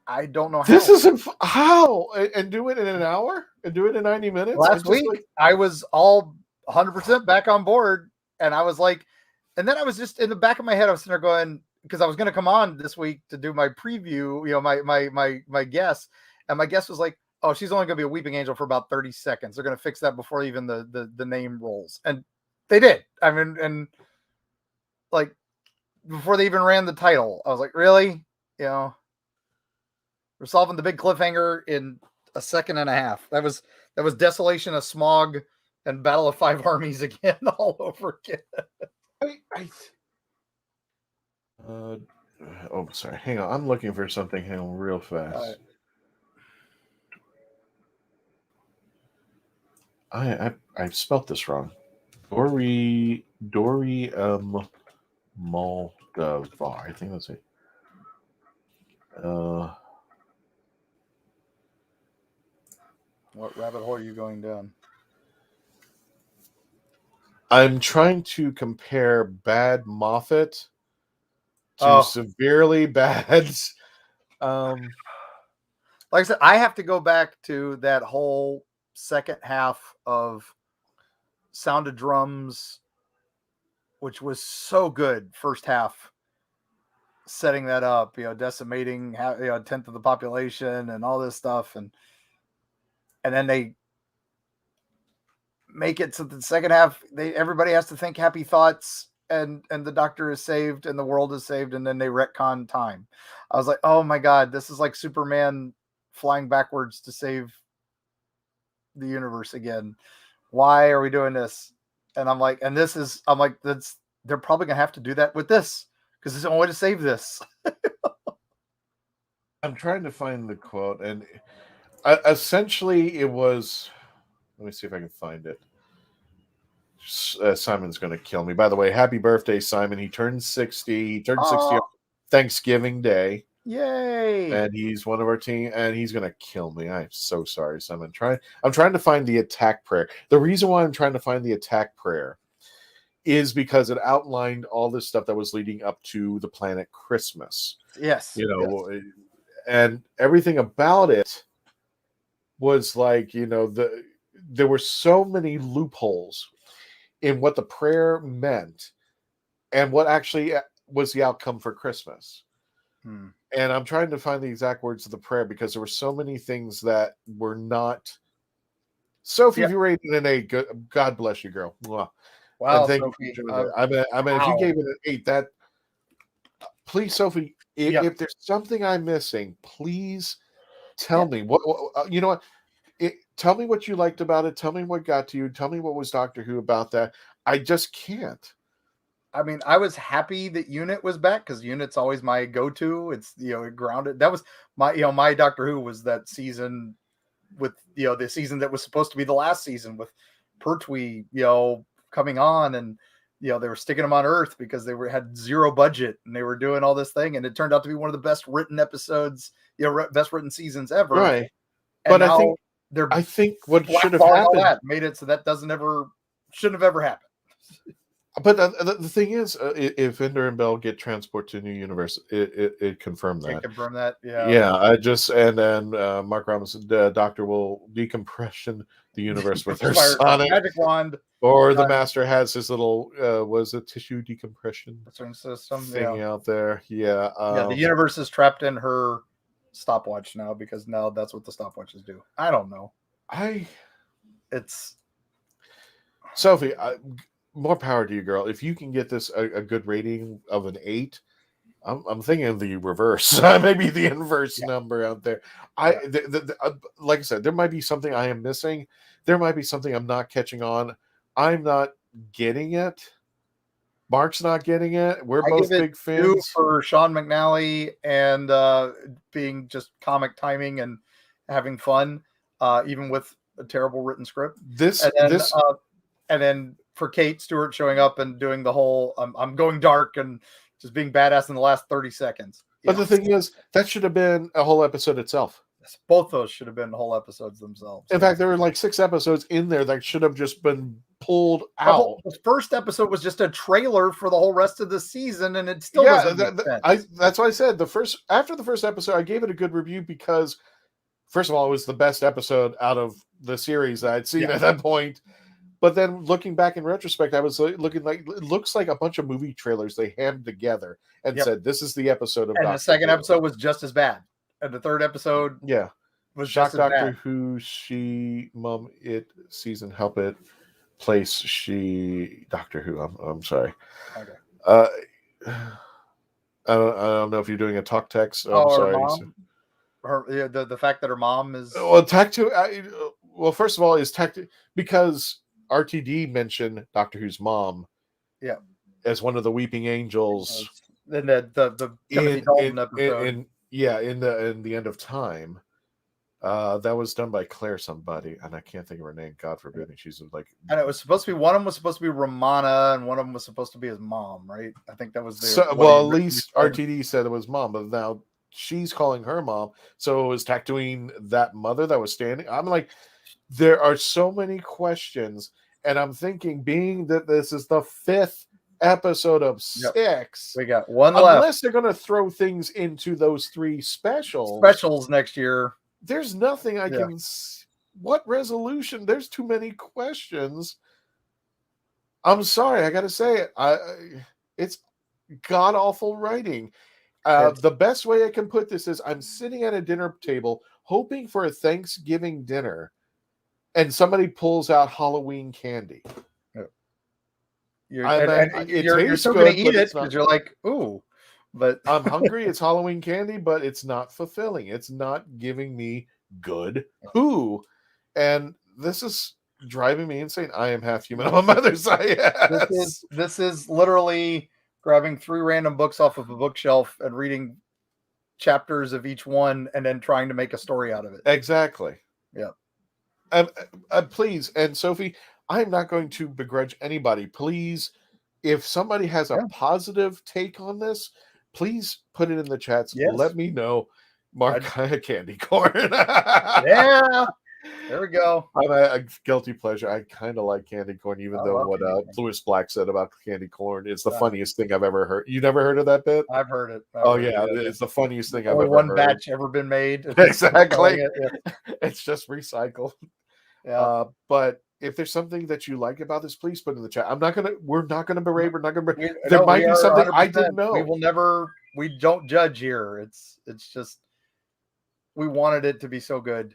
I don't know how. This isn't how and do it in an hour and do it in 90 minutes. Last week, I was all 100% back on board, and I was like, and then I was just in the back of my head, I was sitting there going, because I was going to come on this week to do my preview, my guest, and my guest was like, oh, she's only going to be a weeping angel for about 30 seconds. They're going to fix that before even the name rolls. And they did. I mean, and like before they even ran the title, I was like, really? We're solving the big cliffhanger in a second and a half. That was Desolation of Smog and Battle of Five Armies again, all over again. Oh, sorry. Hang on. I'm looking for something. Hang on real fast. I spelt this wrong. Dory Moldovar. I think that's it. What rabbit hole are you going down? I'm trying to compare bad Moffat to severely bad. Like I said, I have to go back to that whole second half of Sound of Drums, which was so good. First half, setting that up, decimating, a tenth of the population and all this stuff, and then they make it so the second half, everybody has to think happy thoughts, and the Doctor is saved and the world is saved, and then they retcon time. I was like, oh my God, this is like Superman flying backwards to save the universe again. Why are we doing this? And I'm like, they're probably gonna have to do that with this because it's the only way to save this. I'm trying to find the quote, and essentially it was, let me see if I can find it. Simon's gonna kill me. By the way, happy birthday, Simon. He turned 60. He turned 60 on Thanksgiving Day. Yay! And he's one of our team, and he's gonna kill me. I'm so sorry, Simon. I'm trying to find the attack prayer. The reason why I'm trying to find the attack prayer is because it outlined all this stuff that was leading up to the planet Christmas. Yes. And everything about it was like, there were so many loopholes in what the prayer meant and what actually was the outcome for Christmas. And I'm trying to find the exact words of the prayer because there were so many things that were not. Sophie, if you rated an A, God bless you, girl. Wow, and thank Sophie, you for doing that. I mean, if you gave it an 8, that please, Sophie, if there's something I'm missing, please tell me. What you know what? Tell me what you liked about it. Tell me what got to you. Tell me what was Doctor Who about that. I just can't. I mean, I was happy that Unit was back because Unit's always my go-to. It's grounded. That was my Doctor Who was that season with the season that was supposed to be the last season with Pertwee coming on, and they were sticking him on Earth because they had zero budget and they were doing all this thing, and it turned out to be one of the best written episodes, best written seasons ever. Right. And but I think what should have happened made it so that shouldn't have ever happened. But the thing is, if Ender and Bell get transport to New Universe, it confirmed that. Yeah. And then Mark Robinson, Doctor will decompression the universe with her sonic magic wand, or the Master has his little was it tissue decompression system thing out there. Yeah. The universe is trapped in her stopwatch now because now that's what the stopwatches do. I don't know. It's Sophie. More power to you, girl. If you can get this a good rating of an 8, I'm thinking the reverse, maybe the inverse number out there. Like I said, there might be something I am missing. There might be something I'm not catching on. I'm not getting it. Mark's not getting it. We're both big fans. For Sean McNally and being just comic timing and having fun, even with a terrible written script. And then for Kate Stewart showing up and doing the whole I'm going dark and just being badass in the last 30 seconds. But the thing is, that should have been a whole episode itself. Both those should have been whole episodes themselves. In fact, there were like 6 episodes in there that should have just been pulled out. The first episode was just a trailer for the whole rest of the season, and it still doesn't make sense. That's why I said after the first episode, I gave it a good review because, first of all, it was the best episode out of the series I'd seen at that point. But then looking back in retrospect, I was looking like it looks like a bunch of movie trailers they hammed together and said, "This is the episode of." And the second episode was just as bad, and the third episode, was just as Doctor bad. Who, she, mum, it, season, help it, place, she, Doctor Who. I'm sorry. Okay. I don't know if you're doing a talk text. I'm sorry. Her mom, the fact that her mom is well, first of all, is because RTD mentioned Doctor Who's mom, as one of the weeping angels. Then the Timothy Dalton episode, in the End of Time, that was done by Claire somebody, and I can't think of her name. God forbid. And she's like, and it was supposed to be one of them was supposed to be Romana, and one of them was supposed to be his mom, right? I think that was at least RTD said it was mom, but now she's calling her mom. So it was Tatooine that mother that was standing. I'm like, there are so many questions, and I'm thinking, being that this is the 5th episode of 6, we got one left. Unless they're going to throw things into those 3 specials next year, there's nothing I can. What resolution? There's too many questions. I'm sorry, I got to say it. It's god awful writing. The best way I can put this is I'm sitting at a dinner table hoping for a Thanksgiving dinner, and somebody pulls out Halloween candy. You're still going to eat it because you're like, ooh. But I'm hungry. It's Halloween candy, but it's not fulfilling. It's not giving me good Who. And this is driving me insane. I am half human on my mother side. Yes. This is literally grabbing 3 random books off of a bookshelf and reading chapters of each one and then trying to make a story out of it. Exactly. Yeah. Please, and Sophie, I'm not going to begrudge anybody. Please, if somebody has a positive take on this, please put it in the chats. Yes. Let me know. Mark candy corn. Yeah. There we go. I'm a guilty pleasure. I kind of like candy corn, even though what Lewis Black said about candy corn is the funniest thing I've ever heard. You never heard of that bit? I've heard it. It's the funniest thing I've ever heard. One batch ever been made. Exactly. It's just recycled. Yeah. But if there's something that you like about this, please put it in the chat. We're not gonna berate. There might be something 100%. I didn't know. We don't judge here. It's just, we wanted it to be so good.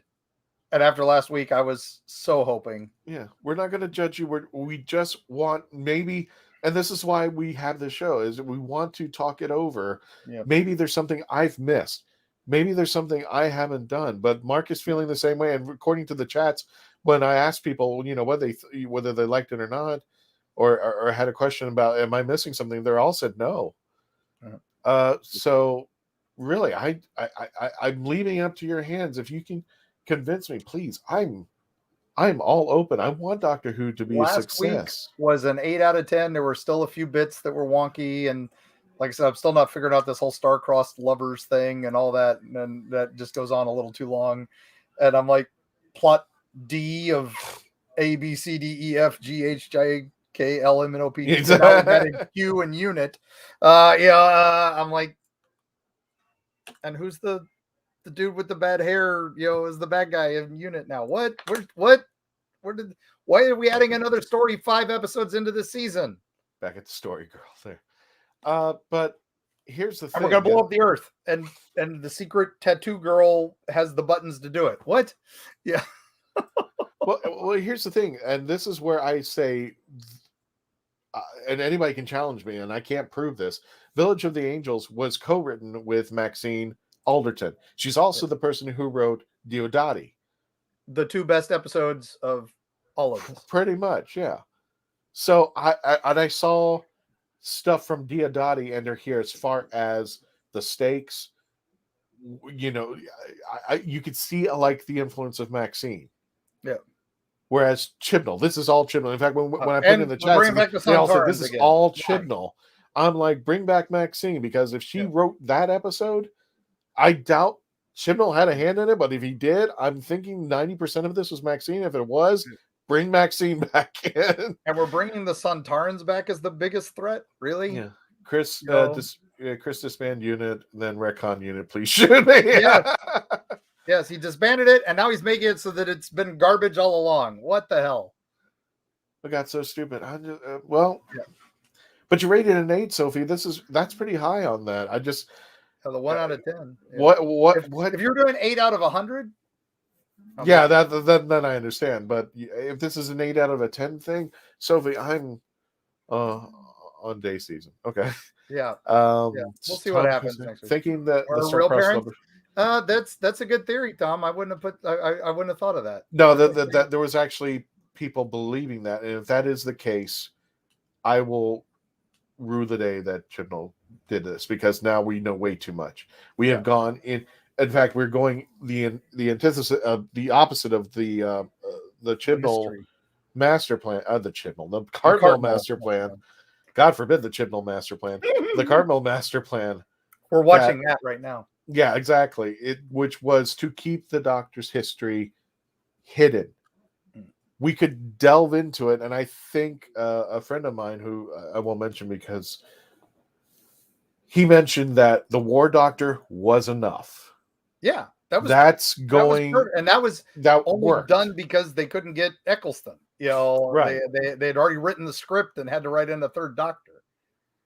And after last week, I was so hoping. Yeah, we're not going to judge you. We just want maybe, and this is why we have this show, is we want to talk it over. Yep. Maybe there's something I've missed. Maybe there's something I haven't done. But Mark is feeling the same way. And according to the chats, when I asked people, whether they liked it or not, or had a question about, am I missing something? They're all said no. So really, I'm leaving it up to your hands. If you can convince me, please. I'm all open. I want Doctor Who to be a success. Week was an 8 out of 10. There were still a few bits that were wonky, and like I said, I'm still not figuring out this whole star-crossed lovers thing and all that, and that just goes on a little too long. And I'm like, plot D of A B C D E F G H J K L M N O P. Q and unit. I'm like, and who's the dude with the bad hair, is the bad guy in unit now? What? Why are we adding another story 5 episodes into this season? Back at the story girl there. But here's the thing. And we're gonna blow up the earth, and the secret tattoo girl has the buttons to do it. What? Yeah. well, here's the thing, and this is where I say, and anybody can challenge me, and I can't prove this. Village of the Angels was co-written with Maxine Alderton. She's also the person who wrote Diodati. The 2 best episodes of all of this. Pretty much, yeah. So I saw stuff from Diodati and here as far as the stakes. You could see like the influence of Maxine. Yeah. Whereas Chibnall, this is all Chibnall. In fact, when I put in the chat, they all said this is all Chibnall. I'm like, bring back Maxine, because if she wrote that episode, I doubt Chibnall had a hand in it. But if he did, I'm thinking 90% of this was Maxine. If it was, bring Maxine back in. And we're bringing the Sontarans back as the biggest threat, really? Yeah. Chris disband unit, then retcon unit, please shoot me. Yeah. Yes, he disbanded it, and now he's making it so that it's been garbage all along. What the hell? I got so stupid. But you rated an 8, Sophie. That's pretty high on that. I just the 1 out of 10. Yeah. What? If you're doing 8 out of 100? Okay. Yeah, then I understand. But if this is an 8 out of a 10 thing, Sophie, I'm on day season. Okay. Yeah. We'll see what happens next week. Thinking that the real parents. That's a good theory, Tom. I wouldn't have thought of that. No, that there was actually people believing that, and if that is the case, I will rue the day that Chibnall did this, because now we know way too much. We have gone in. In fact, we're going the antithesis of the opposite of the Chibnall master plan. The Cardinal master plan. God forbid the Chibnall master plan. The Cardinal master plan. We're watching that right now. Yeah, exactly. Which was to keep the Doctor's history hidden. We could delve into it, and I think a friend of mine, who I won't mention because he mentioned that the War Doctor was enough. Yeah, that was only done because they couldn't get Eccleston. Right. They had already written the script and had to write in a 3rd Doctor.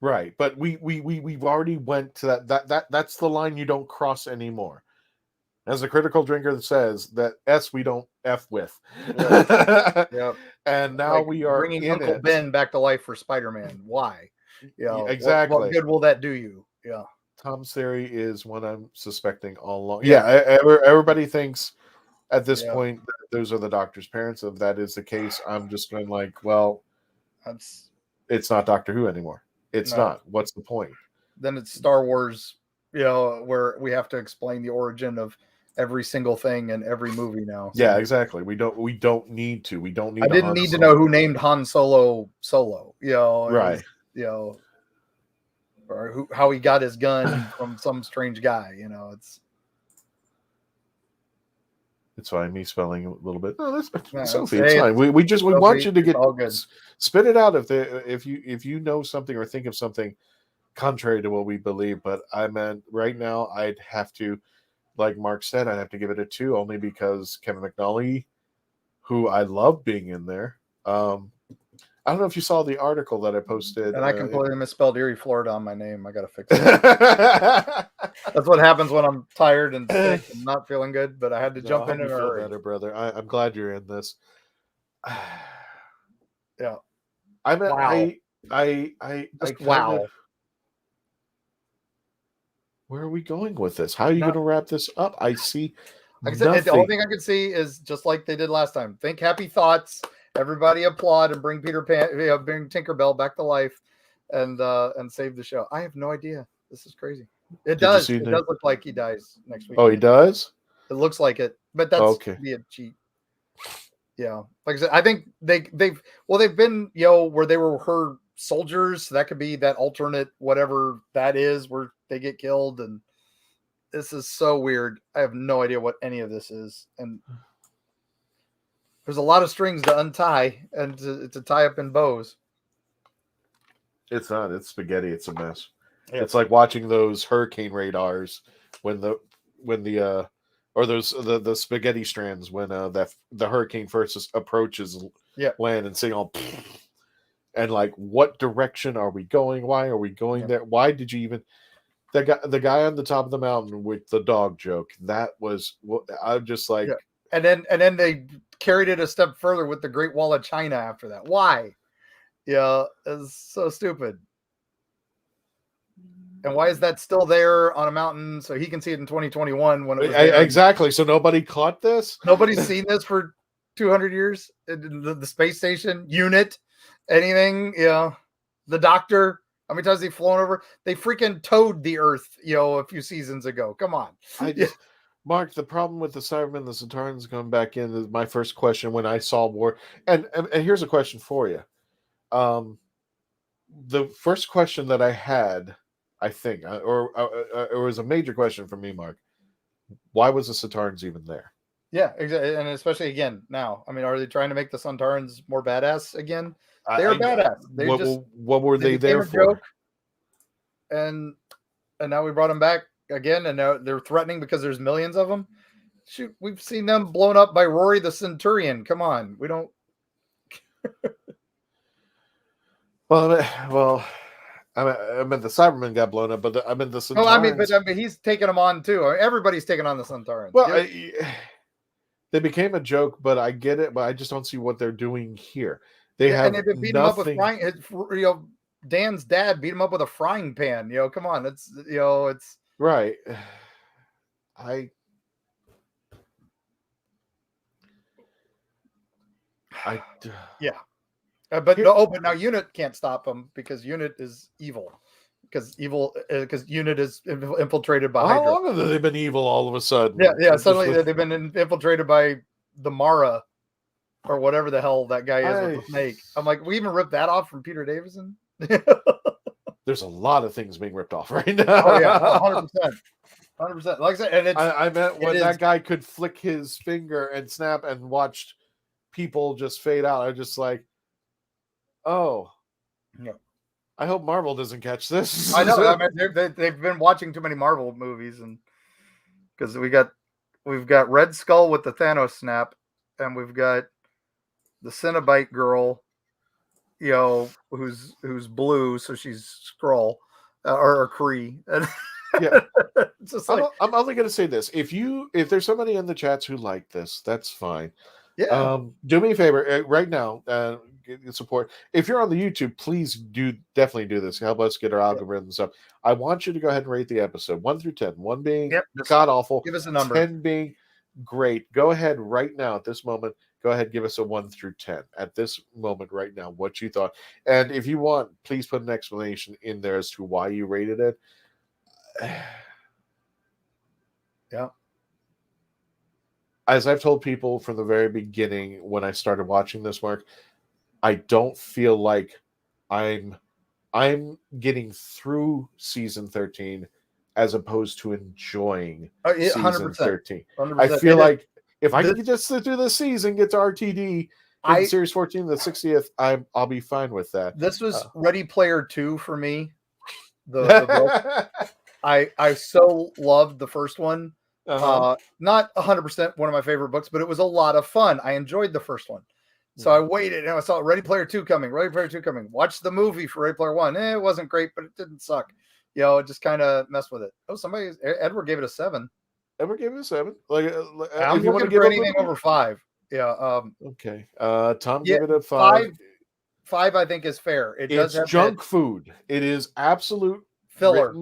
Right, but we've already went to that's the line you don't cross anymore. As a critical drinker that says that we don't F with. Yep. And now we are bringing Uncle Ben back to life for Spider-Man. Why? Exactly. What good will that do you? Yeah. Tom's theory is one I'm suspecting all along. Yeah, everybody thinks at this point that those are the Doctor's parents. If that is the case, I'm just going like, well, it's not Doctor Who anymore. It's not. What's the point? Then it's Star Wars, where we have to explain the origin of every single thing in every movie now. So. Yeah, exactly. We don't need to. We don't need. I didn't need to know who named Han Solo. Right. Or how he got his gun from some strange guy. It's fine. Me spelling a little bit. No, that's Sophie. It's fine. We want you to get all good. Spit it out if you know something or think of something contrary to what we believe. But I meant right now I'd have to, like Mark said, I'd have to give it a 2 only because Kevin McNally, who I love being in there. I I don't know if you saw the article that I posted. And I completely misspelled Erie, Florida on my name. I got to fix it. That's what happens when I'm tired and sick and not feeling good, but I had to jump in and feel better, brother. I'm glad you're in this. Yeah. Wow. Where are we going with this? How are you going to wrap this up? I see. Like I said, the only thing I can see is just like they did last time. Think happy thoughts. Everybody applaud and bring bring Tinkerbell back to life, and save the show. I have no idea. This is crazy. It does look like he dies next week. Oh, he does? It looks like it, but that's be a cheat. Yeah, like I said, I think they've been where they were her soldiers. So that could be that alternate whatever that is where they get killed, and this is so weird. I have no idea what any of this is, and there's a lot of strings to untie and to tie up in bows. It's not. It's spaghetti. It's a mess. Yeah. It's like watching those hurricane radars when the spaghetti strands when the hurricane first approaches land and saying all and like, what direction are we going? Why are we going there? Why did you even the guy on the top of the mountain with the dog joke? That was I'm just like, and then they carried it a step further with the Great Wall of China after that. Why? Yeah, it's so stupid. And why is that still there on a mountain so he can see it in 2021 when it was exactly? So nobody caught this? Nobody's seen this for 200 years? The space station, unit, anything, the Doctor, how many times they've flown over? They freaking towed the Earth, a few seasons ago. Come on. Mark, the problem with the Cybermen, the Sontarans coming back in is my first question when I saw war. And here's a question for you. The first question that I had, I think, or it was a major question for me, Mark. Why was the Sontarans even there? Yeah, exactly. And especially again now. I mean, are they trying to make the Sontarans more badass again? They're badass. What were they there for? Joke, and now we brought them back again, and now they're threatening because there's millions of them. Shoot, we've seen them blown up by Rory the Centurion. Come on, we don't. Well, I mean the Cybermen got blown up, but the Sontarans. No, I mean, he's taking them on too. Everybody's taking on the Sontarans. Well, they became a joke, but I get it. But I just don't see what they're doing here. They have and beat him up with frying. Dan's dad beat him up with a frying pan. Come on, it's right. But now Unit can't stop them because Unit is evil. Because Unit is infiltrated by Hydra. How long have they been evil all of a sudden? Yeah. Suddenly they've been infiltrated by the Mara or whatever the hell that guy is with the snake. I'm like, we even ripped that off from Peter Davison. There's a lot of things being ripped off right now. Oh yeah, 100%. Like I said, and I meant when that guy could flick his finger and snap and watched people just fade out. I just like, oh, yeah. I hope Marvel doesn't catch this. I know. I mean, they've been watching too many Marvel movies, and because we've got Red Skull with the Thanos snap, and we've got the Cenobite girl, who's blue, so she's Skrull or Kree. Yeah, it's just like, I'm only going to say this: if there's somebody in the chats who like this, that's fine. Yeah. Do me a favor right now. Support. If you're on the YouTube, please definitely do this. Help us get our algorithms up. I want you to go ahead and rate the episode 1 through 10. 1 being god awful. Give us a number. 10 being great. Go ahead right now at this moment. Go ahead, give us a 1 through 10 at this moment right now. What you thought, and if you want, please put an explanation in there as to why you rated it. Yeah. As I've told people from the very beginning when I started watching this, Mark, I don't feel like I'm getting through season 13 as opposed to enjoying season 100%. 13. 100%. I feel like if I can just do the season, get to RTD in series 14, the 60th, I'll be fine with that. This was Ready Player 2 for me. The book. I so loved the first one. Not 100% one of my favorite books, but it was a lot of fun. I enjoyed the first one. So I waited and I saw Ready Player 2 coming. Watched the movie for Ready Player 1. It wasn't great, but it didn't suck. It just kind of messed with it. Oh, Edward gave it a 7. Edward gave it a 7. I'm looking for anything over 5. Yeah. Okay. Tom gave it a 5. 5, I think, is fair. It's junk food. It is absolute filler.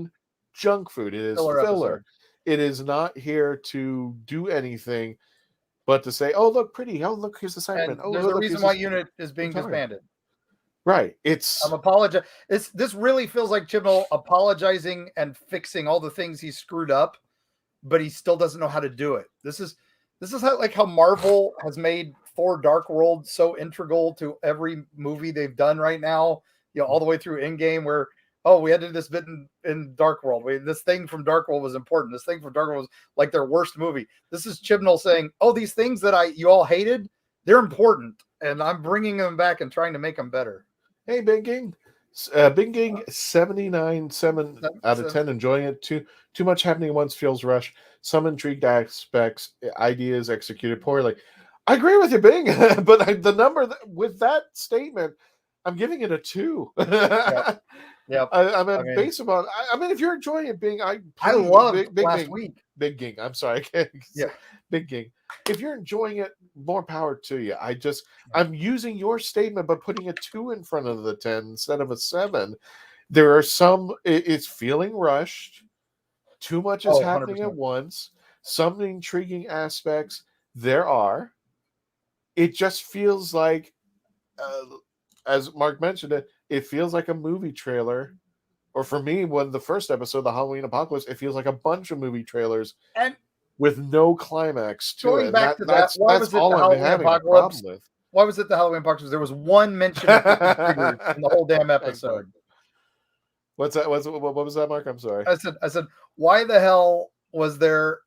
Junk food. It is filler. It is not here to do anything but to say, "Oh, look, pretty. Oh, look, here's the Cyberman. Oh, there's a reason why unit is being disbanded." Right. I'm apologizing. This really feels like Chibnall apologizing and fixing all the things he screwed up, but he still doesn't know how to do it. This is how Marvel has made Thor: Dark World so integral to every movie they've done right now. All the way through Endgame, where we had to do this bit in Dark World. This thing from Dark World was important. This thing from Dark World was like their worst movie. This is Chibnall saying, these things that you all hated, they're important, and I'm bringing them back and trying to make them better. Hey, Big Ging. 79, 7 out of 10. Enjoying it. Too much happening at once feels rushed. Some intrigued aspects, ideas executed poorly. I agree with you, Bing, but the number with that statement, I'm giving it a 2. Yep. Based upon. If you're enjoying it, Bing, I love Big last Ging, week. Big Ging. I'm sorry. Yeah. Big Ging. If you're enjoying it, more power to you. I'm using your statement, but putting a 2 in front of the 10 instead of a 7. There are some. It's feeling rushed. Too much is happening 100%. At once. Some intriguing aspects there are. It just feels like, as Mark mentioned it feels like a movie trailer. Or for me, when the first episode, the Halloween Apocalypse, it feels like a bunch of movie trailers with no climax to going it. Back to that, why was it the Halloween Apocalypse? Why was it the Halloween Apocalypse? There was one mention of triggers in the whole damn episode. What's that? What was that, Mark? I'm sorry. I said, why the hell was there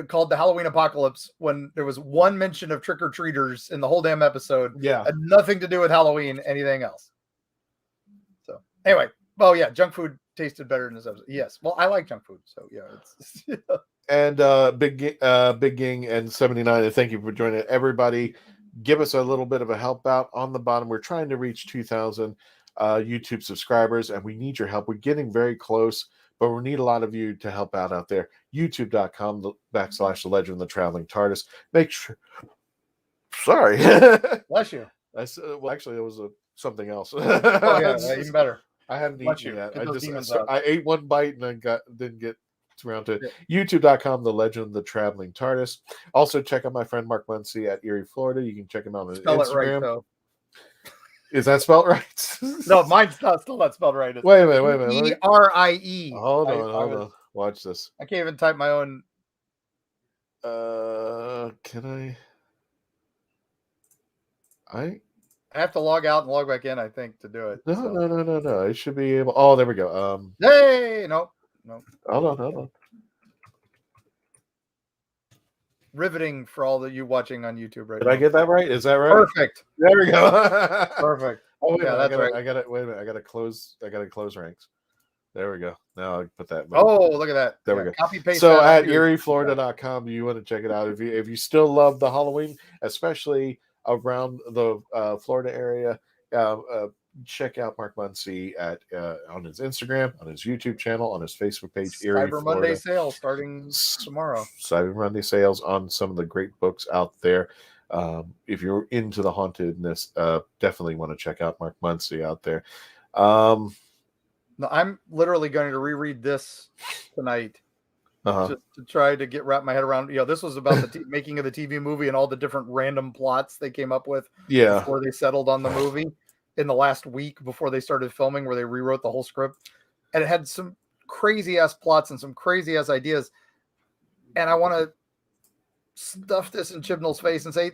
called the Halloween Apocalypse when there was one mention of trick-or-treaters in the whole damn episode? Yeah. Had nothing to do with Halloween, anything else. So anyway, junk food tasted better in this episode. Yes. Well, I like junk food. So yeah. And Big Ging and 79, and thank you for joining it. Everybody, give us a little bit of a help out on the bottom. We're trying to reach 2,000 YouTube subscribers, and we need your help. We're getting very close, but we need a lot of you to help out there. YouTube.com/The Legend of the Traveling TARDIS. Make sure. Sorry. Bless you. Actually, it was something else. Even better. I haven't eaten yet. I ate one bite and I didn't get around to it. YouTube.com, The Legend of the Traveling TARDIS. Also, check out my friend Mark Muncie at Erie, Florida. You can check him out on Spell Instagram. It right, though. Is that spelled right? No, mine's still not spelled right. Wait a minute. E-R-I-E. Hold on. Watch this. I can't even type my own. Can I have to log out and log back in, I think, to do it. No. I should be able. Oh, there we go. Hey, no. Hold on. Riveting for all that you watching on YouTube right now. Did I get that right? Is that right? Perfect. There we go. Perfect. Oh, yeah, that's right. I got it. Wait a minute. I got to close ranks. There we go. Now I put that. Oh, look at that. There we go. Copy paste. So at EerieFlorida.com, you want to check it out. If you still love the Halloween, especially around the Florida area, check out Mark Muncie on his Instagram, on his YouTube channel, on his Facebook page. Cyber Monday sales starting tomorrow. Cyber Monday sales on some of the great books out there. If you're into the hauntedness, definitely want to check out Mark Muncie out there. No, I'm literally going to reread this tonight just to try to wrap my head around. This was about the making of the TV movie and all the different random plots they came up with before they settled on the movie in the last week before they started filming, where they rewrote the whole script. And it had some crazy ass plots and some crazy ass ideas. And I want to stuff this in Chibnall's face and say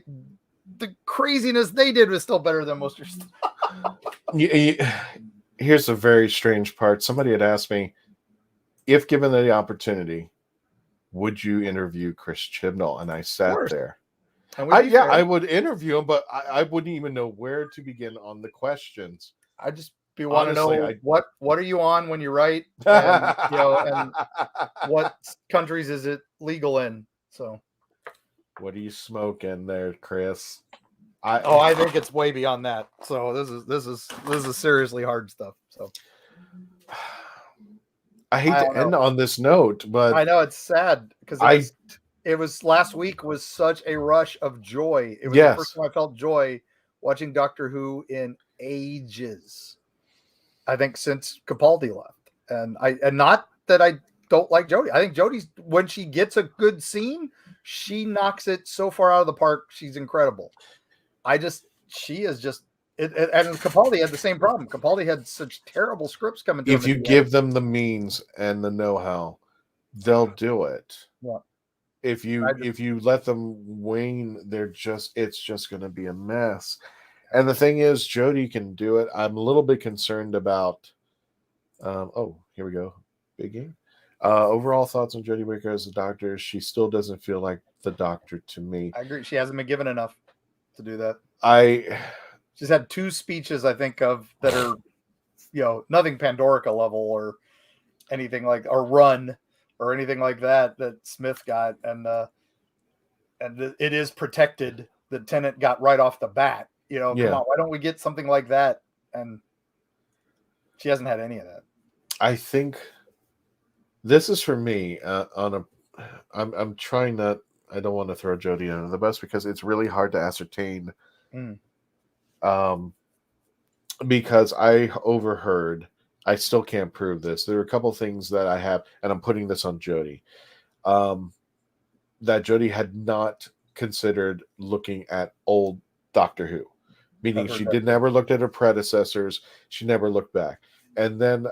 the craziness they did was still better than most of your stuff. Here's a very strange part. Somebody had asked me, if given the opportunity, would you interview Chris Chibnall? And I sat there. I would interview him, but I wouldn't even know where to begin on the questions. I just want to know what are you on when you write, and, and what countries is it legal in? So, what are you smoking there, Chris? I think it's way beyond that. So this is seriously hard stuff. So I hate to end on this note, but I know it's sad because it was last week was such a rush of joy. It was the first time I felt joy watching Doctor Who in ages. I think since Capaldi left, and not that I don't like Jodie. I think Jodie's, when she gets a good scene, she knocks it so far out of the park. She's incredible. She is just, and Capaldi had the same problem. Capaldi had such terrible scripts coming to him. If you give them the means and the know-how, they'll do it. Yeah. If you let them wane, it's just going to be a mess. And the thing is, Jodie can do it. I'm a little bit concerned about. Here we go. Big game. Overall thoughts on Jodie Whittaker as a Doctor? She still doesn't feel like the Doctor to me. I agree. She hasn't been given enough to do that. She's had 2 speeches, I think, of that are, nothing Pandorica level or anything like, or Run or anything like that Smith got, and it is protected. The Tennant got right off the bat. Come on, why don't we get something like that? And she hasn't had any of that. I think this is for me I'm trying not. I don't want to throw Jodie under the bus because it's really hard to ascertain. Because I overheard, I still can't prove this. There are a couple things that I have, and I'm putting this on Jodie, that Jodie had not considered looking at old Doctor Who, meaning she never looked at her predecessors. She never looked back. And then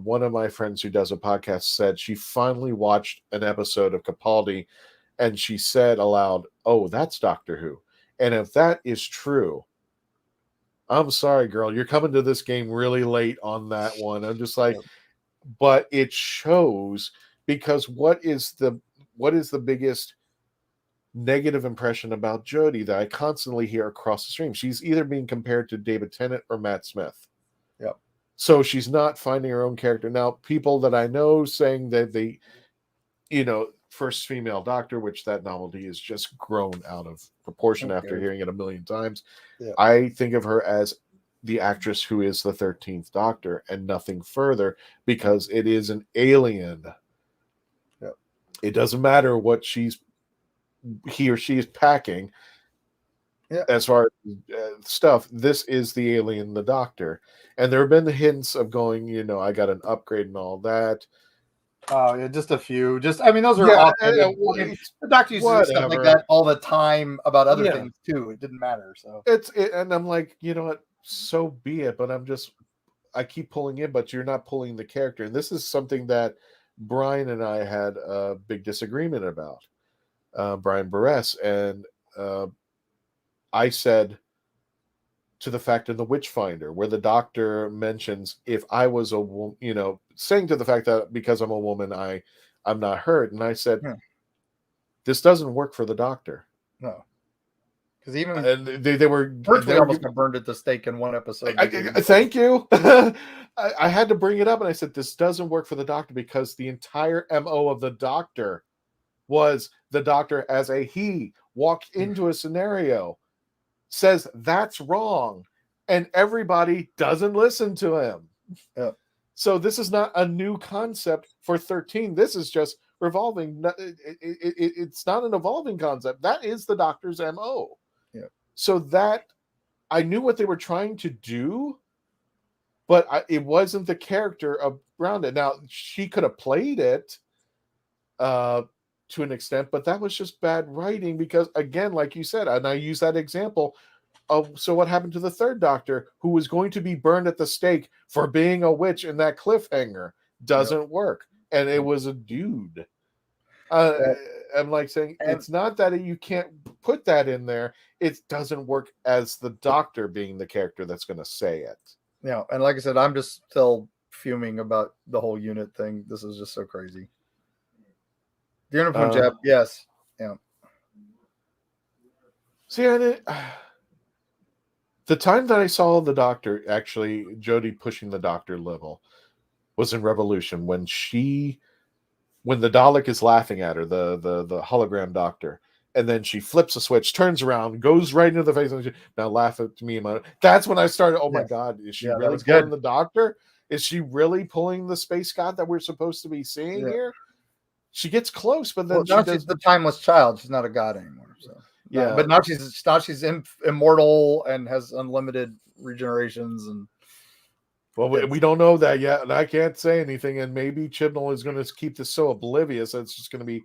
one of my friends who does a podcast said she finally watched an episode of Capaldi, and she said aloud, "Oh, that's Doctor Who." And if that is true, I'm sorry, girl, you're coming to this game really late on that one. I'm just like, but it shows, because what is the biggest negative impression about Jodie that I constantly hear across the stream? She's either being compared to David Tennant or Matt Smith. Yep. So she's not finding her own character. Now, people that I know saying that they, first female Doctor, which that novelty is just grown out of proportion after hearing it a million times. Yeah. I think of her as the actress who is the 13th Doctor and nothing further, because it is an alien. Yeah. It doesn't matter what he or she is packing. Yeah. As far as stuff, this is the alien, the Doctor. And there have been the hints of going, I got an upgrade and all that. Oh, yeah, just a few. Those are the Doctor used to do stuff like that all the time about other things too. It didn't matter. So and I'm like, you know what? So be it. But I keep pulling in, but you're not pulling the character. And this is something that Brian and I had a big disagreement about. Brian Barres, and I said to the fact in the Witchfinder, where the Doctor mentions, if I was a woman, saying to the fact that because I'm a woman, I'm not hurt. And I said, this doesn't work for the Doctor. No. Because even they were almost burned at the stake in one episode. Thank you. I had to bring it up, and I said, this doesn't work for the Doctor, because the entire MO of the Doctor was the Doctor as a he walked into a scenario, says that's wrong, and everybody doesn't listen to him. Yeah. So this is not a new concept for 13. This is just revolving. It's not an evolving concept. That is the Doctor's MO. Yeah. So that, I knew what they were trying to do, but it wasn't the character around it. Now, she could have played it to an extent, but that was just bad writing, because, again, like you said, and I use that example of, so what happened to the third Doctor, who was going to be burned at the stake for being a witch in that cliffhanger? Doesn't work. And it was a dude. I'm like saying, it's not that you can't put that in there. It doesn't work as the Doctor being the character that's going to say it. Yeah. And like I said, I'm just still fuming about the whole unit thing. This is just so crazy. The unit Punjab, yes. Yeah. See, the time that I saw the Doctor, actually, Jodie pushing the Doctor level, was in Revolution, when the Dalek is laughing at her, the hologram Doctor, and then she flips a switch, turns around, goes right into the face, and now laugh at me. That's when I started. Oh my God, is she really pulling the Doctor? Is she really pulling the space god that we're supposed to be seeing here? She gets close, but then she's the timeless child. She's not a god anymore. So yeah, but now she's immortal and has unlimited regenerations. And well, we don't know that yet, and I can't say anything. And maybe Chibnall is going to keep this so oblivious that it's just going to be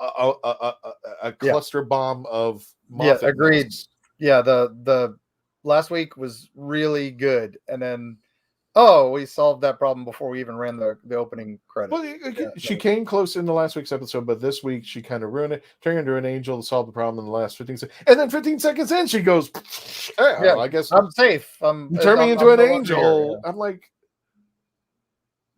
a cluster bomb of Moffat. Yeah, agreed. Yeah, the last week was really good, and then we solved that problem before we even ran the opening credit. Well, she came close in the last week's episode, but this week she kind of ruined it, turned into an angel to solve the problem in the last 15 seconds. And then 15 seconds in, she goes, I guess I'm safe. Turn me into an angel. I'm like,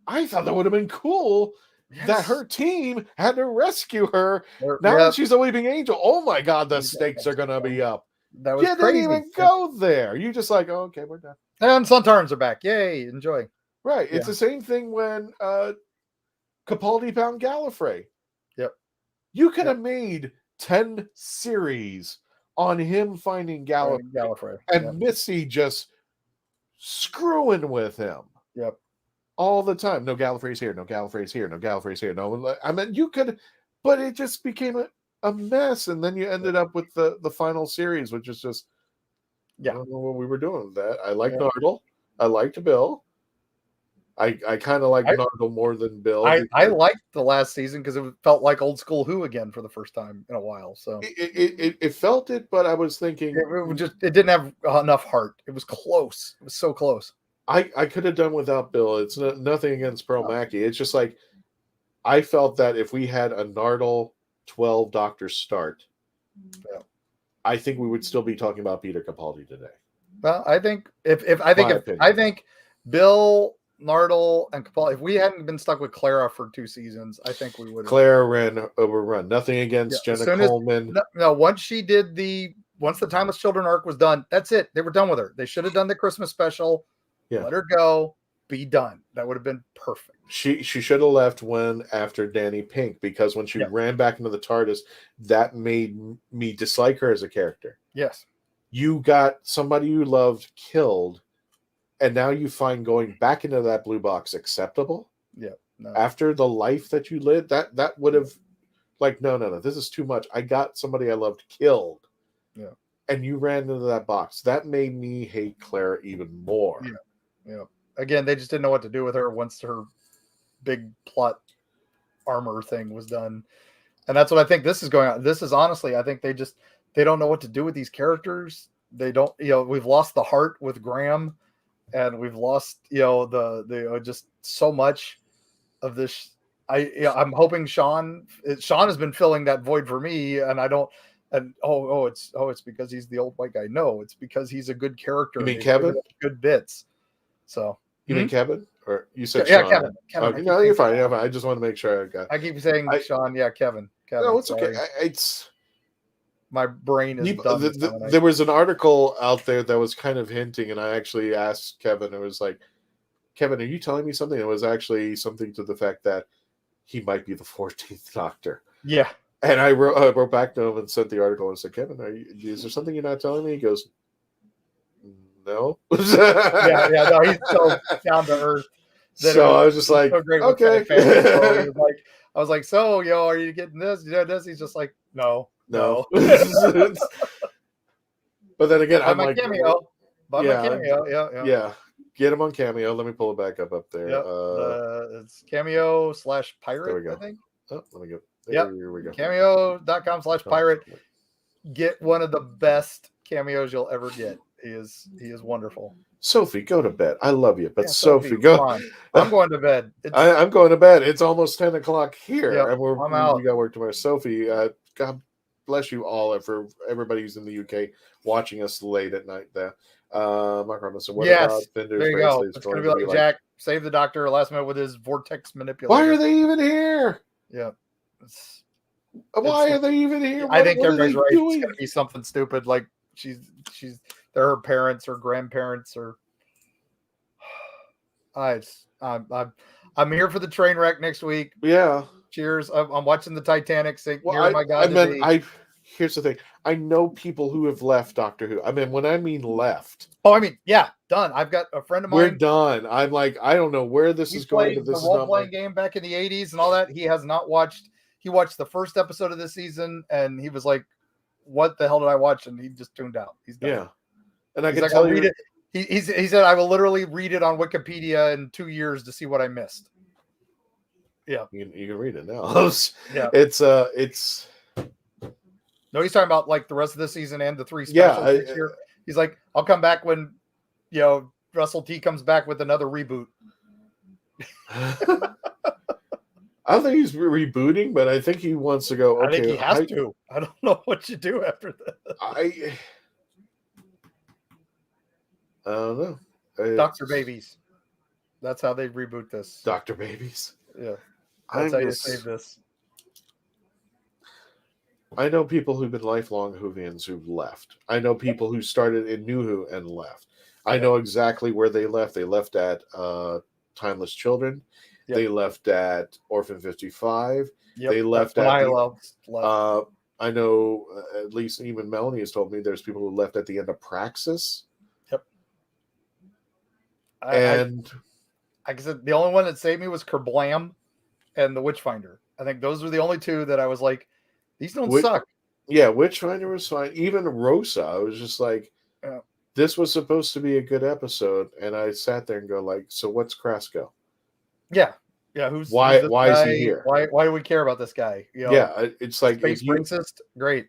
I thought that would have been cool. Yes. That her team had to rescue her. Now that she's a weeping angel. Oh my God, the stakes are going to be up. That was crazy. Didn't even go there. You just like, okay, we're done. And Suntarns are back. Yay, enjoy. Right. It's the same thing when Capaldi found Gallifrey. Yep. You could have made 10 series on him finding Gallifrey. And Missy just screwing with him. Yep. All the time. No, Gallifrey's here. No, Gallifrey's here. No, Gallifrey's here. No, I mean, you could, but it just became a mess. And then you ended up with the final series, which is just, I don't know what we were doing with that. I liked Nardole. I liked Bill. I kind of liked Nardole more than Bill. I liked the last season because it felt like old school Who again for the first time in a while. So it felt it, but I was thinking it didn't have enough heart. It was close. It was so close. I could have done without Bill. It's nothing against Pearl Mackie. It's just like I felt that if we had a Nardole 12 Doctor start, I think we would still be talking about Peter Capaldi today. Well, I think I think Bill, Nardole, and Capaldi, if we hadn't been stuck with Clara for 2 seasons, I think we would have. Clara ran overrun. Nothing against Jenna Coleman. Once the Timeless Children arc was done, that's it. They were done with her. They should have done the Christmas special. Yeah. Let her go. Be done. That would have been perfect. She should have left after Danny Pink, because when she ran back into the TARDIS, that made me dislike her as a character. Yes. You got somebody you loved killed, and now you find going back into that blue box acceptable? Yeah. No. After the life that you lived, that would have no, this is too much. I got somebody I loved killed. Yeah. And you ran into that box. That made me hate Claire even more. Yeah. Yeah. Again, they just didn't know what to do with her once her big plot armor thing was done. And that's what I think this is going on. This is honestly, I think they don't know what to do with these characters. They don't, we've lost the heart with Graham, and we've lost, just so much of this. I'm hoping Sean has been filling that void for me, and I don't, and it's because he's the old white guy. No, it's because he's a good character. You mean Kevin? Good bits. So you mean Kevin, or you said Sean? Kevin. Kevin. No, you're fine. I just want to make sure I got. I keep saying Sean. Yeah, Kevin. No, it's okay. It's my brain is dumb. There was an article out there that was kind of hinting, and I actually asked Kevin. It was like, Kevin, are you telling me something? It was actually something to the fact that he might be the 14th Doctor. Yeah. And I wrote back to him and sent the article and said, Kevin, is there something you're not telling me? He goes, no. No, he's so down to earth. So I was just like, okay. So I was like, so, are you getting this? This? He's just like, no. But then again, I'm like, Cameo. Yeah. Get him on Cameo. Let me pull it back up there. Yep. It's Cameo/pirate, I think. Oh, let me go. Here we go. Cameo.com/pirate. Get one of the best cameos you'll ever get. He is wonderful. Sophie, go to bed. I love you, but Sophie, go. On. I'm going to bed. I'm going to bed. It's almost 10 o'clock here, and I'm out. We got work tomorrow. Sophie, God bless you all, for everybody who's in the UK watching us late at night. There, Mark Robinson. What about Finders? There you go. It's going to be like Jack save the Doctor last minute with his vortex manipulator. Why are they even here? Yeah. Why are they even here? I think everybody's right. It's going to be something stupid, like they're her parents or grandparents, or I'm here for the train wreck next week. Yeah. Cheers. I'm watching the Titanic sink. Well, here's the thing. I know people who have left Doctor Who. I mean, when I mean left. Oh, I mean, yeah, done. I've got a friend of mine. We're done. I'm like, I don't know where this is going, but this is not the role-playing game back in the 80s and all that. He has not watched. He watched the first episode of this season, and he was like, what the hell did I watch? And he just tuned out. He's done. Yeah. And I can tell you. Read it. He said, I will literally read it on Wikipedia in 2 years to see what I missed. Yeah. You can read it now. Yeah. It's No, he's talking about like the rest of the season and the 3 specials this year. He's like, I'll come back when, Russell T comes back with another reboot. I don't think he's rebooting, but I think he wants to go. Okay, I think he has to. I don't know what you do after that. I don't know. Dr. Babies. That's how they reboot this. Dr. Babies. Yeah. That's how you save this. I know people who've been lifelong Whovians who've left. I know people who started in New Who and left. I know exactly where they left. They left at Timeless Children. Yep. They left at Orphan 55. Yep. They left at I know at least even Melanie has told me there's people who left at the end of Praxis. Yep. And like I said, the only one that saved me was Kerblam and the Witchfinder. I think those were the only two that I was like, these don't suck. Yeah, Witchfinder was fine. Even Rosa, I was just like, this was supposed to be a good episode, and I sat there and go like, so what's Krasko? Yeah. Why is he here? Why do we care about this guy? It's like space racist. Great.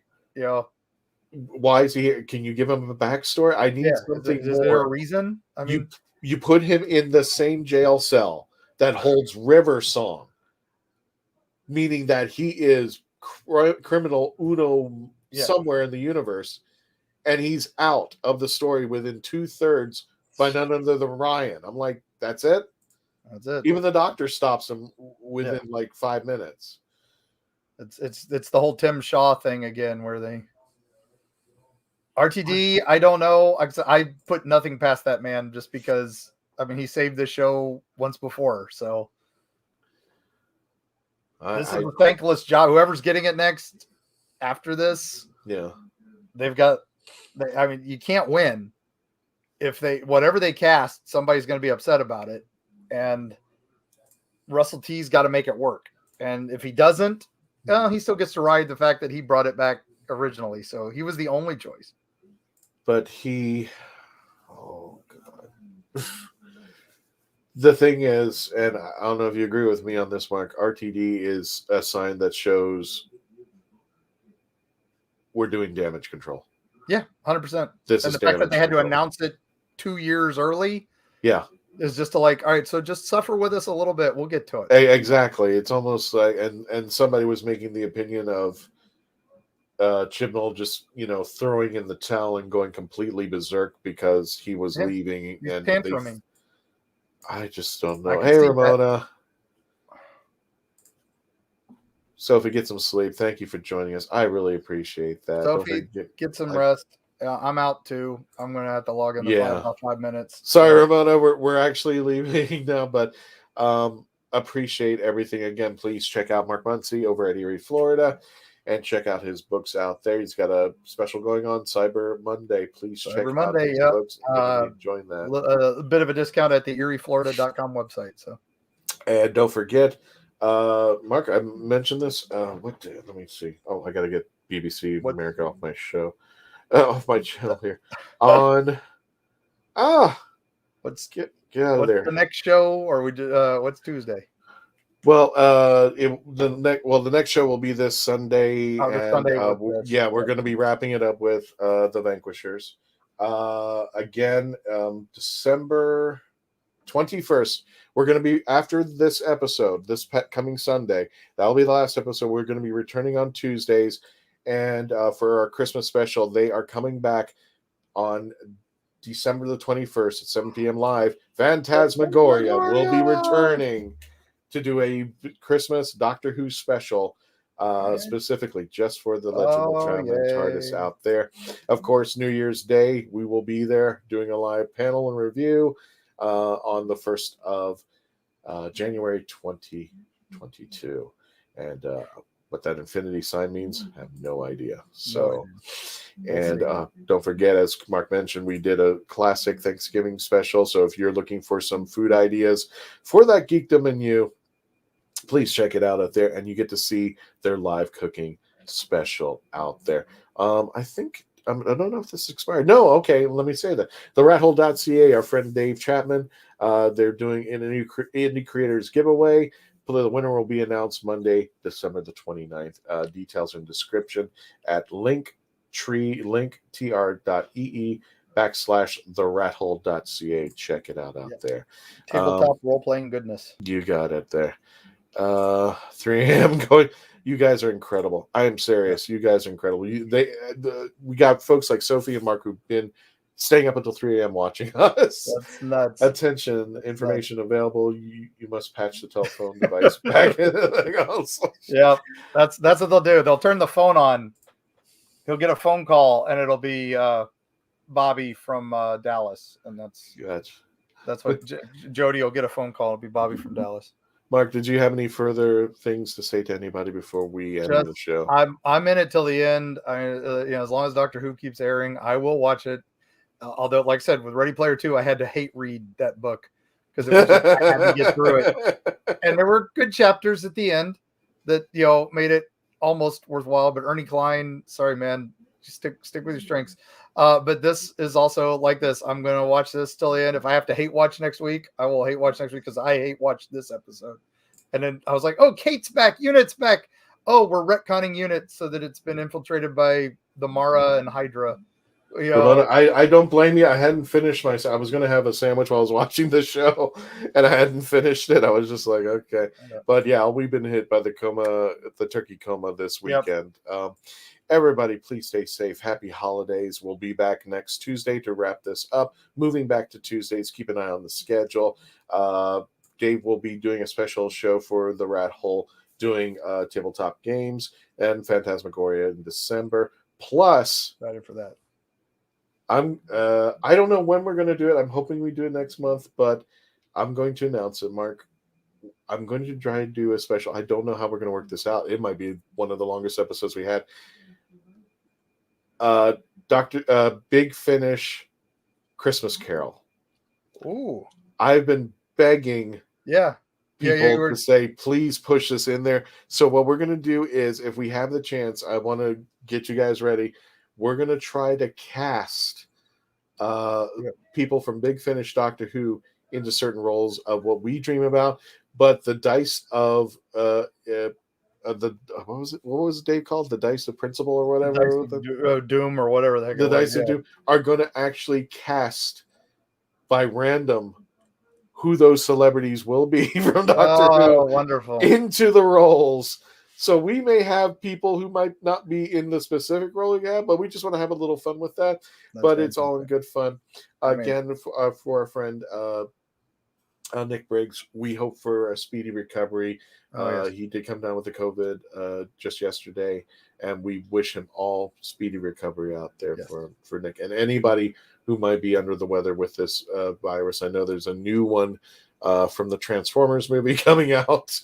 Why is he here? Can you give him a backstory? I need something more. Is there a reason? I mean, you put him in the same jail cell that holds River Song, meaning that he is criminal uno somewhere in the universe, and he's out of the story within 2/3 by none other than Ryan. I'm like, that's it. That's it. Even the Doctor stops him within like 5 minutes. It's the whole Tim Shaw thing again, where they RTD. I don't know. I put nothing past that man just because. I mean, he saved the show once before, so this is a thankless job. Whoever's getting it next after this, they've got. I mean, you can't win if whatever they cast, somebody's going to be upset about it. And Russell T's got to make it work. And if he doesn't, he still gets to ride the fact that he brought it back originally. So he was the only choice. But oh God. The thing is, and I don't know if you agree with me on this, Mark, RTD is a sign that shows we're doing damage control. Yeah, 100%. This and is the fact that they had control. to announce it 2 years early. Yeah. Is just to like, all right, so just suffer with us a little bit. We'll get to it. Exactly. It's almost like, and somebody was making the opinion of Chibnall just, throwing in the towel and going completely berserk because he was leaving. He's and tantruming. I just don't know. Hey, Ramona. Sophie, get some sleep. Thank you for joining us. I really appreciate that. Sophie, get some rest. I'm out too. I'm going to have to log in about 5 minutes. Sorry, Ramona. We're actually leaving now, but appreciate everything. Again, please check out Mark Muncy over at Erie, Florida, and check out his books out there. He's got a special going on, Cyber Monday. Please check out his books. Join that. A bit of a discount at the EerieFlorida.com website. So, and don't forget, Mark, I mentioned this. What day? Let me see. Oh, I got to get BBC America off my show. Off my channel here. On let's get out of there. The next show, or we do what's Tuesday? Well, the next show will be this Sunday. Sunday we're going to be wrapping it up with The Vanquishers. Again, December 21st. We're going to be, after this episode, this coming Sunday, that'll be the last episode. We're going to be returning on Tuesdays. And for our Christmas special, they are coming back on December the 21st at 7 p.m. live. Phantasmagoria will be returning to do a Christmas Doctor Who special, specifically just for the Legend of the Traveling TARDIS out there. Of course, New Year's Day, we will be there doing a live panel and review on the 1st of January 2022. And What that infinity sign means, I have no idea. So, and don't forget, as Mark mentioned, we did a classic Thanksgiving special. So if you're looking for some food ideas for that geekdom in you, please check it out there, and you get to see their live cooking special out there. I think I don't know if this expired. No, okay, let me say that. The rathole.ca, our friend Dave Chapman, they're doing an Indie Creators giveaway. The winner will be announced Monday, December the 29th. Details in description at linktr.ee/therathole.ca. Check it out there. Tabletop role-playing goodness. You got it there. 3 a.m. going. You guys are incredible. I am serious. You guys are incredible. We got folks like Sophie and Mark who've been staying up until 3 a.m. watching us. That's nuts. Attention, information available. You must patch the telephone device back in. Yeah, that's what they'll do. They'll turn the phone on. He'll get a phone call, and it'll be Bobby from Dallas, and that's what Jodie will get a phone call. It'll be Bobby from Dallas. Mark, did you have any further things to say to anybody before we end the show? I'm in it till the end. As long as Doctor Who keeps airing, I will watch it. Although, like I said, with Ready Player 2, I had to hate read that book because I had to get through it. And there were good chapters at the end that made it almost worthwhile. But Ernie Klein, sorry man, just stick with your strengths. But this is also like this. I'm going to watch this till the end. If I have to hate watch next week, I will hate watch next week because I hate watch this episode. And then I was like, oh, Kate's back. Unit's back. Oh, we're retconning Unit so that it's been infiltrated by the Mara and Hydra. I don't blame you. I hadn't finished I was going to have a sandwich while I was watching this show, and I hadn't finished it. I was just like, okay. But yeah, we've been hit by the turkey coma this weekend. Yep. Everybody, please stay safe. Happy holidays. We'll be back next Tuesday to wrap this up. Moving back to Tuesdays, keep an eye on the schedule. Dave will be doing a special show for the Rat Hole, doing tabletop games and Phantasmagoria in December. Plus, excited for that. I don't know when we're going to do it. I'm hoping we do it next month, but I'm going to announce it, Mark. I'm going to try to do a special. I don't know how we're going to work this out. It might be one of the longest episodes we had. Big Finish Christmas Carol. Ooh. I've been begging people to say, please push this in there. So what we're going to do is, if we have the chance, I want to get you guys ready. We're going to try to cast people from Big Finish Doctor Who into certain roles of what we dream about. But the dice of what was Dave called? The dice of principle or whatever. Doom or whatever the heck. The dice of Doom are going to actually cast by random who those celebrities will be from Doctor Who. Wonderful. Into the roles. So we may have people who might not be in the specific role yet, but we just want to have a little fun with that. But it's all in good fun. Again, for our friend Nick Briggs, we hope for a speedy recovery. He did come down with the COVID just yesterday, and we wish him all speedy recovery out there for Nick. And anybody who might be under the weather with this virus. I know there's a new one from the Transformers movie coming out.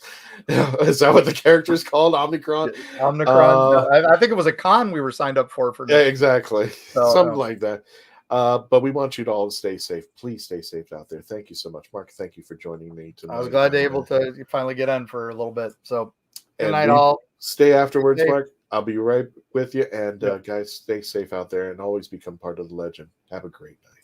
Is that what the character is called? Omicron? Omicron. I think it was a con we were signed up for. Yeah, exactly. Something like that. But we want you to all stay safe. Please stay safe out there. Thank you so much, Mark. Thank you for joining me tonight. I was glad to be able to finally get on for a little bit. So good night, all. Stay afterwards, Mark. I'll be right with you. And guys, stay safe out there and always become part of the legend. Have a great night.